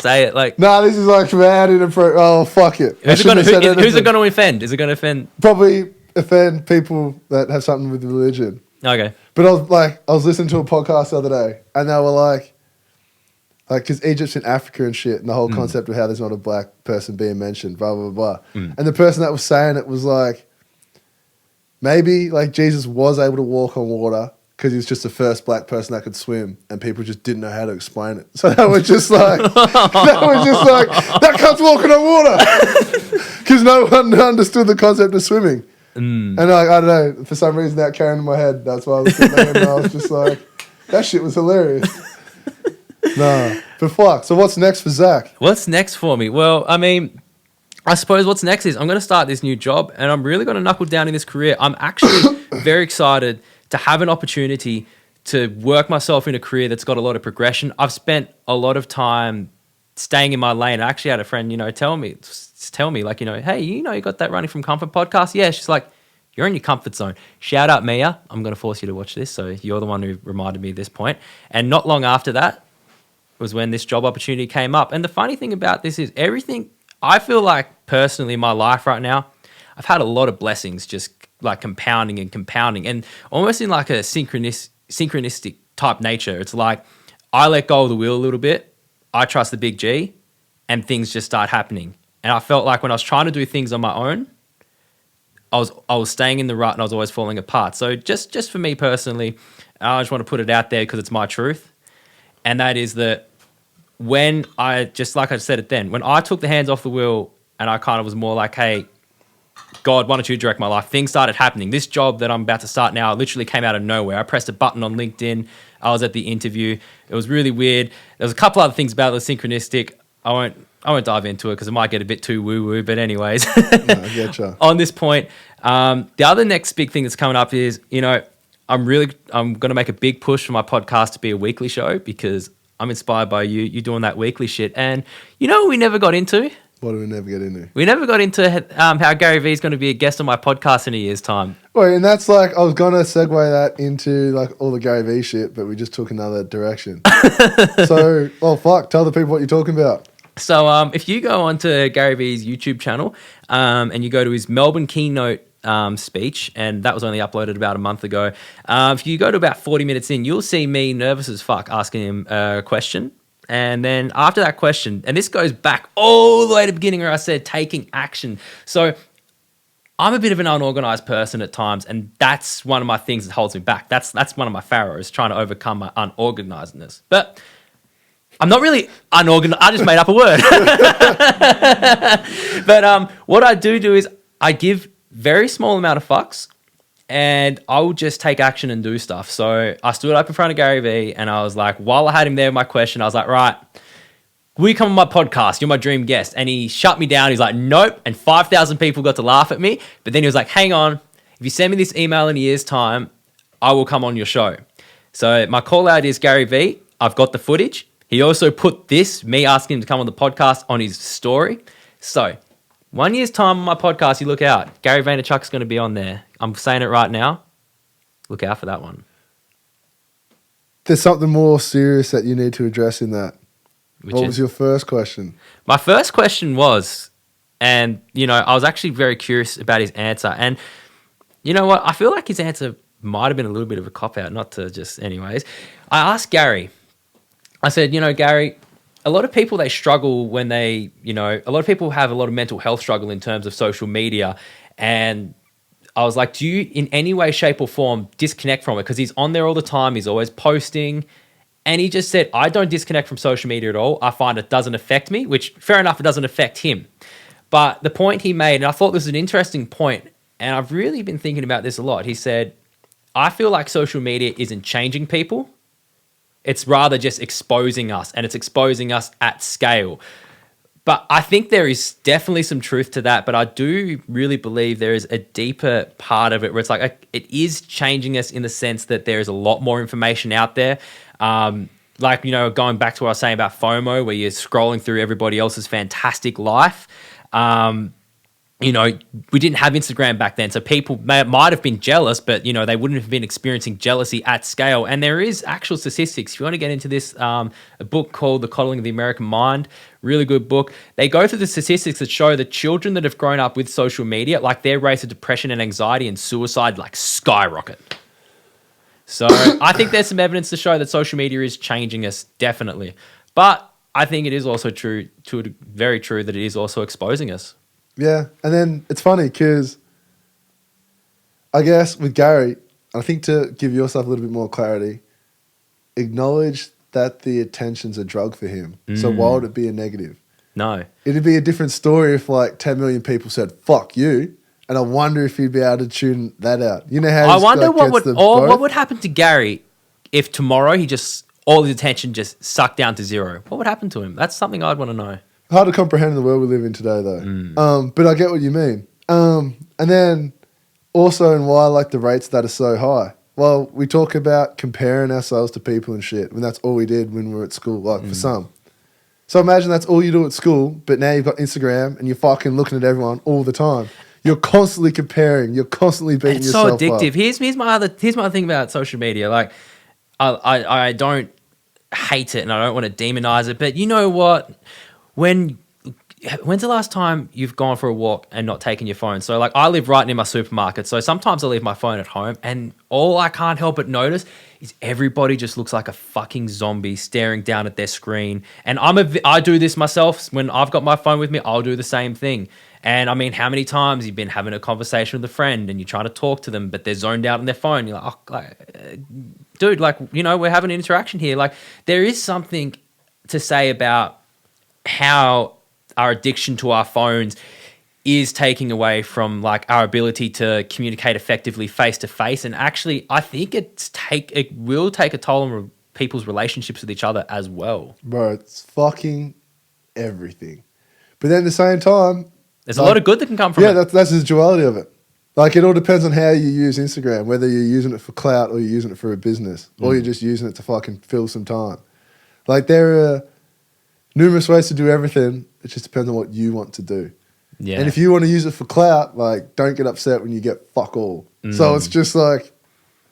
say it. Like, nah, this is like mad inappropriate. Oh, fuck it. Who's it going to offend? Is it going to offend? Probably offend people that have something with religion. Okay. But I was listening to a podcast the other day, and they were like, because Egypt's in Africa and shit, and the whole concept of how there's not a black person being mentioned, blah, blah, blah. And the person that was saying it was like, maybe like Jesus was able to walk on water because he was just the first black person that could swim, and people just didn't know how to explain it. So they were just like, that cunt's walking on water because no one understood the concept of swimming. And I don't know, for some reason that came in my head. That's why I was sitting there and I was just like, that shit was hilarious. Nah, but fuck. So what's next for Zac? What's next for me? Well, I suppose what's next is I'm going to start this new job and I'm really going to knuckle down in this career. I'm actually very excited to have an opportunity to work myself in a career that's got a lot of progression. I've spent a lot of time staying in my lane. I actually had a friend, tell me like, hey, you got that Running from Comfort podcast? Yeah. She's like, you're in your comfort zone. Shout out, Mia. I'm going to force you to watch this. So you're the one who reminded me of this point. And not long after that was when this job opportunity came up. And the funny thing about this is everything, I feel like personally in my life right now, I've had a lot of blessings just like compounding and almost in like a synchronistic type nature. It's like I let go of the wheel a little bit. I trust the big G and things just start happening. And I felt like when I was trying to do things on my own, I was staying in the rut and I was always falling apart. So just for me personally, I just want to put it out there because it's my truth. And that is that when like I said it then, when I took the hands off the wheel and I kind of was more like, hey, God, why don't you direct my life? Things started happening. This job that I'm about to start now literally came out of nowhere. I pressed a button on LinkedIn. I was at the interview. It was really weird. There was a couple other things about it that were synchronistic. I won't dive into it because it might get a bit too woo-woo, but anyways. No, I getcha. On this point, the other next big thing that's coming up is, I'm going to make a big push for my podcast to be a weekly show because I'm inspired by you doing that weekly shit. And what we never got into? What do we never get into? We never got into how Gary Vee is going to be a guest on my podcast in a year's time. Wait, and that's like, I was going to segue that into like all the Gary Vee shit, but we just took another direction. So, tell the people what you're talking about. So if you go onto Gary Vee's YouTube channel and you go to his Melbourne keynote speech, and that was only uploaded about a month ago, if you go to about 40 minutes in, you'll see me nervous as fuck asking him a question. And then after that question, and this goes back all the way to the beginning where I said taking action. So I'm a bit of an unorganized person at times, and that's one of my things that holds me back. That's one of my pharaohs, trying to overcome my unorganizedness. But I'm not really unorganized. I just made up a word. But what I do is I give very small amount of fucks, and I will just take action and do stuff. So I stood up in front of Gary Vee and I was like, while I had him there with my question, I was like, right, will you come on my podcast? You're my dream guest. And he shut me down. He's like, nope. And 5,000 people got to laugh at me. But then he was like, hang on, if you send me this email in a year's time, I will come on your show. So my call out is Gary Vee. I've got the footage. He also put this, me asking him to come on the podcast, on his story. So 1 year's time on my podcast, you look out. Gary Vaynerchuk's going to be on there. I'm saying it right now. Look out for that one. There's something more serious that you need to address in that. What was your first question? My first question was, and, I was actually very curious about his answer. And you know what? I feel like his answer might have been a little bit of a cop-out, not to just anyways. I asked Gary, I said, Gary, a lot of people, they struggle when they, a lot of people have a lot of mental health struggle in terms of social media. And I was like, do you in any way, shape or form disconnect from it? Because he's on there all the time. He's always posting. And he just said, I don't disconnect from social media at all. I find it doesn't affect me, which fair enough, it doesn't affect him. But the point he made, and I thought this was an interesting point, and I've really been thinking about this a lot. He said, I feel like social media isn't changing people. It's rather just exposing us, and it's exposing us at scale. But I think there is definitely some truth to that. But I do really believe there is a deeper part of it where it's like it is changing us in the sense that there is a lot more information out there. Like, going back to what I was saying about FOMO, where you're scrolling through everybody else's fantastic life. We didn't have Instagram back then, so people might have been jealous, but, they wouldn't have been experiencing jealousy at scale. And there is actual statistics. If you want to get into this, a book called The Coddling of the American Mind, really good book. They go through the statistics that show that children that have grown up with social media, like their rates of depression and anxiety and suicide, like skyrocket. So I think there's some evidence to show that social media is changing us, definitely. But I think it is also very true that it is also exposing us. Yeah, and then it's funny because I guess with Gary, I think to give yourself a little bit more clarity, acknowledge that the attention's a drug for him. So why would it be a negative? No. It'd be a different story if like 10 million people said, fuck you. And I wonder if he'd be able to tune that out. You know how I wonder what would happen to Gary if tomorrow all his attention just sucked down to zero. What would happen to him? That's something I'd want to know. Hard to comprehend in the world we live in today, though. But I get what you mean. And then also, and why I like the rates that are so high. well, we talk about comparing ourselves to people and shit when that's all we did when we were at school, like for some. So imagine that's all you do at school, but now you've got Instagram and you're fucking looking at everyone all the time. You're constantly comparing. You're constantly beating yourself up. It's so addictive. Here's my other thing about social media. Like, I don't hate it and I don't want to demonize it, but you know what? When's the last time you've gone for a walk and not taken your phone? So like I live right near my supermarket, so sometimes I leave my phone at home and all I can't help but notice is everybody just looks like a fucking zombie staring down at their screen. And I do this myself. When I've got my phone with me, I'll do the same thing. And I mean, how many times you've been having a conversation with a friend and you're trying to talk to them, but they're zoned out on their phone. You're like, dude, like, you know, we're having an interaction here. Like there is something to say about how our addiction to our phones is taking away from like our ability to communicate effectively face to face. And actually, I think it will take a toll on people's relationships with each other as well. Bro, it's fucking everything. But then at the same time, there's a lot of good that can come from it. Yeah, that's the duality of it. Like it all depends on how you use Instagram, whether you're using it for clout or you're using it for a business, or you're just using it to fucking fill some time. Like there are numerous ways to do everything. It just depends on what you want to do. Yeah. And if you want to use it for clout, like don't get upset when you get fuck all. So it's just like,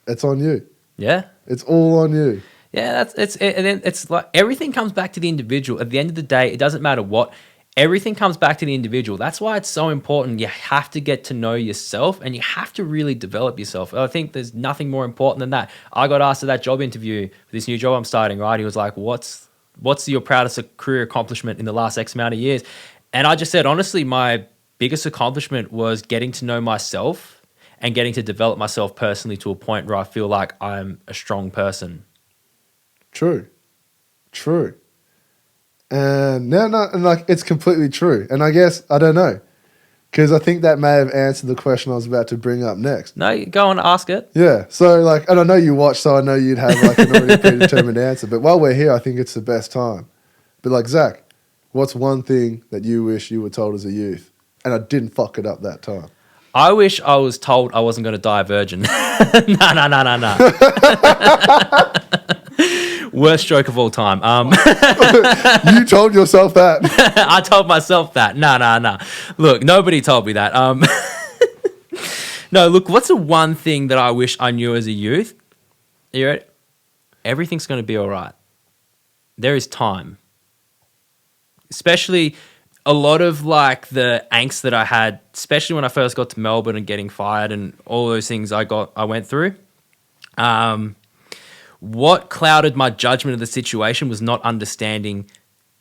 it's on you. Yeah. It's all on you. Yeah, and then it's like everything comes back to the individual. At the end of the day, it doesn't matter what. Everything comes back to the individual. That's why it's so important. You have to get to know yourself and you have to really develop yourself. I think there's nothing more important than that. I got asked at that job interview for this new job I'm starting, right? He was like, what's your proudest career accomplishment in the last X amount of years? And I just said, honestly, my biggest accomplishment was getting to know myself and getting to develop myself personally to a point where I feel like I'm a strong person. True. And and like it's completely true. And I guess, I don't know, because I think that may have answered the question I was about to bring up next. No, you go on, ask it. Yeah. So like, and I know you watch, so I know you'd have like an already predetermined answer. But while we're here, I think it's the best time. But like, Zach, what's one thing that you wish you were told as a youth and I didn't fuck it up that time? I wish I was told I wasn't going to die a virgin. No. Worst joke of all time. You told yourself that. I told myself that. No. Look, nobody told me that. No, look, what's the one thing that I wish I knew as a youth? You ready? Everything's going to be all right. There is time. Especially a lot of like the angst that I had, especially when I first got to Melbourne and getting fired and all those things I went through. What clouded my judgment of the situation was not understanding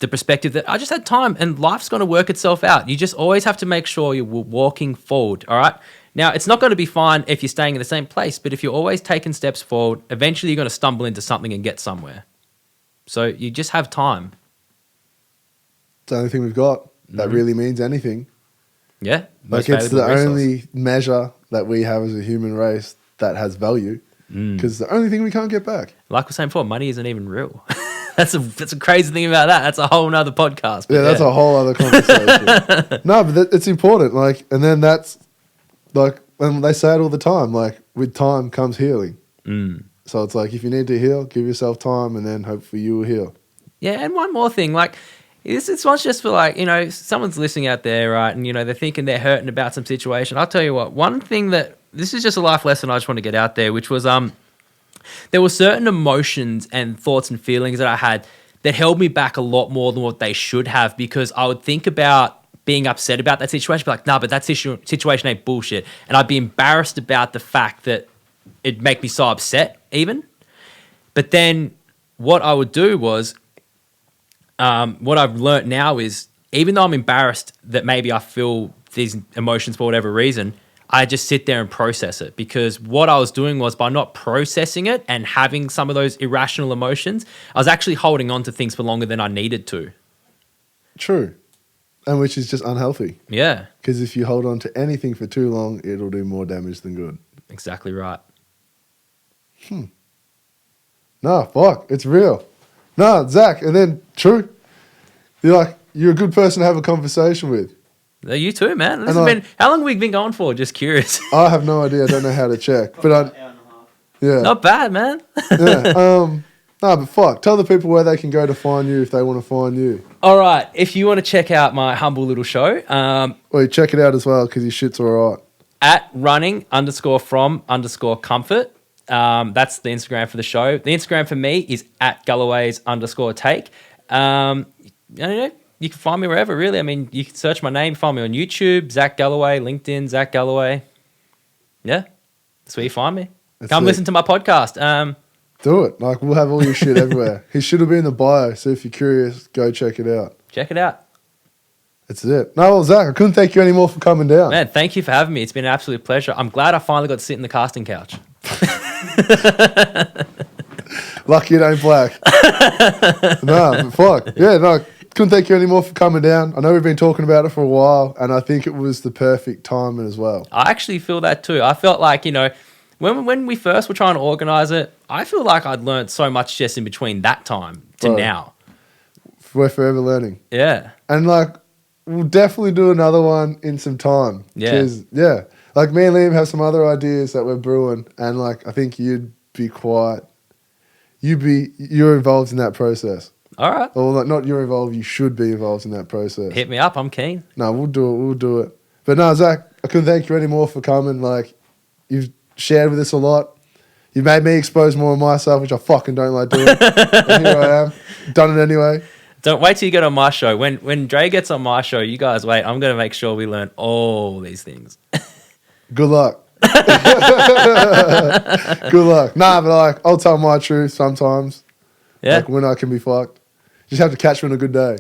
the perspective that I just had time and life's going to work itself out. You just always have to make sure you're walking forward, all right? Now, it's not going to be fine if you're staying in the same place, but if you're always taking steps forward, eventually you're going to stumble into something and get somewhere. So you just have time. It's the only thing we've got that really means anything. Yeah. Like it's the only measure that we have as a human race that has value. Because it's the only thing we can't get back. Like we're saying before, money isn't even real. That's a crazy thing about that. That's a whole nother podcast. Yeah, that's a whole other conversation. No, but it's important. Like, and then that's like, and they say it all the time. Like, with time comes healing. So it's like, if you need to heal, give yourself time, and then hopefully you will heal. Yeah, and one more thing, like. This one's just for like, you know, someone's listening out there, right? And, you know, they're thinking they're hurting about some situation. I'll tell you what, one thing this is just a life lesson I just want to get out there, which was there were certain emotions and thoughts and feelings that I had that held me back a lot more than what they should have, because I would think about being upset about that situation, be like, nah, but that situation ain't bullshit. And I'd be embarrassed about the fact that it'd make me so upset even. But then what I would do was, what I've learnt now is, even though I'm embarrassed that maybe I feel these emotions for whatever reason, I just sit there and process it, because what I was doing was, by not processing it and having some of those irrational emotions, I was actually holding on to things for longer than I needed to. True. And which is just unhealthy. Yeah. Because if you hold on to anything for too long, it'll do more damage than good. Exactly right. No, fuck. It's real. No, Zach, and then true. You're a good person to have a conversation with. You too, man. This has been, how long have we been going for? Just curious. I have no idea. I don't know how to check. But hour and a half. Yeah. Not bad, man. Yeah. No, but fuck. Tell the people where they can go to find you if they want to find you. All right. If you want to check out my humble little show, Well, you check it out as well because your shit's all right. at running_from_comfort. That's the Instagram for the show. The Instagram for me is at Galloways_take. I don't know. You can find me wherever, really. I mean, you can search my name, find me on YouTube, Zac Galloway, LinkedIn, Zac Galloway. Yeah, that's where you find me. Come listen to my podcast. Do it. Like, we'll have all your shit everywhere. His shit will be in the bio, so if you're curious, go check it out. Check it out. That's it. No, well, Zac, I couldn't thank you anymore for coming down. Man, thank you for having me. It's been an absolute pleasure. I'm glad I finally got to sit in the casting couch. Lucky it ain't black. No, fuck. Yeah, no, couldn't thank you anymore for coming down. I know we've been talking about it for a while, and I think it was the perfect timing as well. I actually feel that too. I felt like, when we first were trying to organise it, I feel like I'd learned so much just in between that time to now. We're forever learning. Yeah. And, like, we'll definitely do another one in some time. Yeah. Yeah. Like, me and Liam have some other ideas that we're brewing, and, like, I think you're involved in that process. All right. Or, like, not you're involved, you should be involved in that process. Hit me up. I'm keen. No, we'll do it. But no, Zac, I couldn't thank you anymore for coming. Like, you've shared with us a lot. You've made me expose more of myself, which I fucking don't like doing. And here I am. Done it anyway. Don't wait till you get on my show. When Dre gets on my show, you guys wait. I'm going to make sure we learn all these things. Good luck. Good luck. Nah, but like, I'll tell my truth sometimes. Yeah. Like when I can be fucked. You just have to catch me on a good day.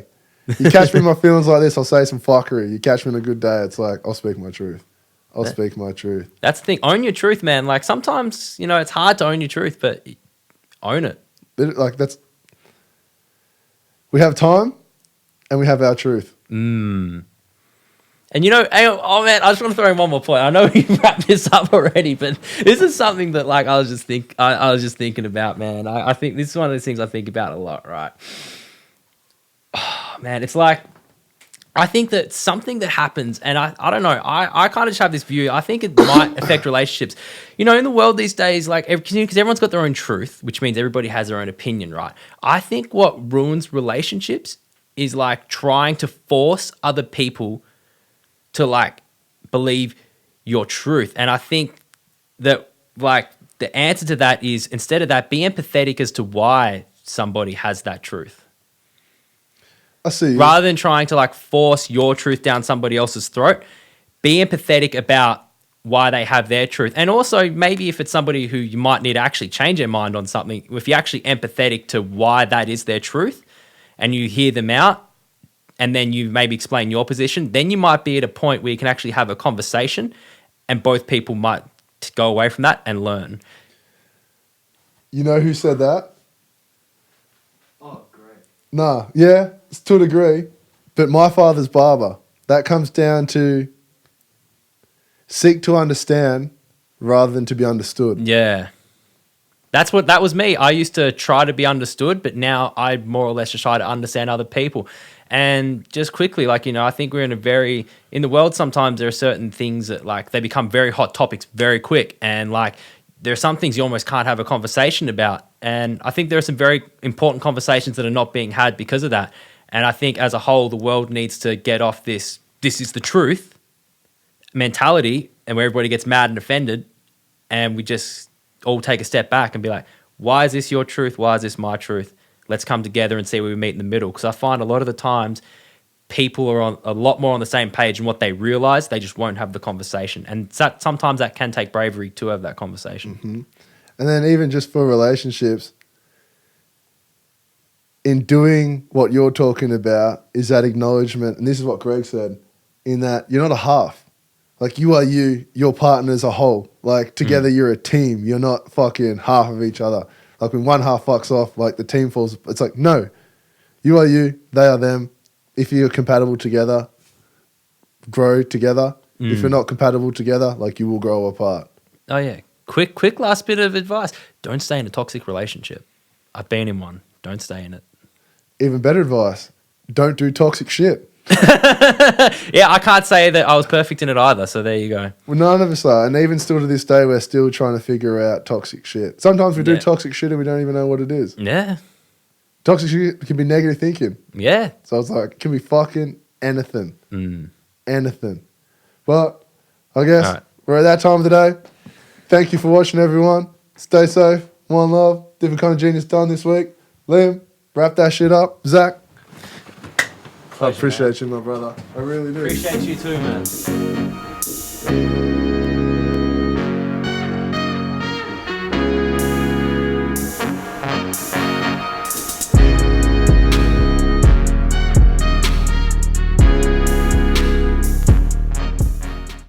You catch me in my feelings like this, I'll say some fuckery. You catch me on a good day, it's like, I'll speak my truth. Speak my truth. That's the thing. Own your truth, man. Like sometimes, it's hard to own your truth, but own it. We have time and we have our truth. And oh man, I just want to throw in one more point. I know we wrapped this up already, but this is something that like I was just thinking about, man. I think this is one of those things I think about a lot, right? Oh, man, it's like I think that something that happens, and I don't know, I kind of just have this view. I think it might affect relationships. In the world these days, like because everyone's got their own truth, which means everybody has their own opinion, right? I think what ruins relationships is like trying to force other people to like believe your truth. And I think that like the answer to that is instead of that, be empathetic as to why somebody has that truth. I see. Rather than trying to like force your truth down somebody else's throat, be empathetic about why they have their truth. And also maybe if it's somebody who you might need to actually change their mind on something, if you're actually empathetic to why that is their truth and you hear them out, and then you maybe explain your position, then you might be at a point where you can actually have a conversation and both people might go away from that and learn. You know who said that? Oh, great. Nah, yeah, it's to a degree. But my father's barber. That comes down to seek to understand rather than to be understood. Yeah. That was me. I used to try to be understood, but now I more or less just try to understand other people. And just quickly, like, I think we're in the world sometimes there are certain things that like they become very hot topics very quick. And like there are some things you almost can't have a conversation about. And I think there are some very important conversations that are not being had because of that. And I think as a whole, the world needs to get off this is the truth mentality and where everybody gets mad and offended. And we just all take a step back and be like, why is this your truth? Why is this my truth? Let's come together and see where we meet in the middle. Because I find a lot of the times people are on a lot more on the same page and what they realize, they just won't have the conversation. And sometimes that can take bravery to have that conversation. Mm-hmm. And then even just for relationships, in doing what you're talking about is that acknowledgement. And this is what Greg said, in that you're not a half. Like you are you, your partner's a whole. Like together you're a team. You're not fucking half of each other. Like when one half fucks off, like the team falls. It's like, no, you are you, they are them. If you're compatible together, grow together. If you're not compatible together, like you will grow apart. Oh yeah. Quick last bit of advice. Don't stay in a toxic relationship. I've been in one. Don't stay in it. Even better advice, don't do toxic shit. Yeah, I can't say that I was perfect in it either. So there you go. Well, none of us are. And even still to this day, we're still trying to figure out toxic shit. Sometimes we do Yeah. toxic shit and we don't even know what it is. Yeah. Toxic shit can be negative thinking. Yeah. So it's like, it can be fucking anything. Mm. Anything. But I guess All right. we're at that time of the day. Thank you for watching, everyone. Stay safe. One love. Different kind of genius done this week. Liam, wrap that shit up. Zach, I appreciate you, my brother. I really do. Appreciate you too, man.